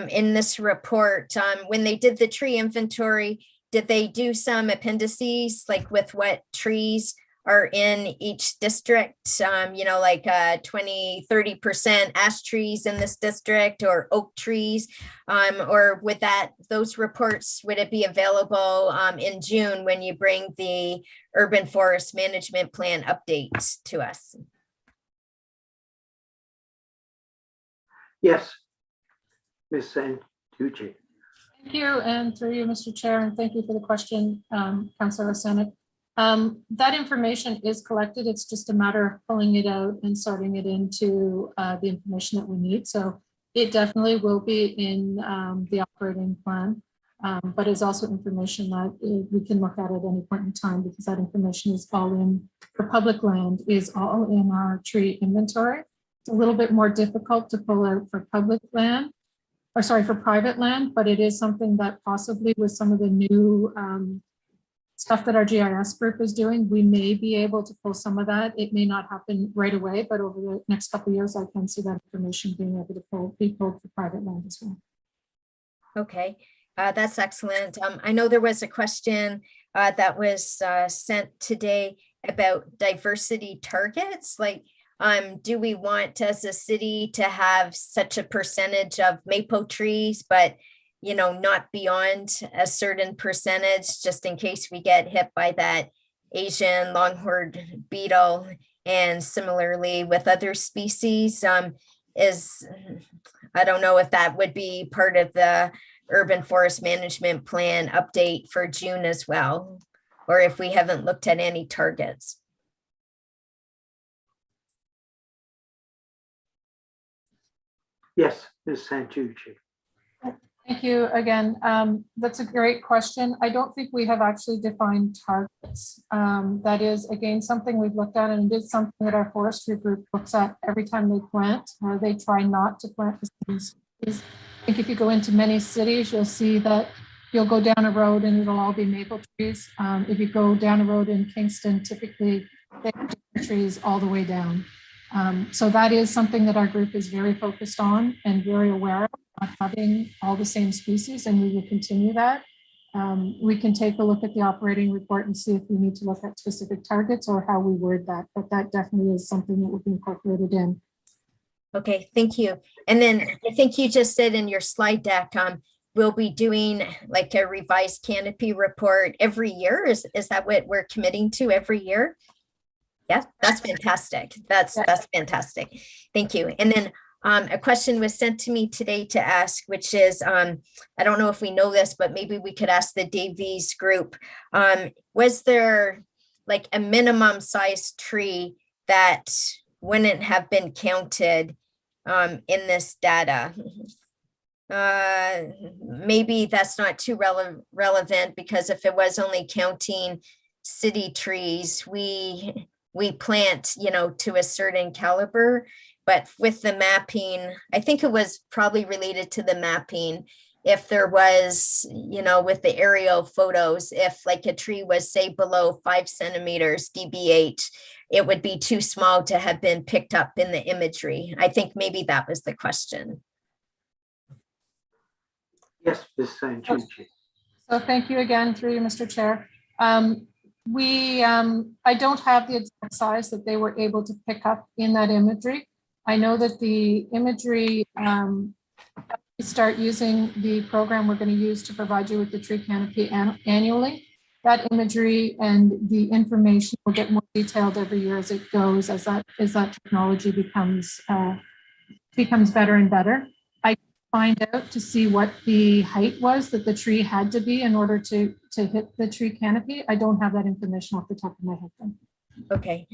in this report. When they did the tree inventory, did they do some appendices, like with what trees are in each district, like 20-30% ash trees in this district, or oak trees, or would those reports, would it be available in June when you bring the urban forest management plan updates to us? Yes, Ms. Santucci. Thank you, and through you, Mr. Chair, and thank you for the question, Councillor Osanek. That information is collected. It's just a matter of pulling it out and sorting it into the information that we need. So it definitely will be in the operating plan. but is also information that we can look at any point in time, because that information is all in, for public land, is all in our tree inventory. It's a little bit more difficult to pull out for public land, or sorry, for private land, but it is something that possibly with some of the new stuff that our GIS group is doing, we may be able to pull some of that. It may not happen right away, but over the next couple of years, I can see that information being able to be pulled for private land as well. Okay, that's excellent. I know there was a question that was sent today about diversity targets. Like, do we want as a city to have such a percentage of maple trees, but not beyond a certain percentage, just in case we get hit by that Asian longhorned beetle? And similarly with other species, I don't know if that would be part of the urban forest management plan update for June as well, or if we haven't looked at any targets. Yes, Ms. Santucci. Thank you again. That's a great question. I don't think we have actually defined targets. That is, again, something we've looked at, and it is something that our forestry group looks at every time they plant. They try not to plant the same species. I think if you go into many cities, you'll see that you'll go down a road and it'll all be maple trees. If you go down a road in Kingston, typically they have trees all the way down. So that is something that our group is very focused on and very aware of having all the same species, and we will continue that. We can take a look at the operating report and see if we need to look at specific targets or how we word that, but that definitely is something that will be incorporated in. Okay, thank you. And then I think you just said in your slide deck, we'll be doing like a revised Canopy report every year. Is that what we're committing to every year? Yeah, that's fantastic. That's fantastic. Thank you. And then a question was sent to me today to ask, which is, I don't know if we know this, but maybe we could ask the Davies group. Was there like a minimum size tree that wouldn't have been counted in this data? Maybe that's not too relevant, because if it was only counting city trees, we plant, to a certain caliber. But with the mapping, I think it was probably related to the mapping. If there was, with the aerial photos, if like a tree was say below 5 centimeters dB8, it would be too small to have been picked up in the imagery. I think maybe that was the question. Yes, Ms. Santucci. So thank you again, through you, Mr. Chair. I don't have the exact size that they were able to pick up in that imagery. I know that the imagery, we start using the program we're going to use to provide you with the tree canopy annually. That imagery and the information will get more detailed every year as it goes, as that technology becomes better and better. I find out to see what the height was that the tree had to be in order to hit the tree canopy. I don't have that information off the top of my head. Okay,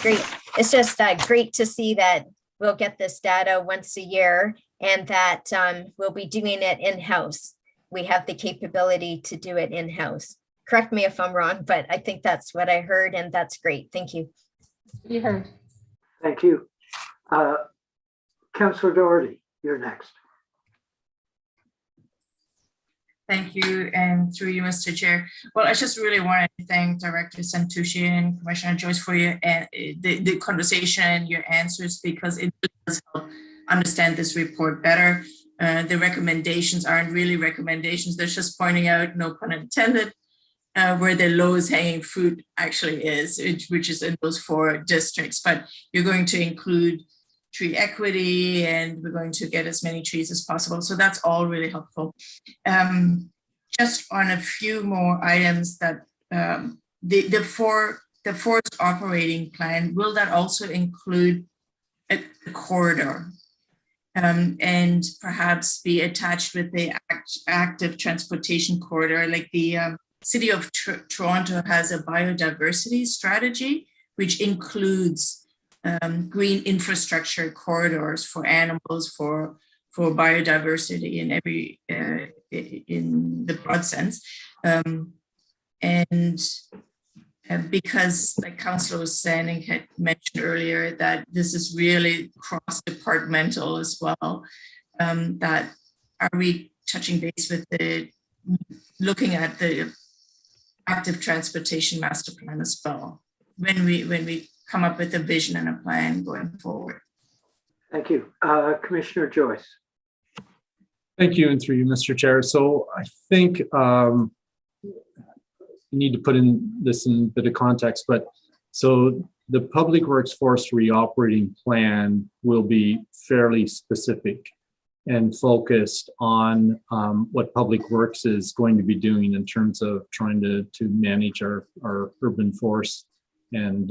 great. It's just great to see that we'll get this data once a year, and that we'll be doing it in-house. We have the capability to do it in-house. Correct me if I'm wrong, but I think that's what I heard, and that's great. Thank you. You heard. Thank you. Councillor Doherty, you're next. Thank you, and through you, Mr. Chair. Well, I just really want to thank Director Santucci and Commissioner Joyce for your the conversation, your answers, because it does help understand this report better. The recommendations aren't really recommendations; they're just pointing out, no pun intended, where the lowest hanging fruit actually is, which is in those 4 districts. But you're going to include tree equity, and we're going to get as many trees as possible. So that's all really helpful. Just on a few more items, that the forest operating plan, will that also include a corridor and perhaps be attached with the active transportation corridor? Like the City of Toronto has a biodiversity strategy, which includes green infrastructure corridors for animals, for for biodiversity in every in the broad sense, and because, like Councillor Sanik had mentioned earlier, that this is really cross-departmental as well. That are we touching base with looking at the active transportation master plan as well when we come up with a vision and a plan going forward. Thank you. Commissioner Joyce. Thank you, and through you, Mr. Chair. So I think you need to put this in a bit of context, but so the Public Works Forestry operating plan will be fairly specific and focused on what Public Works is going to be doing in terms of trying to manage our urban forests and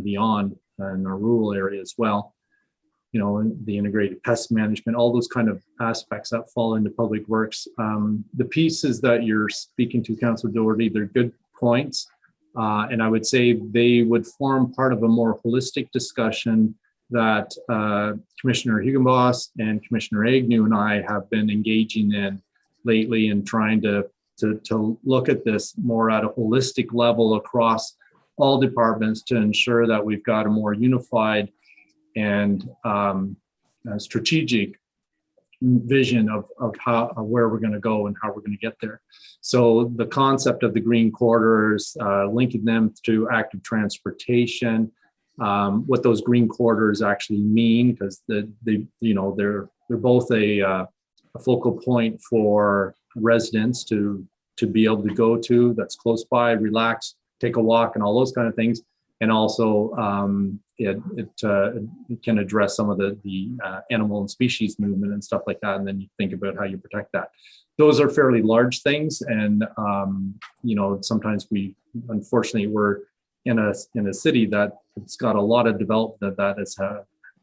beyond, and our rural area as well. You know, the integrated pest management, all those kind of aspects that fall into Public Works. The pieces that you're speaking to, Councillor Doherty, they're good points. And I would say they would form part of a more holistic discussion that Commissioner Higginboss and Commissioner Agnew and I have been engaging in lately, and trying to look at this more at a holistic level across all departments to ensure that we've got a more unified and strategic vision of where we're going to go and how we're going to get there. So the concept of the green corridors, linking them to active transportation, what those green corridors actually mean, because they're both a focal point for residents to be able to go to, that's close by, relax, take a walk, and all those kind of things. And also it can address some of the animal and species movement and stuff like that. And then you think about how you protect that. Those are fairly large things, and sometimes unfortunately we're in a city that it's got a lot of development that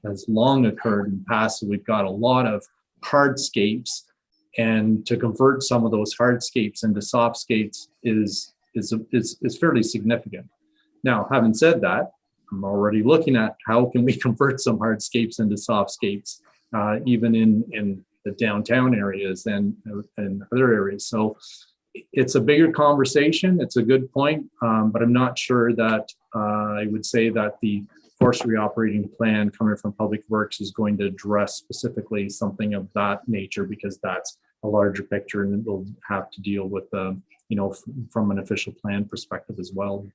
has long occurred in the past. So we've got a lot of hardscapes, and to convert some of those hardscapes into softscapes is fairly significant. Now, having said that, I'm already looking at how can we convert some hardscapes into softscapes, even in the downtown areas and other areas. So it's a bigger conversation. It's a good point, but I'm not sure that I would say that the forestry operating plan coming from Public Works is going to address specifically something of that nature, because that's a larger picture, and we'll have to deal with from an official plan perspective as well.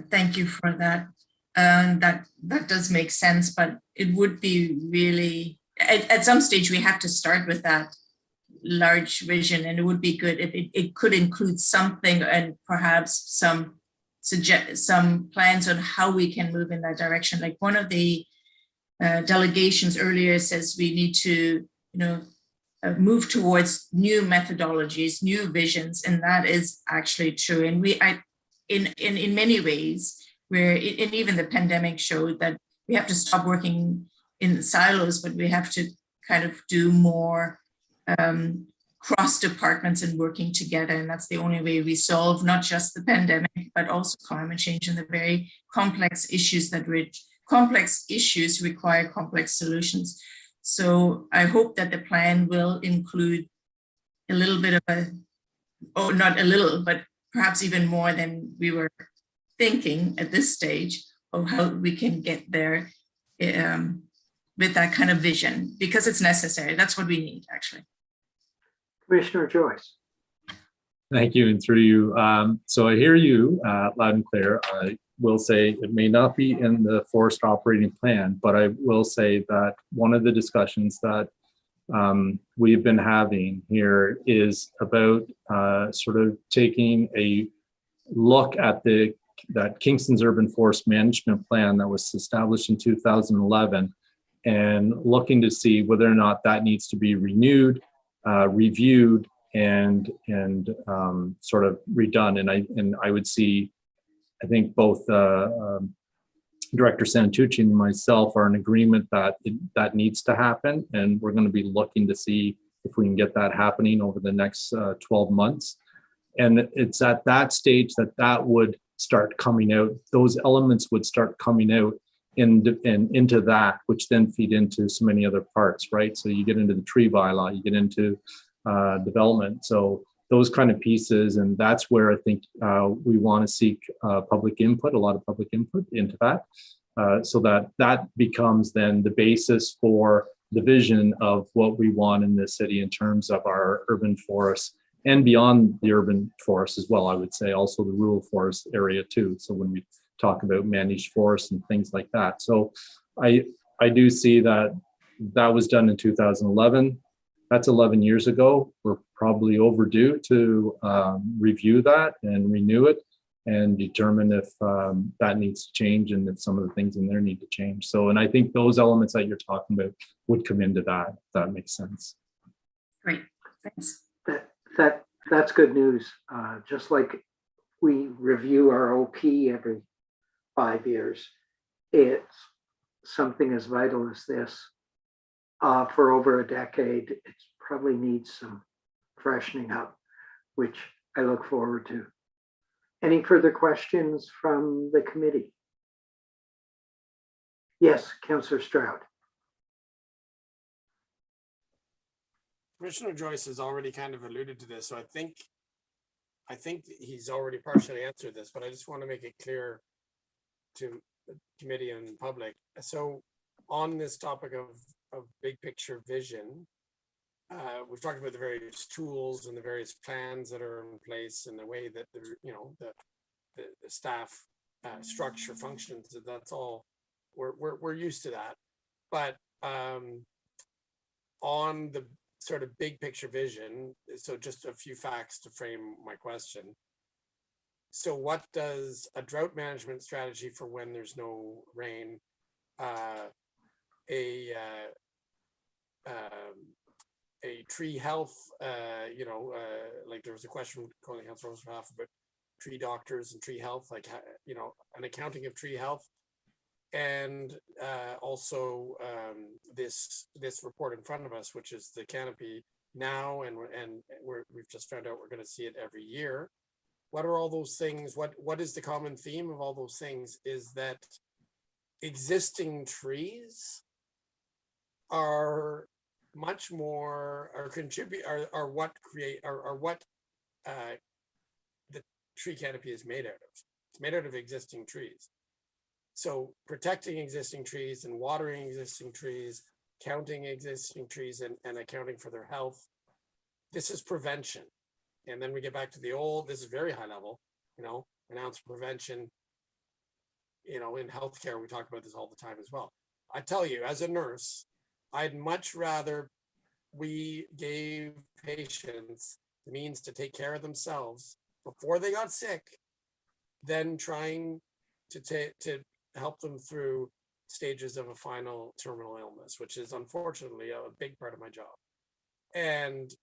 Thank you for that. That does make sense, but it would be really, at some stage we have to start with that large vision, and it would be good if it could include something, and perhaps some plans on how we can move in that direction. Like one of the delegations earlier says we need to move towards new methodologies, new visions, and that is actually true. And in many ways, and even the pandemic showed that we have to stop working in silos, but we have to kind of do more cross departments and working together. And that's the only way we solve not just the pandemic, but also climate change and the very complex issues require complex solutions. So I hope that the plan will include a little bit of not a little, but perhaps even more than we were thinking at this stage, of how we can get there with that kind of vision, because it's necessary. That's what we need, actually. Commissioner Joyce. Thank you, and through you. So I hear you loud and clear. I will say it may not be in the forest operating plan, but I will say that one of the discussions that we've been having here is about sort of taking a look at that Kingston's urban forest management plan that was established in 2011, and looking to see whether or not that needs to be renewed, reviewed, and sort of redone. And I would see, I think both Director Santucci and myself are in agreement that that needs to happen, and we're going to be looking to see if we can get that happening over the next 12 months. And it's at that stage that would start coming out, those elements would start coming out into that, which then feed into so many other parts, right? So you get into the tree bylaw, you get into development. So those kind of pieces, and that's where I think we want to seek public input, a lot of public input into that, so that becomes then the basis for the vision of what we want in this city in terms of our urban forests and beyond the urban forest as well. I would say also the rural forest area too. So when we talk about managed forests and things like that. So I do see that was done in 2011. That's 11 years ago. We're probably overdue to review that and renew it and determine if that needs to change and if some of the things in there need to change. So, and I think those elements that you're talking about would come into that, if that makes sense. Great, thanks. That's good news. Just like we review our OP every 5 years, it's something as vital as this. For over a decade, it probably needs some freshening up, which I look forward to. Any further questions from the committee? Yes, Councillor Stroud. Commissioner Joyce has already kind of alluded to this, so I think he's already partially answered this, but I just want to make it clear to the committee and public. So on this topic of big picture vision, we've talked about the various tools and the various plans that are in place and the way that the staff structure functions. That's all we're used to that, but on the sort of big picture vision, so just a few facts to frame my question. So what does a drought management strategy for when there's no rain, a tree health, like there was a question calling Councilor Rosenhoff about tree doctors and tree health, like, an accounting of tree health. And also this report in front of us, which is the Canopy now, and we've just found out we're going to see it every year. What are all those things? What is the common theme of all those things? Is that existing trees are much more, or contribute, are what create, are what the tree canopy is made out of. It's made out of existing trees. So protecting existing trees and watering existing trees, counting existing trees and accounting for their health. This is prevention. And then we get back to the old, this is very high level, an ounce of prevention. In healthcare, we talk about this all the time as well. I tell you, as a nurse, I'd much rather we gave patients the means to take care of themselves before they got sick than trying to help them through stages of a final terminal illness, which is unfortunately a big part of my job. And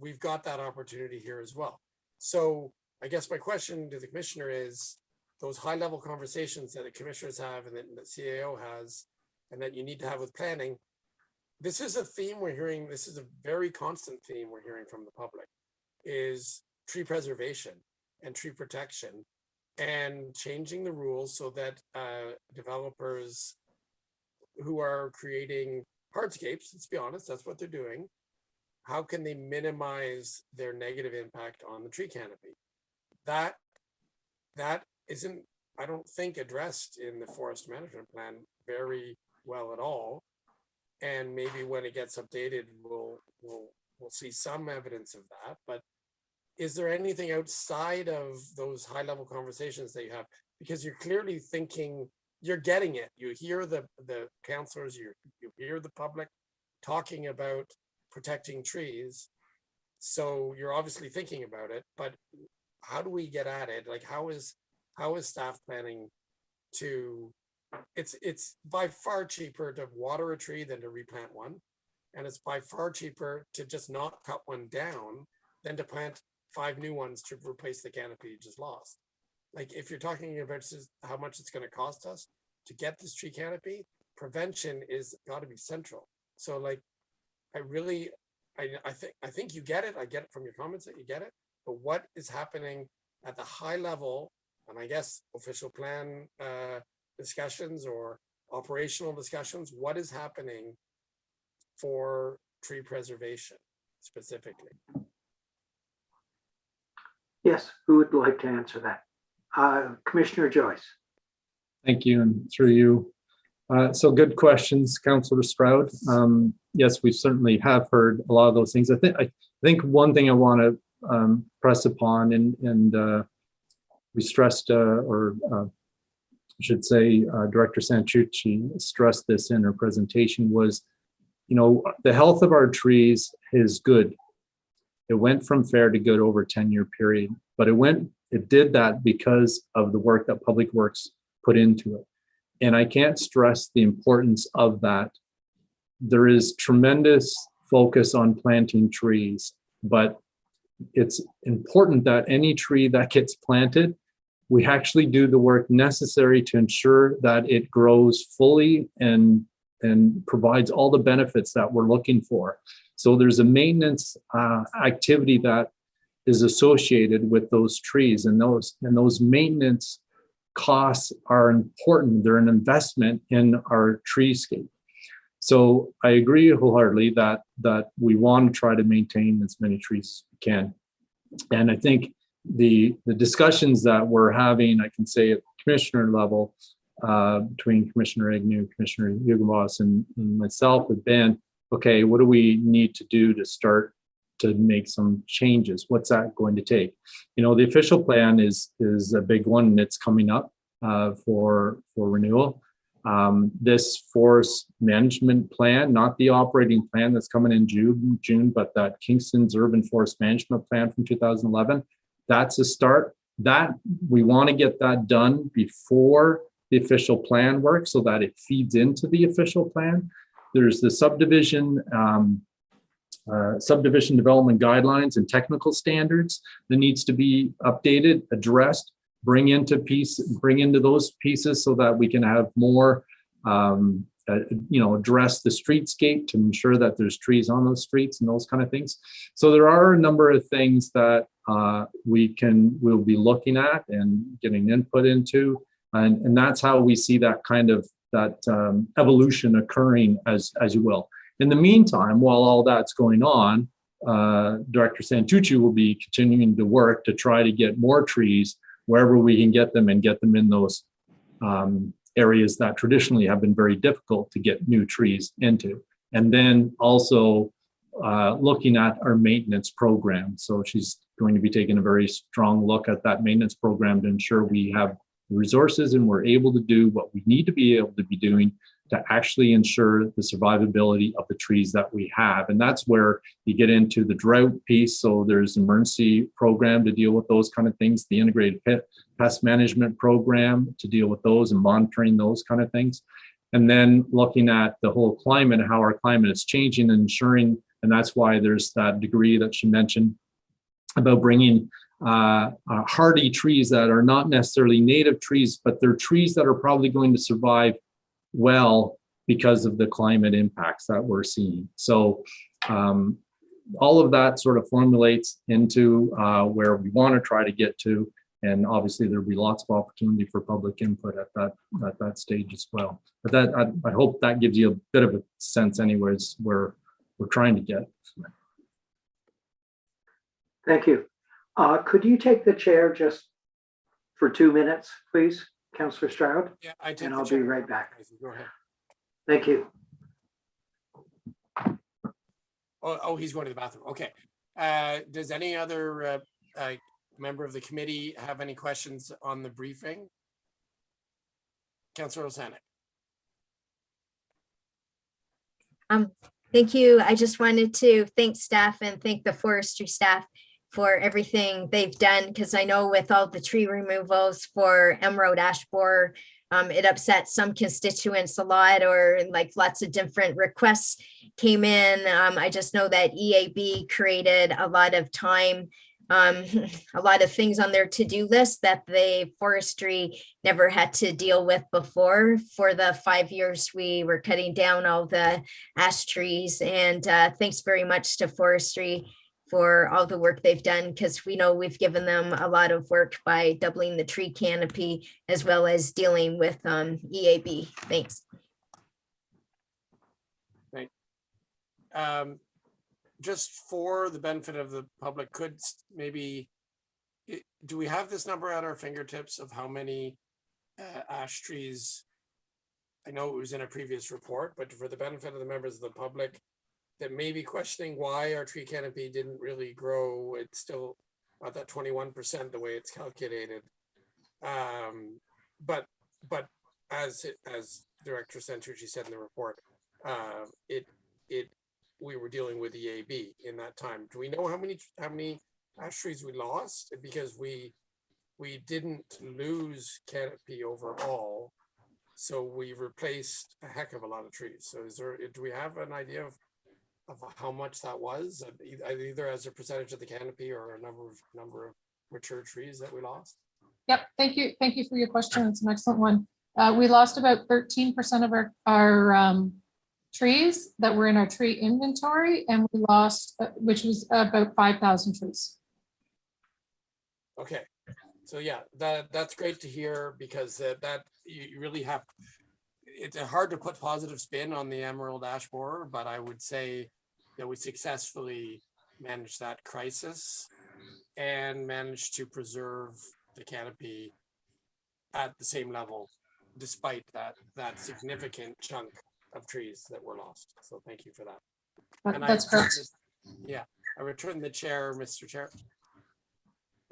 we've got that opportunity here as well. So I guess my question to the commissioner is, those high level conversations that the commissioners have and that the CAO has, and that you need to have with planning, this is a theme we're hearing, this is a very constant theme we're hearing from the public, is tree preservation and tree protection, and changing the rules so that developers who are creating hardscapes, let's be honest, that's what they're doing, how can they minimize their negative impact on the tree canopy? That isn't, I don't think, addressed in the forest management plan very well at all. And maybe when it gets updated, we'll see some evidence of that. But is there anything outside of those high level conversations that you have? Because you're clearly thinking, you're getting it. You hear the councillors, you hear the public talking about protecting trees. So you're obviously thinking about it, but how do we get at it? Like, how is staff planning to, it's by far cheaper to water a tree than to replant one. And it's by far cheaper to just not cut one down than to plant 5 new ones to replace the canopy you just lost. Like, if you're talking about how much it's going to cost us to get this tree canopy, prevention is got to be central. So like, I think you get it. I get it from your comments that you get it. But what is happening at the high level? And I guess official plan discussions or operational discussions? What is happening for tree preservation specifically? Yes, who would like to answer that? Commissioner Joyce. Thank you, and through you. So good questions, Councillor Stroud. Yes, we certainly have heard a lot of those things. I think one thing I want to press upon, and we stressed, I should say, Director Santucci stressed this in her presentation, was, you know, the health of our trees is good. It went from fair to good over a 10-year period, but it did that because of the work that Public Works put into it. And I can't stress the importance of that. There is tremendous focus on planting trees, but it's important that any tree that gets planted, we actually do the work necessary to ensure that it grows fully and provides all the benefits that we're looking for. So there's a maintenance activity that is associated with those trees, and those maintenance costs are important. They're an investment in our treescape. So I agree wholeheartedly that we want to try to maintain as many trees as we can. And I think the discussions that we're having, I can say at the commissioner level, between Commissioner Agnew, Commissioner Hugenboss, and myself have been, okay, what do we need to do to start to make some changes? What's that going to take? You know, the official plan is a big one, and it's coming up for renewal. This forest management plan, not the operating plan that's coming in June, but that Kingston's urban forest management plan from 2011, that's a start. That we want to get that done before the official plan work so that it feeds into the official plan. There's the subdivision development guidelines and technical standards that needs to be updated, addressed, bring into those pieces so that we can have more, address the streetscape to ensure that there's trees on those streets and those kind of things. So there are a number of things that we'll be looking at and getting input into, and that's how we see that kind of evolution occurring as you will. In the meantime, while all that's going on, Director Santucci will be continuing to work to try to get more trees wherever we can get them, and get them in those areas that traditionally have been very difficult to get new trees into. And then also looking at our maintenance program. So she's going to be taking a very strong look at that maintenance program to ensure we have the resources and we're able to do what we need to be able to be doing to actually ensure the survivability of the trees that we have. And that's where you get into the drought piece. So there's an emergency program to deal with those kind of things, the integrated pest management program to deal with those and monitoring those kind of things. And then looking at the whole climate and how our climate is changing and ensuring, and that's why there's that degree that she mentioned about bringing hardy trees that are not necessarily native trees, but they're trees that are probably going to survive well because of the climate impacts that we're seeing. So all of that sort of formulates into where we want to try to get to, and obviously there'll be lots of opportunity for public input at that stage as well. But that I hope that gives you a bit of a sense anyways where we're trying to get. Thank you. Could you take the chair just for 2 minutes, please, Councillor Stroud? Yeah, I take and the I'll chair. be right back. Go ahead. Thank you. Oh, he's going to the bathroom. Okay. Does any other member of the committee have any questions on the briefing? Councillor Osanek. Thank you. I just wanted to thank staff and thank the forestry staff for everything they've done, because I know with all the tree removals for Emerald ash borer, it upset some constituents a lot, or like lots of different requests came in. I just know that EAB created a lot of time, a lot of things on their to-do list that the forestry never had to deal with before. For the 5 years we were cutting down all the ash trees, and thanks very much to forestry for all the work they've done, because we know we've given them a lot of work by doubling the tree canopy as well as dealing with EAB. Thanks. Right. Just for the benefit of the public, could maybe, do we have this number at our fingertips of how many ash trees? I know it was in a previous report, but for the benefit of the members of the public that may be questioning why our tree canopy didn't really grow, it's still about that 21% the way it's calculated. But as Director Santucci said in the report, we were dealing with EAB in that time. Do we know how many ash trees we lost? Because we didn't lose canopy overall, so we replaced a heck of a lot of trees. So do we have an idea of how much that was, either as a percentage of the canopy or a number of mature trees that we lost? Yep, thank you for your question. It's an excellent one. We lost about 13% of our trees that were in our tree inventory, and we lost, which was about 5,000 trees. Okay, so yeah, that's great to hear, because that you really have. It's hard to put positive spin on the emerald ash borer, but I would say that we successfully managed that crisis and managed to preserve the canopy at the same level, despite that significant chunk of trees that were lost. So thank you for that. And That's correct. I return the chair, Mr. Chair.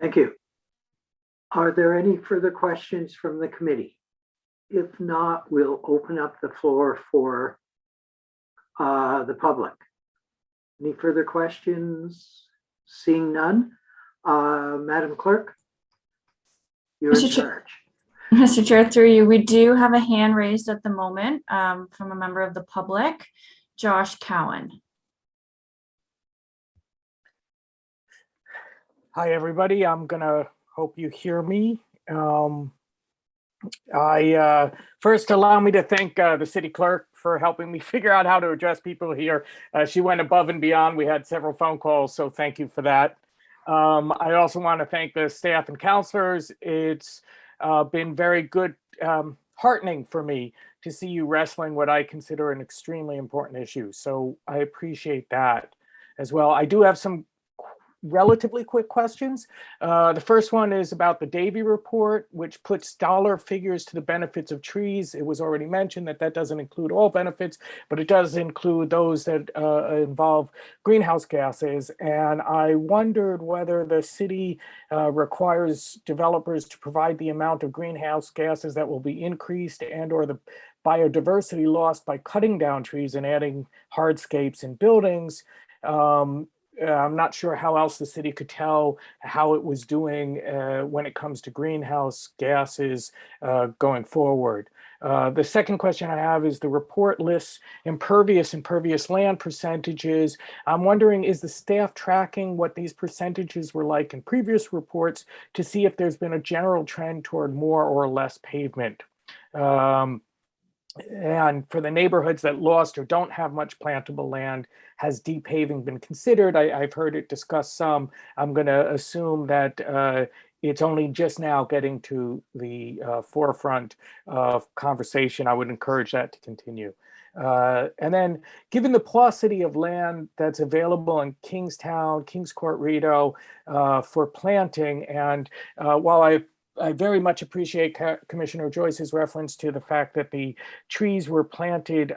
Thank you. Are there any further questions from the committee? If not, we'll open up the floor for the public. Any further questions? Seeing none, Madam Clerk, you're in charge. Mr. Chair, through you, we do have a hand raised at the moment from a member of the public, Josh Cowan. Hi, everybody. I'm gonna hope you hear me. First, allow me to thank the city clerk for helping me figure out how to address people here. She went above and beyond. We had several phone calls, so thank you for that. I also want to thank the staff and counselors. It's been very good, heartening for me to see you wrestling what I consider an extremely important issue. So I appreciate that as well. I do have some relatively quick questions. The first one is about the Davy report, which puts dollar figures to the benefits of trees. It was already mentioned that doesn't include all benefits, but it does include those that involve greenhouse gases. And I wondered whether the city requires developers to provide the amount of greenhouse gases that will be increased and or the biodiversity lost by cutting down trees and adding hardscapes in buildings. I'm not sure how else the city could tell how it was doing when it comes to greenhouse gases going forward. The second question I have is the report lists impervious land percentages. I'm wondering, is the staff tracking what these percentages were like in previous reports to see if there's been a general trend toward more or less pavement? And for the neighborhoods that lost or don't have much plantable land, has deep paving been considered? I've heard it discussed some. I'm going to assume that it's only just now getting to the forefront of conversation. I would encourage that to continue. And then, given the paucity of land that's available in Kingstown, Kings Court, Rideau for planting, and while I very much appreciate Commissioner Joyce's reference to the fact that the trees were planted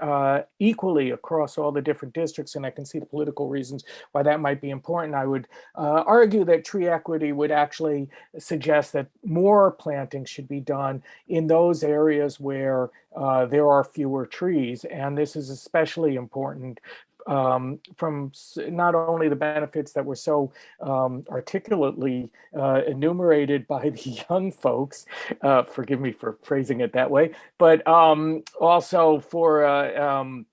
equally across all the different districts, and I can see the political reasons why that might be important. I would argue that tree equity would actually suggest that more planting should be done in those areas where there are fewer trees, and this is especially important from not only the benefits that were so articulately enumerated by the young folks, forgive me for phrasing it that way, but also for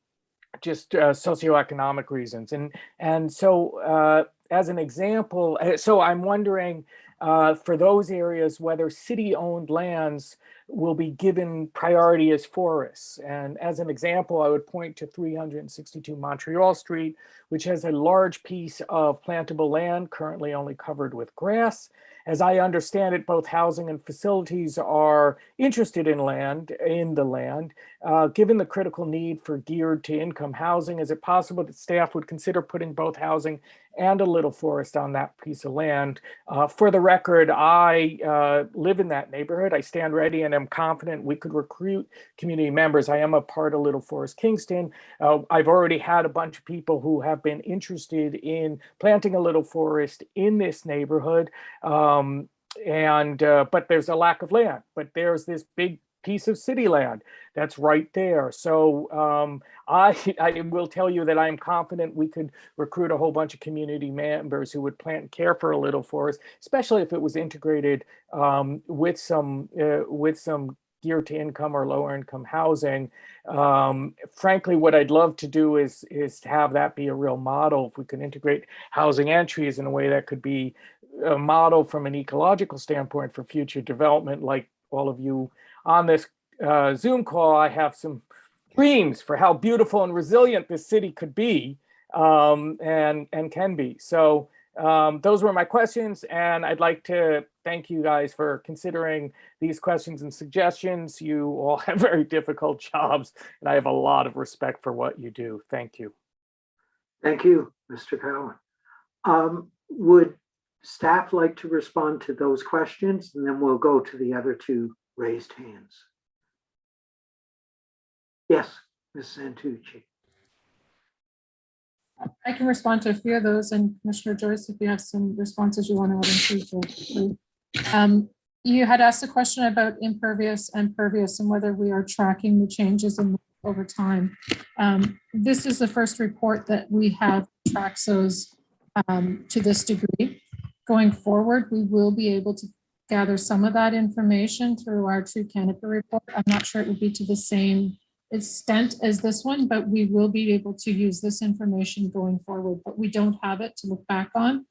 just socioeconomic reasons. And so as an example, so I'm wondering, for those areas, whether city-owned lands will be given priority as forests. And as an example, I would point to 362 Montreal Street, which has a large piece of plantable land currently only covered with grass. As I understand it, both housing and facilities are interested in the land. Given the critical need for geared to income housing, is it possible that staff would consider putting both housing and a little forest on that piece of land? For the record, I live in that neighborhood. I stand ready and am confident we could recruit community members. I am a part of Little Forest Kingston. I've already had a bunch of people who have been interested in planting a little forest in this neighborhood. But there's a lack of land, but there's this big piece of city land that's right there. So I will tell you that I'm confident we could recruit a whole bunch of community members who would plant and care for a little forest, especially if it was integrated with some geared to income or lower income housing. Frankly, what I'd love to do is to have that be a real model. If we can integrate housing and trees in a way that could be a model from an ecological standpoint for future development, like all of you on this Zoom call, I have some dreams for how beautiful and resilient this city could be and can be. So those were my questions, and I'd like to thank you guys for considering these questions and suggestions. You all have very difficult jobs, and I have a lot of respect for what you do. Thank you. Thank you, Mr. Cowan. Would staff like to respond to those questions, and then we'll go to the other two raised hands? Yes, Ms. Santucci. I can respond to a few of those, and Commissioner Joyce, if you have some responses you want to add into. You had asked a question about impervious and pervious and whether we are tracking the changes over time. This is the first report that we have tracked those to this degree. Going forward, we will be able to gather some of that information through our tree canopy report. I'm not sure it would be to the same extent as this one, but we will be able to use this information going forward, but we don't have it to look back on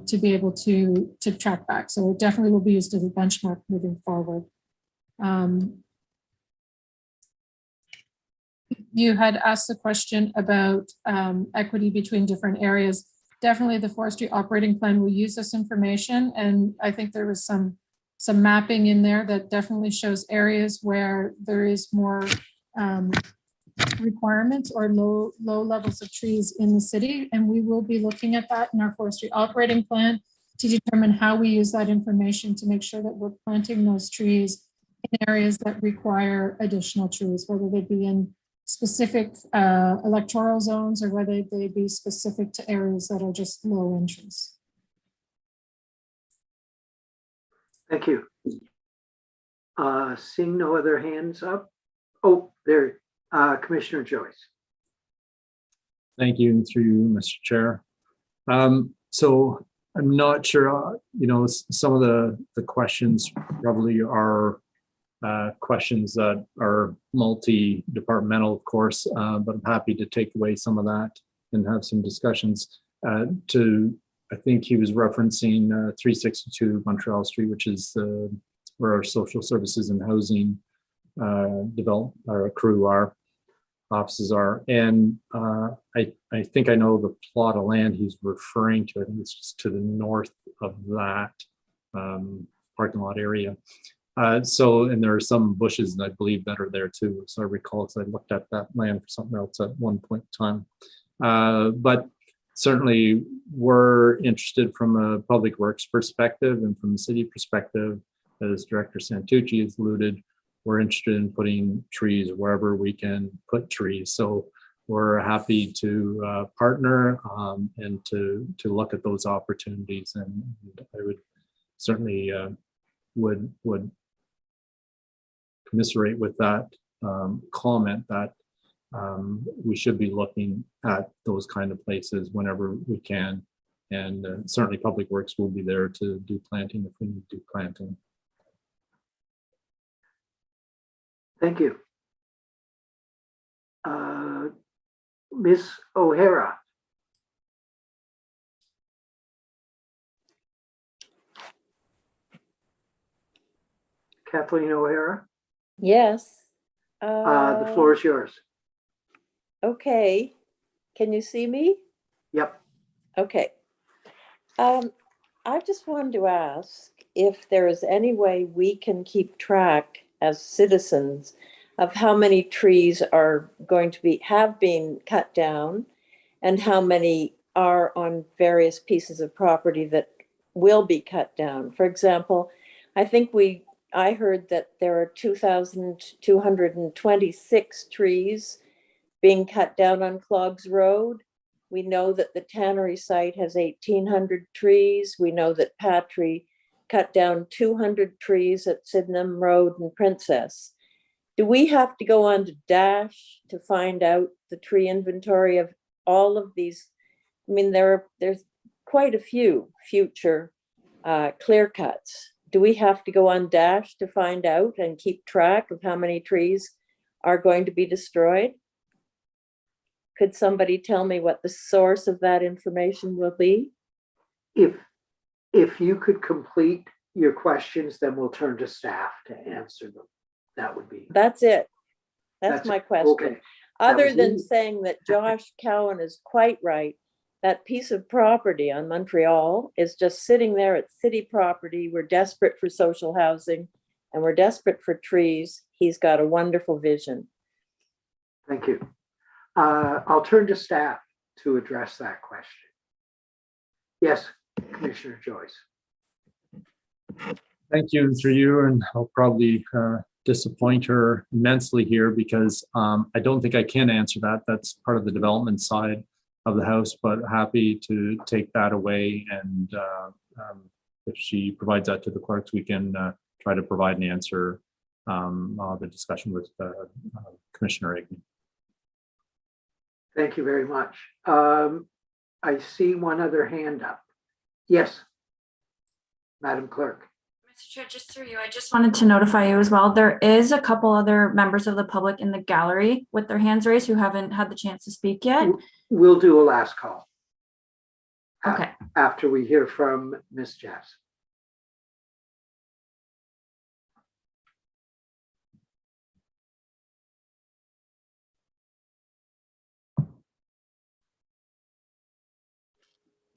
to be able to track back. So it definitely will be used as a benchmark moving forward. You had asked a question about equity between different areas. Definitely the forestry operating plan will use this information. And I think there was some mapping in there that definitely shows areas where there is more requirements or low levels of trees in the city. And we will be looking at that in our forestry operating plan to determine how we use that information to make sure that we're planting those trees in areas that require additional trees, whether they be in specific electoral zones or whether they be specific to areas that are just low interest. Thank you. Seeing no other hands up. Oh, there, Commissioner Joyce. Thank you, through you, Mr. Chair. So I'm not sure, some of the questions probably are questions that are multi-departmental, of course, but I'm happy to take away some of that and have some discussions. I think he was referencing 362 Montreal Street, which is where our social services and housing our crew are, offices are. And I think I know the plot of land he's referring to. I think it's just to the north of that parking lot area. And there are some bushes, I believe, that are there too. So I recall, because I looked at that land for something else at one point in time. But certainly we're interested from a public works perspective and from the city perspective, as Director Santucci has alluded, we're interested in putting trees wherever we can put trees. So we're happy to partner and to look at those opportunities. And I would certainly would commiserate with that comment that we should be looking at those kind of places whenever we can. And certainly Public Works will be there to do planting if we need to do planting. Thank you. Ms. O'Hara. Kathleen O'Hara. Yes. The floor is yours. Okay. Can you see me? Yep. Okay. I just wanted to ask if there is any way we can keep track as citizens of how many trees are going to have been cut down and how many are on various pieces of property that will be cut down. For example, I heard that there are 2,226 trees being cut down on Clogs Road. We know that the tannery site has 1,800 trees. We know that Patry cut down 200 trees at Sydenham Road and Princess. Do we have to go on to Dash to find out the tree inventory of all of these? I mean, there's quite a few future clear cuts. Do we have to go on Dash to find out and keep track of how many trees are going to be destroyed? Could somebody tell me what the source of that information will be? If you could complete your questions, then we'll turn to staff to answer them. That would be. That's it. That's my question. Okay. Other than saying that Josh Cowan is quite right, that piece of property on Montreal is just sitting there at city property. We're desperate for social housing and we're desperate for trees. He's got a wonderful vision. Thank you. I'll turn to staff to address that question. Yes, Commissioner Joyce. Thank you, through you, and I'll probably disappoint her immensely here because I don't think I can answer that. That's part of the development side of the house, but happy to take that away. And if she provides that to the clerks, we can try to provide an answer the discussion with Commissioner Aiken. Thank you very much. I see one other hand up. Yes, Madam Clerk. Mr. Chair, just through you, I just wanted to notify you as well. There is a couple other members of the public in the gallery with their hands raised who haven't had the chance to speak yet. We'll do a last call. Okay. After we hear from Ms. Jess.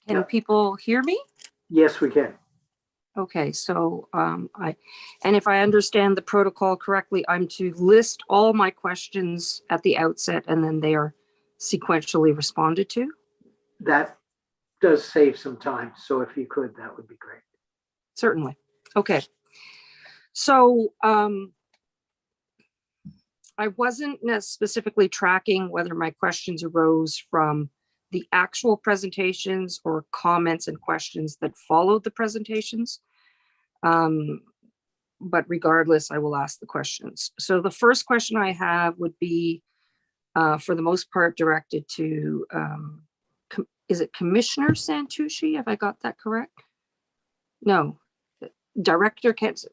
Can people hear me? Yes, we can. Okay, so and if I understand the protocol correctly, I'm to list all my questions at the outset and then they are sequentially responded to? That does save some time. So if you could, that would be great. Certainly. Okay. So I wasn't specifically tracking whether my questions arose from the actual presentations or comments and questions that followed the presentations. But regardless, I will ask the questions. So the first question I have would be, for the most part, directed to, is it Commissioner Santucci? Have I got that correct? No, Director Kelsey.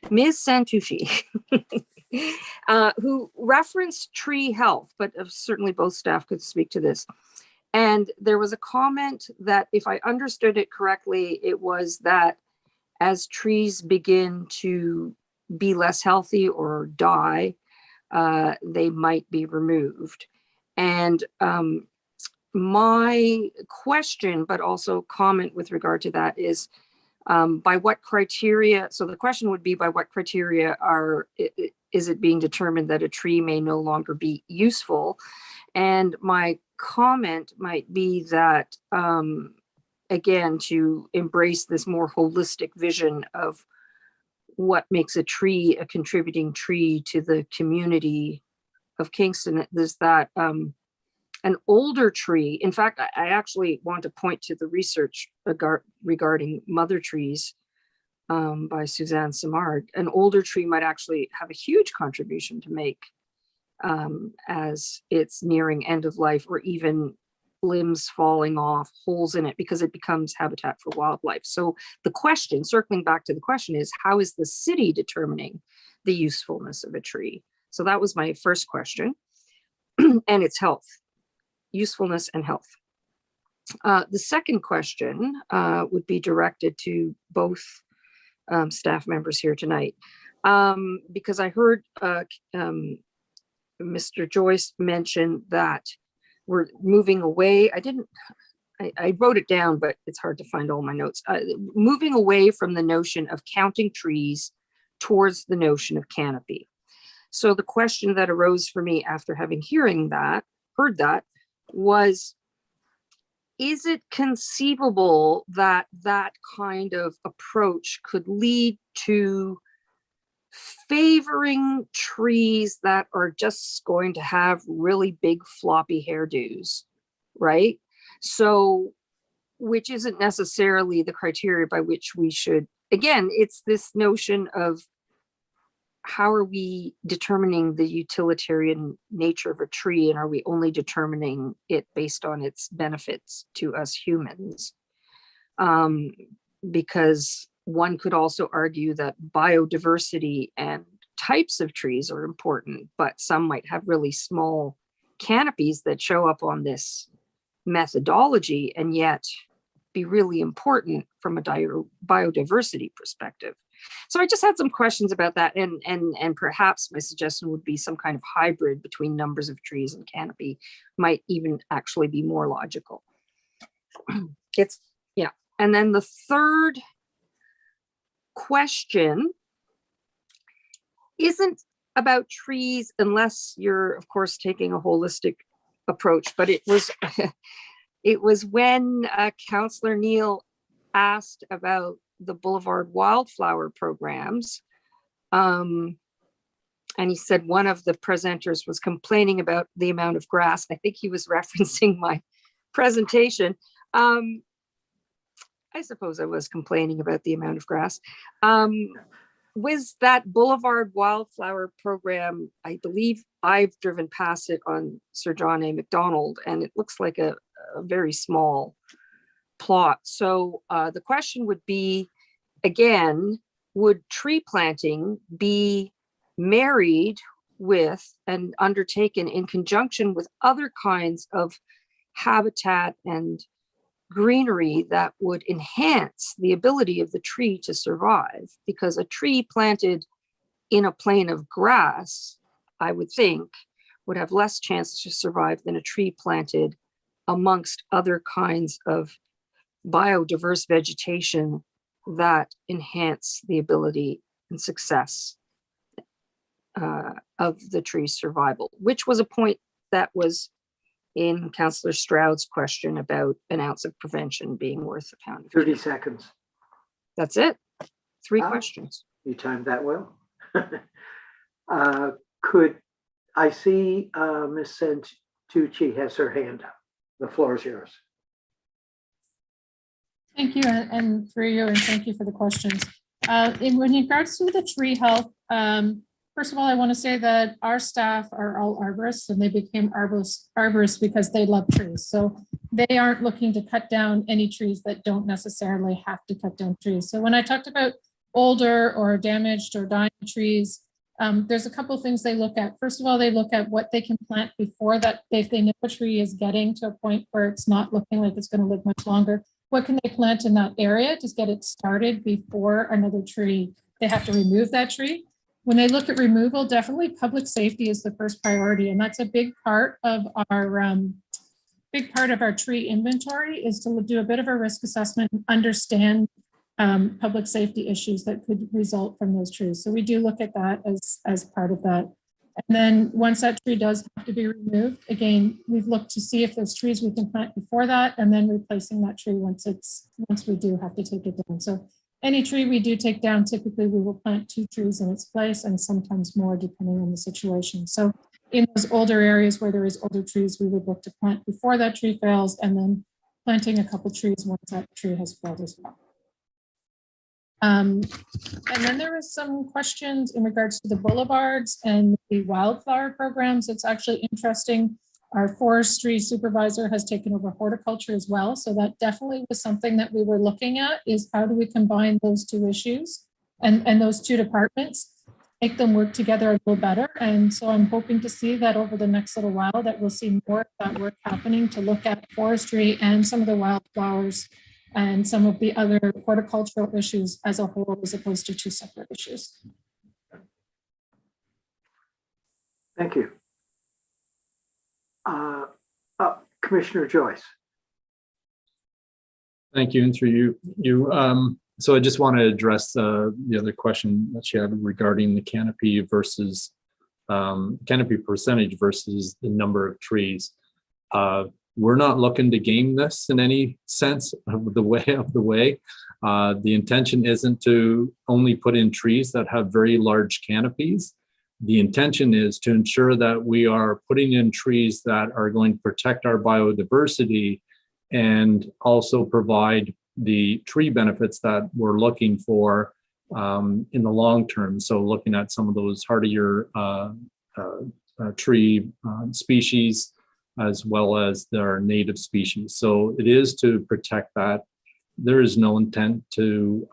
Ms. Santucci, who referenced tree health, but certainly both staff could speak to this. And there was a comment that, if I understood it correctly, it was that as trees begin to be less healthy or die, they might be removed. And my question, but also comment with regard to that is, by what criteria, so the question would be, by what criteria is it being determined that a tree may no longer be useful? And my comment might be that, again, to embrace this more holistic vision of what makes a tree a contributing tree to the community of Kingston, is that an older tree, in fact, I actually want to point to the research regarding mother trees by Suzanne Simard. An older tree might actually have a huge contribution to make as it's nearing end of life, or even limbs falling off, holes in it, because it becomes habitat for wildlife. So the question, circling back to the question, is how is the city determining the usefulness of a tree? So that was my first question. And its health, usefulness and health. The second question would be directed to both staff members here tonight. Because I heard Mr. Joyce mention that we're moving away. I wrote it down, but it's hard to find all my notes. Moving away from the notion of counting trees towards the notion of canopy. So the question that arose for me after having heard that was, is it conceivable that that kind of approach could lead to favoring trees that are just going to have really big floppy hairdos, right? So, which isn't necessarily the criteria by which we should, again, it's this notion of how are we determining the utilitarian nature of a tree, and are we only determining it based on its benefits to us humans? Because one could also argue that biodiversity and types of trees are important, but some might have really small canopies that show up on this methodology and yet be really important from a biodiversity perspective. So I just had some questions about that, and perhaps my suggestion would be some kind of hybrid between numbers of trees and canopy might even actually be more logical. Yeah. And then the third question isn't about trees, unless you're, of course, taking a holistic approach, but it was it was when Councillor Neal asked about the Boulevard wildflower programs, and he said one of the presenters was complaining about the amount of grass. I think he was referencing my presentation. I suppose I was complaining about the amount of grass. Was that Boulevard wildflower program, I believe I've driven past it on Sir John A. Macdonald, and it looks like a very small plot. So the question would be, again, would tree planting be married with and undertaken in conjunction with other kinds of habitat and greenery that would enhance the ability of the tree to survive? Because a tree planted in a plain of grass, I would think, would have less chance to survive than a tree planted amongst other kinds of biodiverse vegetation that enhance the ability and success of the tree's survival, which was a point that was in Councillor Stroud's question about an ounce of prevention being worth a pound of 30 seconds. That's it. Three questions. You timed that well. Could I see Ms. Santucci has her hand up? The floor is yours. Thank you, and through you, and thank you for the questions. In regards to the tree health, first of all, I want to say that our staff are all arborists, and they became arborists because they love trees. So they aren't looking to cut down any trees that don't necessarily have to cut down trees. So when I talked about older or damaged or dying trees, there's a couple of things they look at. First of all, they look at what they can plant before that. If they know a tree is getting to a point where it's not looking like it's going to live much longer, what can they plant in that area to get it started before another tree? They have to remove that tree. When they look at removal, definitely public safety is the first priority, and that's a big part of our tree inventory, is to do a bit of a risk assessment and understand public safety issues that could result from those trees. So we do look at that as part of that. And then once that tree does have to be removed, again, we've looked to see if there's trees we can plant before that, and then replacing that tree once we do have to take it down. So any tree we do take down, typically we will plant 2 trees in its place, and sometimes more depending on the situation. So in those older areas where there is older trees, we would look to plant before that tree fails, and then planting a couple trees once that tree has failed as well. And then there was some questions in regards to the boulevards and the wildflower programs. It's actually interesting. Our forestry supervisor has taken over horticulture as well. So that definitely was something that we were looking at, is how do we combine those 2 issues and those 2 departments, make them work together a little better. And so I'm hoping to see that over the next little while that we'll see more of that work happening to look at forestry and some of the wildflowers and some of the other horticultural issues as a whole, as opposed to 2 separate issues. Thank you. Commissioner Joyce. Thank you, and through you. So I just want to address the other question that you had regarding the canopy versus canopy percentage versus the number of trees. We're not looking to game this in any sense of the way. The intention isn't to only put in trees that have very large canopies. The intention is to ensure that we are putting in trees that are going to protect our biodiversity and also provide the tree benefits that we're looking for in the long term. So looking at some of those hardier tree species, as well as their native species. So it is to protect that. There is no intent to,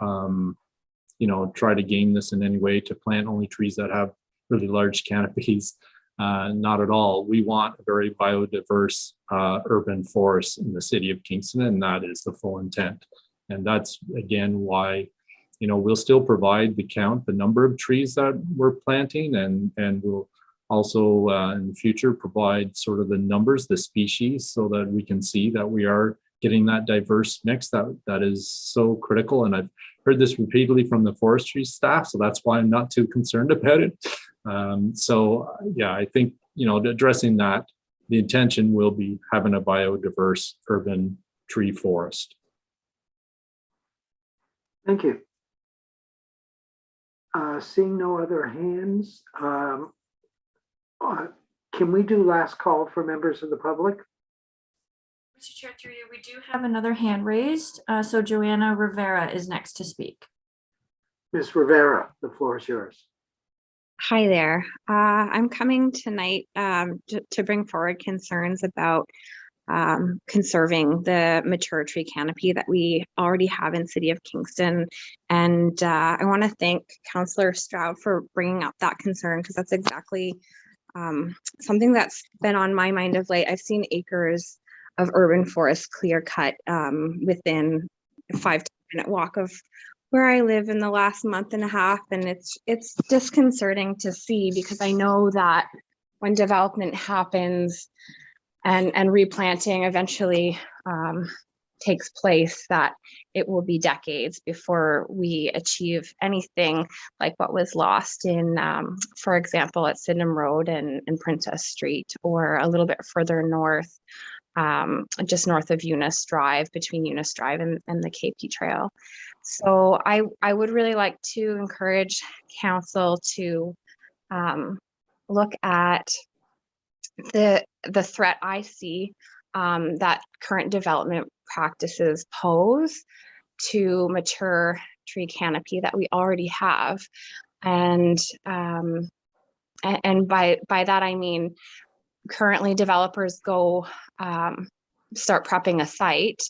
try to game this in any way, to plant only trees that have really large canopies. Not at all. We want a very biodiverse urban forest in the city of Kingston, and that is the full intent. And that's, again, why, we'll still provide the number of trees that we're planting, and we'll also in the future provide sort of the numbers, the species, so that we can see that we are getting that diverse mix that is so critical. And I've heard this repeatedly from the forestry staff, so that's why I'm not too concerned about it. I think, addressing that, the intention will be having a biodiverse urban tree forest. Thank you. Seeing no other hands, can we do last call for members of the public? Mr. Chair, through you, we do have another hand raised. So Joanna Rivera is next to speak. Ms. Rivera, the floor is yours. Hi there. I'm coming tonight to bring forward concerns about conserving the mature tree canopy that we already have in City of Kingston. And I want to thank Councillor Stroud for bringing up that concern, because that's exactly something that's been on my mind of late. I've seen acres of urban forest clear cut within a 5 to 10 minute walk of where I live in the last month and a half, and it's disconcerting to see, because I know that when development happens and replanting eventually takes place, that it will be decades before we achieve anything like what was lost in, for example, at Sydenham Road and Princess Street, or a little bit further north, just north of Eunice Drive, between Eunice Drive and the KP Trail. So I would really like to encourage council to look at the threat I see that current development practices pose to mature tree canopy that we already have, and by that I mean currently developers go start prepping a site,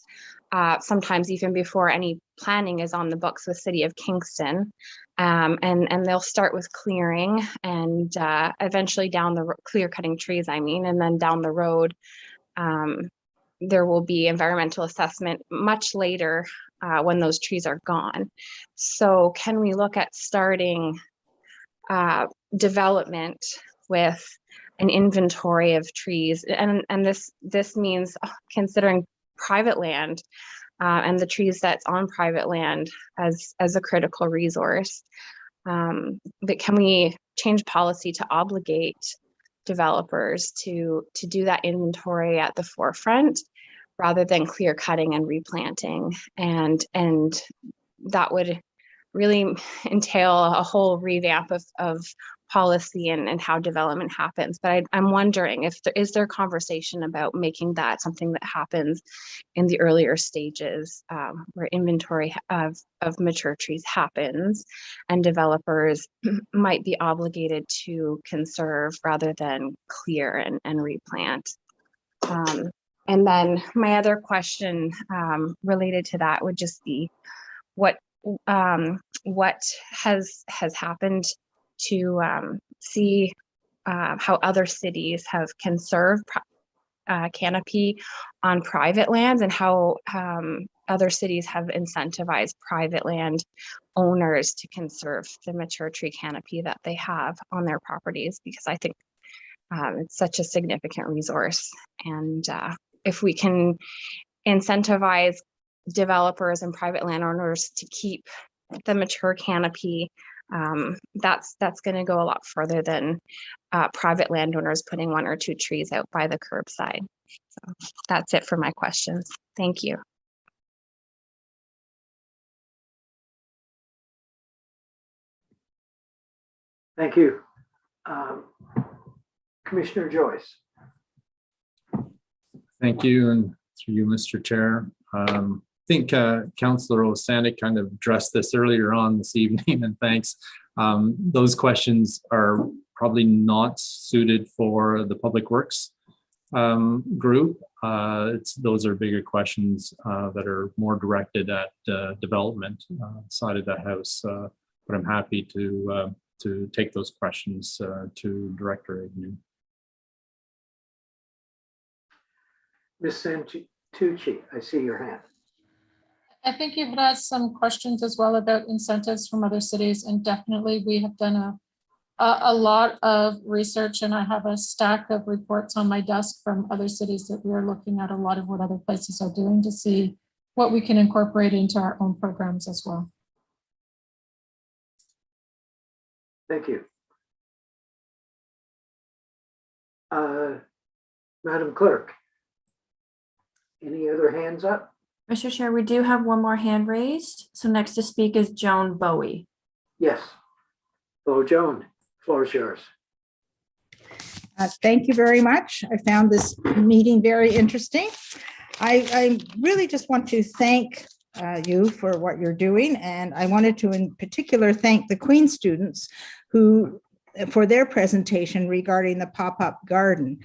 sometimes even before any planning is on the books with City of Kingston, and they'll start with clearing, and eventually down the clear cutting trees, and then down the road there will be environmental assessment much later when those trees are gone. So can we look at starting development with an inventory of trees, and this means considering private land and the trees that's on private land as a critical resource. But can we change policy to obligate developers to do that inventory at the forefront, rather than clear cutting and replanting? And that would really entail a whole revamp of policy and how development happens. But I'm wondering if is there conversation about making that something that happens in the earlier stages, where inventory of mature trees happens, and developers might be obligated to conserve rather than clear and replant. And then my other question related to that would just be what has happened to see how other cities have conserved canopy on private lands, and how other cities have incentivized private land owners to conserve the mature tree canopy that they have on their properties, because I think It's such a significant resource. And if we can incentivize developers and private landowners to keep the mature canopy, that's going to go a lot further than private landowners putting 1 or 2 trees out by the curbside. So that's it for my questions. Thank you. Thank you. Commissioner Joyce. Thank you, and through you, Mr. Chair. I think Councillor Osanik kind of addressed this earlier on this evening, and thanks. Those questions are probably not suited for the Public Works group. Those are bigger questions that are more directed at development side of the house. But I'm happy to take those questions to Director Agnew. Ms. Santucci, I see your hand. I think you've asked some questions as well about incentives from other cities, and definitely we have done a lot of research, and I have a stack of reports on my desk from other cities that we are looking at a lot of what other places are doing to see what we can incorporate into our own programs as well. Thank you. Madam Clerk, any other hands up? Mr. Chair, we do have one more hand raised. So next to speak is Joan Bowie. Yes. Hello, Joan. Floor is yours. Thank you very much. I found this meeting very interesting. I really just want to thank you for what you're doing, and I wanted to in particular thank the Queen students for their presentation regarding the pop-up garden.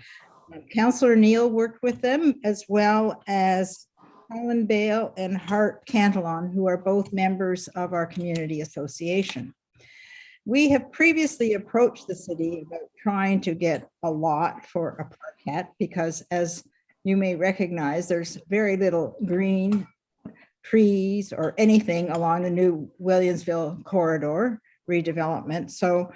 Councillor Neal worked with them, as well as Colin Bale and Hart Cantillon, who are both members of our community association. We have previously approached the city about trying to get a lot for a parkette because, as you may recognize, there's very little green trees or anything along the new Williamsville corridor redevelopment. So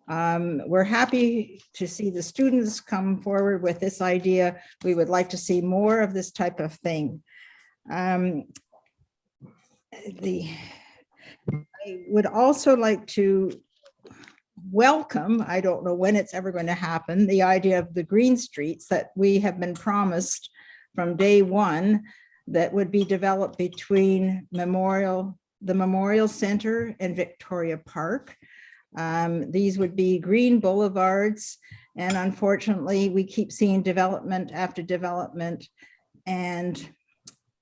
we're happy to see the students come forward with this idea. We would like to see more of this type of thing. I would also like to welcome, I don't know when it's ever going to happen, the idea of the green streets that we have been promised from day one that would be developed between the Memorial Center and Victoria Park. These would be green boulevards, and unfortunately we keep seeing development after development, and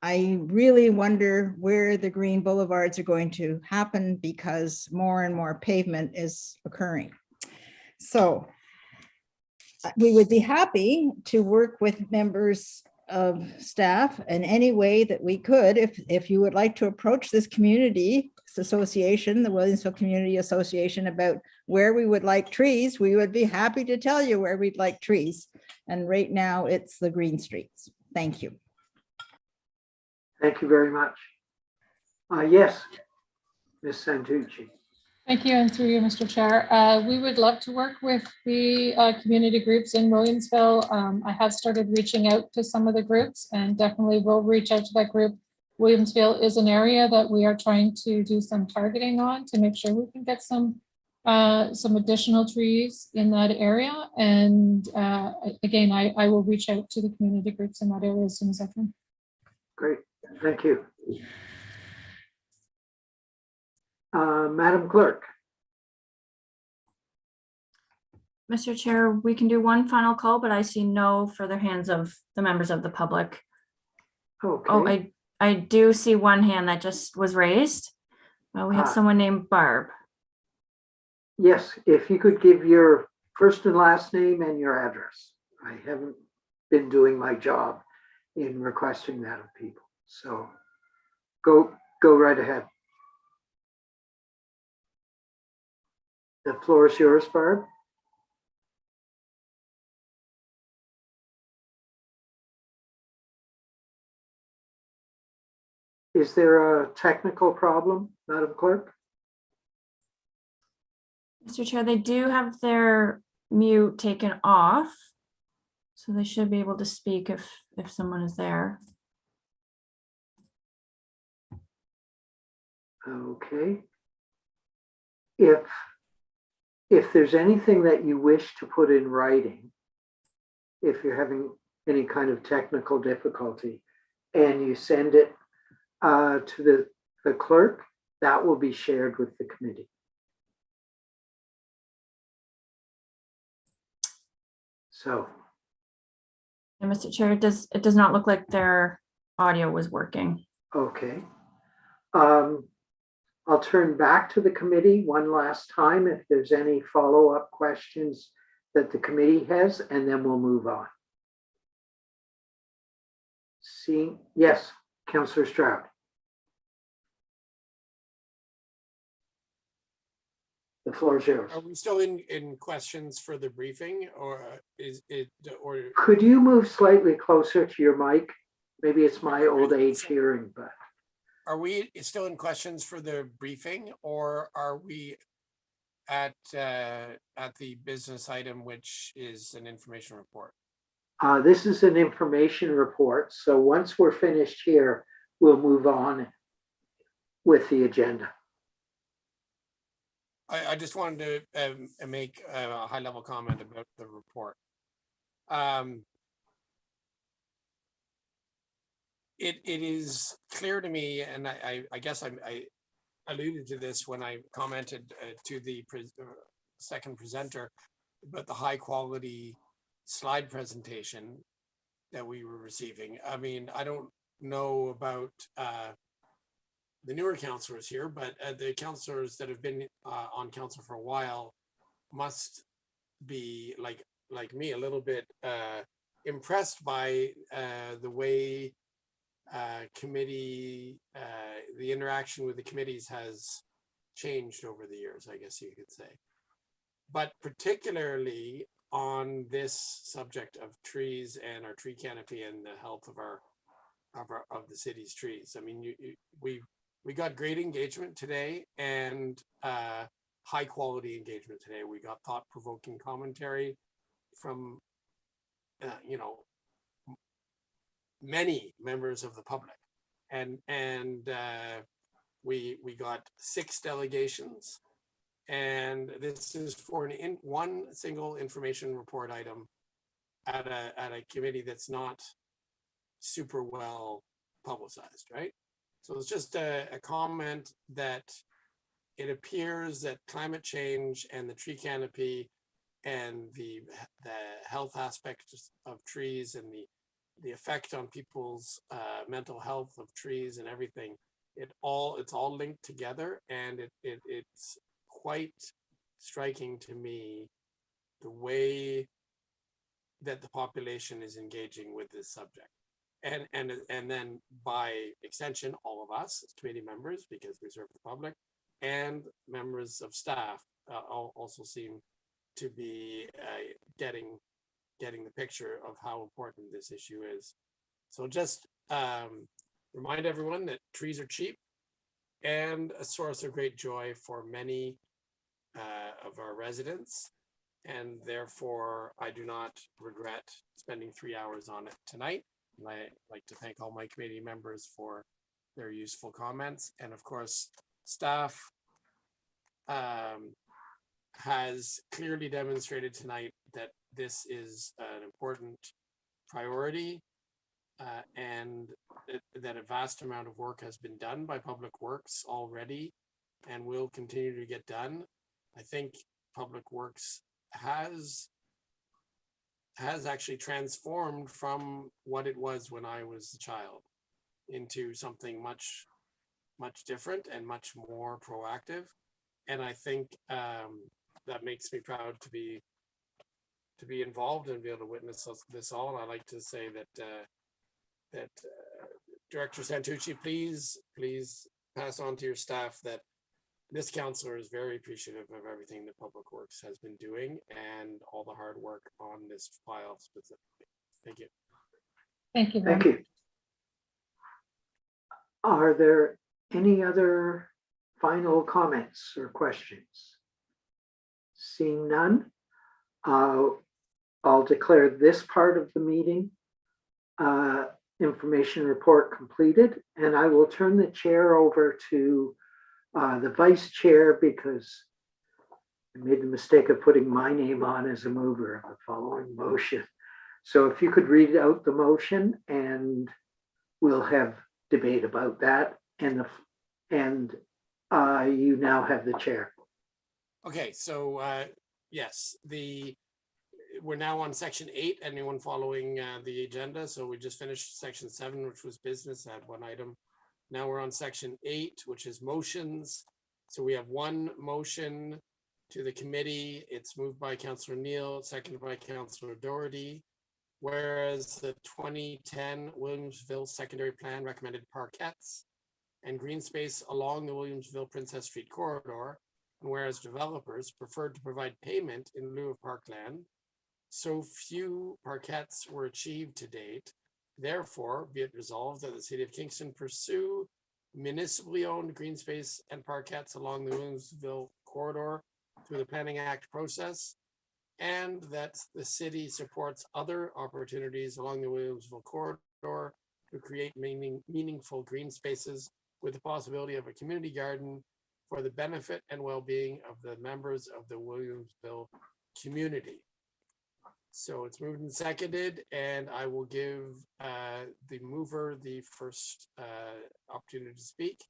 I really wonder where the green boulevards are going to happen because more and more pavement is occurring. So we would be happy to work with members of staff in any way that we could. If you would like to approach this community association, the Williamsville Community Association, about where we would like trees, we would be happy to tell you where we'd like trees. And right now it's the green streets. Thank you. Thank you very much. Yes, Ms. Santucci. Thank you, and through you, Mr. Chair. We would love to work with the community groups in Williamsville. I have started reaching out to some of the groups and definitely will reach out to that group. Williamsville is an area that we are trying to do some targeting on to make sure we can get some additional trees in that area. And again, I will reach out to the community groups in that area as soon as I can. Great, thank you. Madam Clerk. Mr. Chair, we can do one final call, but I see no further hands of the members of the public. Okay. Oh, I do see one hand that just was raised. We have someone named Barb. Yes, if you could give your first and last name and your address. I haven't been doing my job in requesting that of people. So go right ahead. The floor is yours, Barb. Is there a technical problem, Madam Clerk? Mr. Chair, they do have their mute taken off. So they should be able to speak if someone is there. Okay. If there's anything that you wish to put in writing, if you're having any kind of technical difficulty, and you send it to the clerk, that will be shared with the committee. So. And Mr. Chair, it does not look like their audio was working. Okay. I'll turn back to the committee one last time if there's any follow-up questions that the committee has, and then we'll move on. Yes, Councillor Stroud. The floor is yours. Are we still in questions for the briefing, or is it, or? Could you move slightly closer to your mic? Maybe it's my old age hearing, but. Are we still in questions for the briefing, or are we at the business item, which is an information report? This is an information report. So once we're finished here, we'll move on with the agenda. I just wanted to make a high level comment about the report. It is clear to me, and I guess I alluded to this when I commented to the second presenter about the high quality slide presentation that we were receiving. I mean, I don't know about the newer councillors here, but the councillors that have been on council for a while must be like me a little bit impressed by the way the interaction with the committees has changed over the years, I guess you could say. But particularly on this subject of trees and our tree canopy and the health of the city's trees. I mean, we got great engagement today, and high quality engagement today. We got thought-provoking commentary from many members of the public, and we got 6 delegations, and this is for one single information report item at a committee that's not super well publicized, right? So it's just a comment that it appears that climate change and the tree canopy and the health aspects of trees and the effect on people's mental health of trees and everything, it's all linked together, and it's quite striking to me the way that the population is engaging with this subject, and then by extension all of us as committee members, because we serve the public, and members of staff also seem to be getting the picture of how important this issue is. So just remind everyone that trees are cheap and a source of great joy for many of our residents, and therefore I do not regret spending 3 hours on it tonight. And I'd like to thank all my committee members for their useful comments, and of course staff has clearly demonstrated tonight that this is an important priority, and that a vast amount of work has been done by Public Works already and will continue to get done. I think Public Works has actually transformed from what it was when I was a child into something much different and much more proactive. And I think that makes me proud to be involved and be able to witness this all. And I like to say that Director Santucci, please pass on to your staff that this councillor is very appreciative of everything that Public Works has been doing and all the hard work on this file specifically. Thank you. Thank you. Thank you. Are there any other final comments or questions? Seeing none, I'll declare this part of the meeting information report completed, and I will turn the chair over to the vice chair because I made the mistake of putting my name on as a mover of the following motion. So if you could read out the motion, and we'll have debate about that. And you now have the chair. Okay, so yes, we're now on section 8. Anyone following the agenda? So we just finished section 7, which was business. I had one item. Now we're on section 8, which is motions. So we have one motion to the committee. It's moved by Councillor Neal, seconded by Councillor Doherty. Whereas the 2010 Williamsville Secondary Plan recommended parkettes and green space along the Williamsville Princess Street corridor, and whereas developers preferred to provide payment in lieu of parkland, so few parkettes were achieved to date. Therefore, be it resolved that the City of Kingston pursue municipally owned green space and parkettes along the Williamsville corridor through the Planning Act process, and that the city supports other opportunities along the Williamsville corridor to create meaningful green spaces with the possibility of a community garden for the benefit and well-being of the members of the Williamsville community. So it's moved and seconded, and I will give the mover the first opportunity to speak,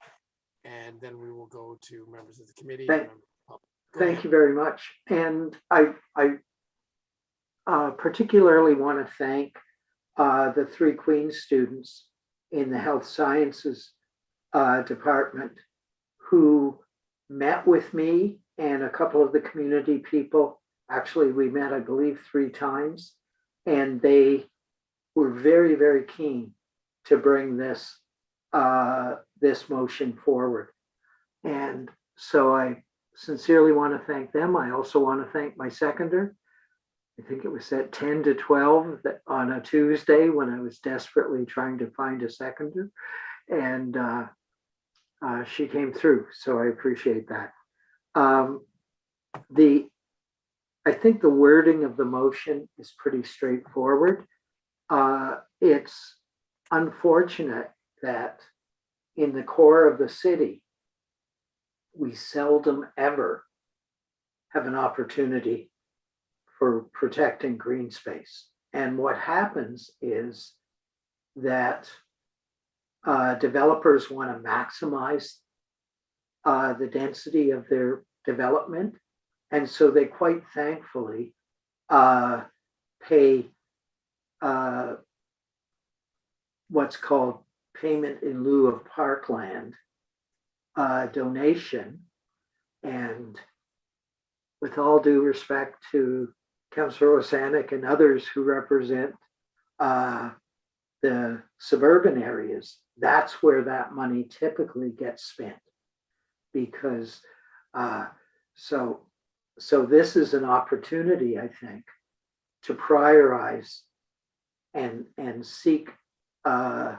and then we will go to members of the committee. Thank you very much. And I particularly want to thank the 3 Queens students in the health sciences department who met with me and a couple of the community people. Actually, we met, I believe, 3 times, and they were very, very keen to bring this this motion forward. And so I sincerely want to thank them. I also want to thank my seconder. I think it was at 10 to 12 on a Tuesday when I was desperately trying to find a seconder, and she came through. So I appreciate that. I think the wording of the motion is pretty straightforward. It's unfortunate that in the core of the city, we seldom ever have an opportunity for protecting green space. And what happens is that developers want to maximize the density of their development. And so they quite thankfully pay what's called payment in lieu of parkland donation. And with all due respect to Councillor Osanek and others who represent the suburban areas, that's where that money typically gets spent. Because so this is an opportunity, I think, to prioritize and seek the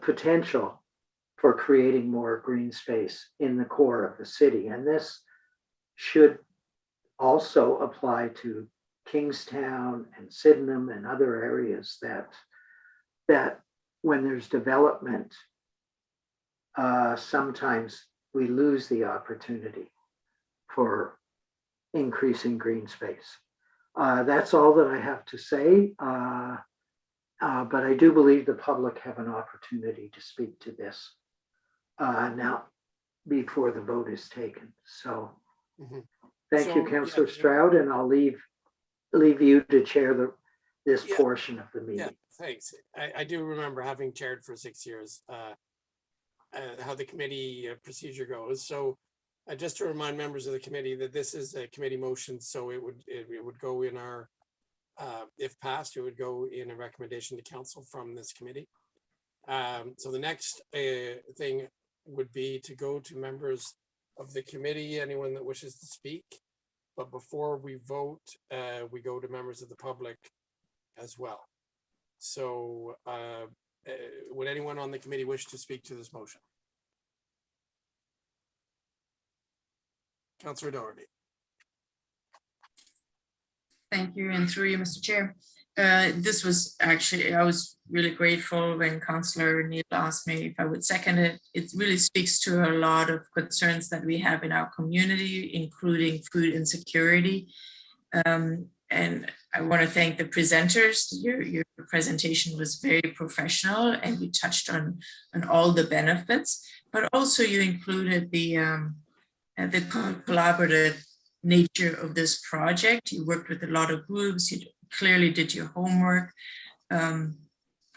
potential for creating more green space in the core of the city. And this should also apply to Kingstown and Sydenham and other areas that when there's development, sometimes we lose the opportunity for increasing green space. That's all that I have to say. But I do believe the public have an opportunity to speak to this now before the vote is taken. So thank you, Councillor Stroud, and I'll leave you to chair this portion of the meeting. Yeah, thanks. I do remember having chaired for 6 years how the committee procedure goes. So just to remind members of the committee that this is a committee motion, so it would go in our, if passed, it would go in a recommendation to council from this committee. So the next thing would be to go to members of the committee, anyone that wishes to speak. But before we vote, we go to members of the public as well. So would anyone on the committee wish to speak to this motion? Councillor Doherty. Thank you, and through you, Mr. Chair. This was actually, I was really grateful when Councillor Neil asked me if I would second it. It really speaks to a lot of concerns that we have in our community, including food insecurity. And I want to thank the presenters. Your presentation was very professional, and we touched on all the benefits, but also you included the collaborative nature of this project. You worked with a lot of groups. You clearly did your homework.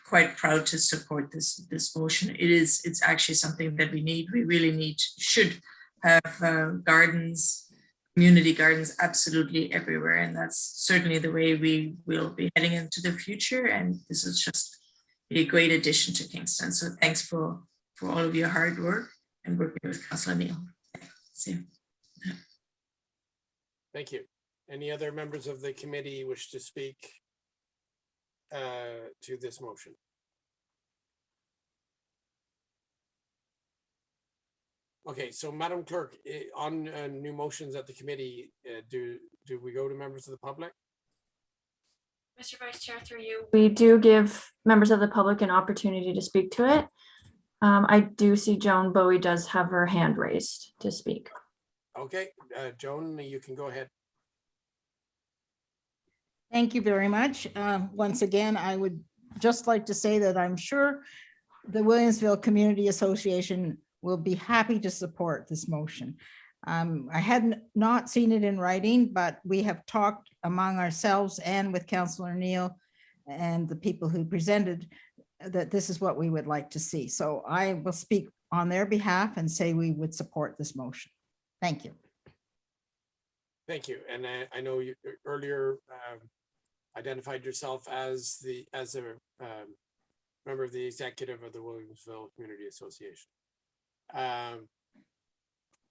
Quite proud to support this motion. It's actually something that we need. We really should have gardens, community gardens absolutely everywhere. And that's certainly the way we will be heading into the future. And this is just a great addition to Kingston. So thanks for all of your hard work and working with Councillor Neil. See you. Thank you. Any other members of the committee wish to speak to this motion? Okay, so Madam Clerk, on new motions at the committee, do we go to members of the public? Mr. Vice Chair, through you. We do give members of the public an opportunity to speak to it. I do see Joan Bowie does have her hand raised to speak. Okay, Joan, you can go ahead. Thank you very much. Once again, I would just like to say that I'm sure the Williamsville Community Association will be happy to support this motion. I had not seen it in writing, but we have talked among ourselves and with Councillor Neil and the people who presented that this is what we would like to see. So I will speak on their behalf and say we would support this motion. Thank you. Thank you. And I know you earlier identified yourself as a member of the executive of the Williamsville Community Association.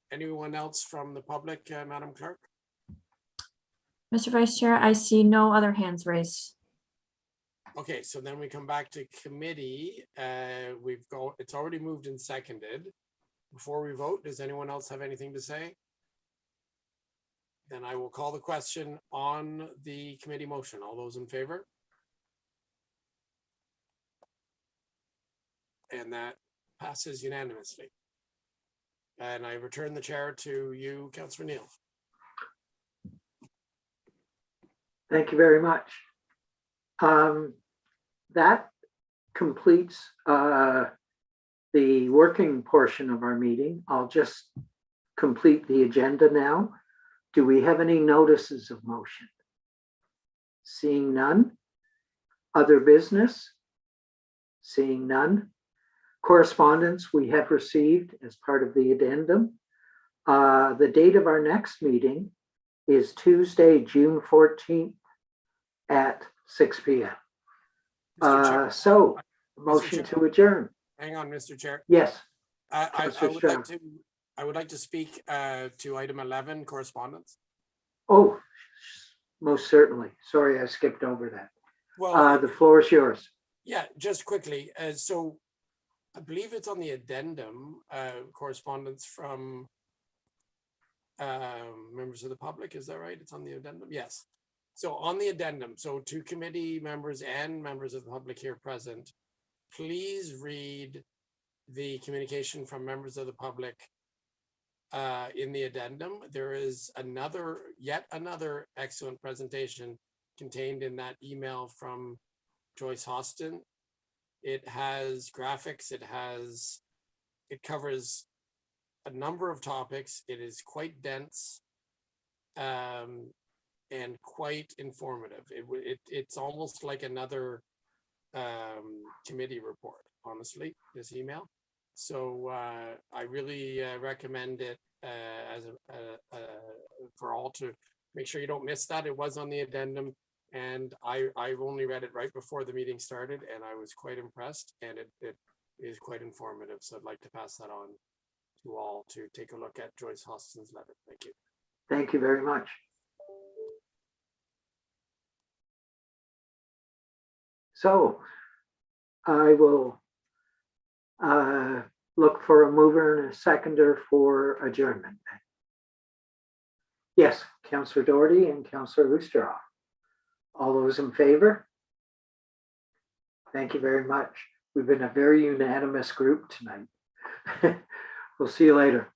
Anyone else from the public, Madam Clerk? Mr. Vice Chair, I see no other hands raised. Okay, so then we come back to committee. It's already moved and seconded. Before we vote, does anyone else have anything to say? Then I will call the question on the committee motion. All those in favor? And that passes unanimously. And I return the chair to you, Councillor Neil. Thank you very much. That completes the working portion of our meeting. I'll just complete the agenda now. Do we have any notices of motion? Seeing none. Other business? Seeing none. Correspondence we have received as part of the addendum. The date of our next meeting is Tuesday, June 14th at 6 p.m. So, motion to adjourn. Hang on, Mr. Chair. Yes. I would like to speak to item 11, correspondence. Oh, most certainly. Sorry, I skipped over that. Well, the floor is yours. Yeah, just quickly. So I believe it's on the addendum, correspondence from members of the public. Is that right? It's on the addendum? Yes. So on the addendum, so to committee members and members of the public here present, please read the communication from members of the public in the addendum. There is yet another excellent presentation contained in that email from Joyce Hostin. It has graphics, it covers a number of topics. It is quite dense and quite informative. It's almost like another committee report, honestly, this email. So I really recommend it for all to make sure you don't miss that. It was on the addendum, and I only read it right before the meeting started, and I was quite impressed, and it is quite informative. So I'd like to pass that on to all to take a look at Joyce Hostin's letter. Thank you. Thank you very much. So I will look for a mover and a seconder for adjournment. Yes, Councillor Doherty and Councillor Oosterhoff. All those in favor? Thank you very much. We've been a very unanimous group tonight. We'll see you later.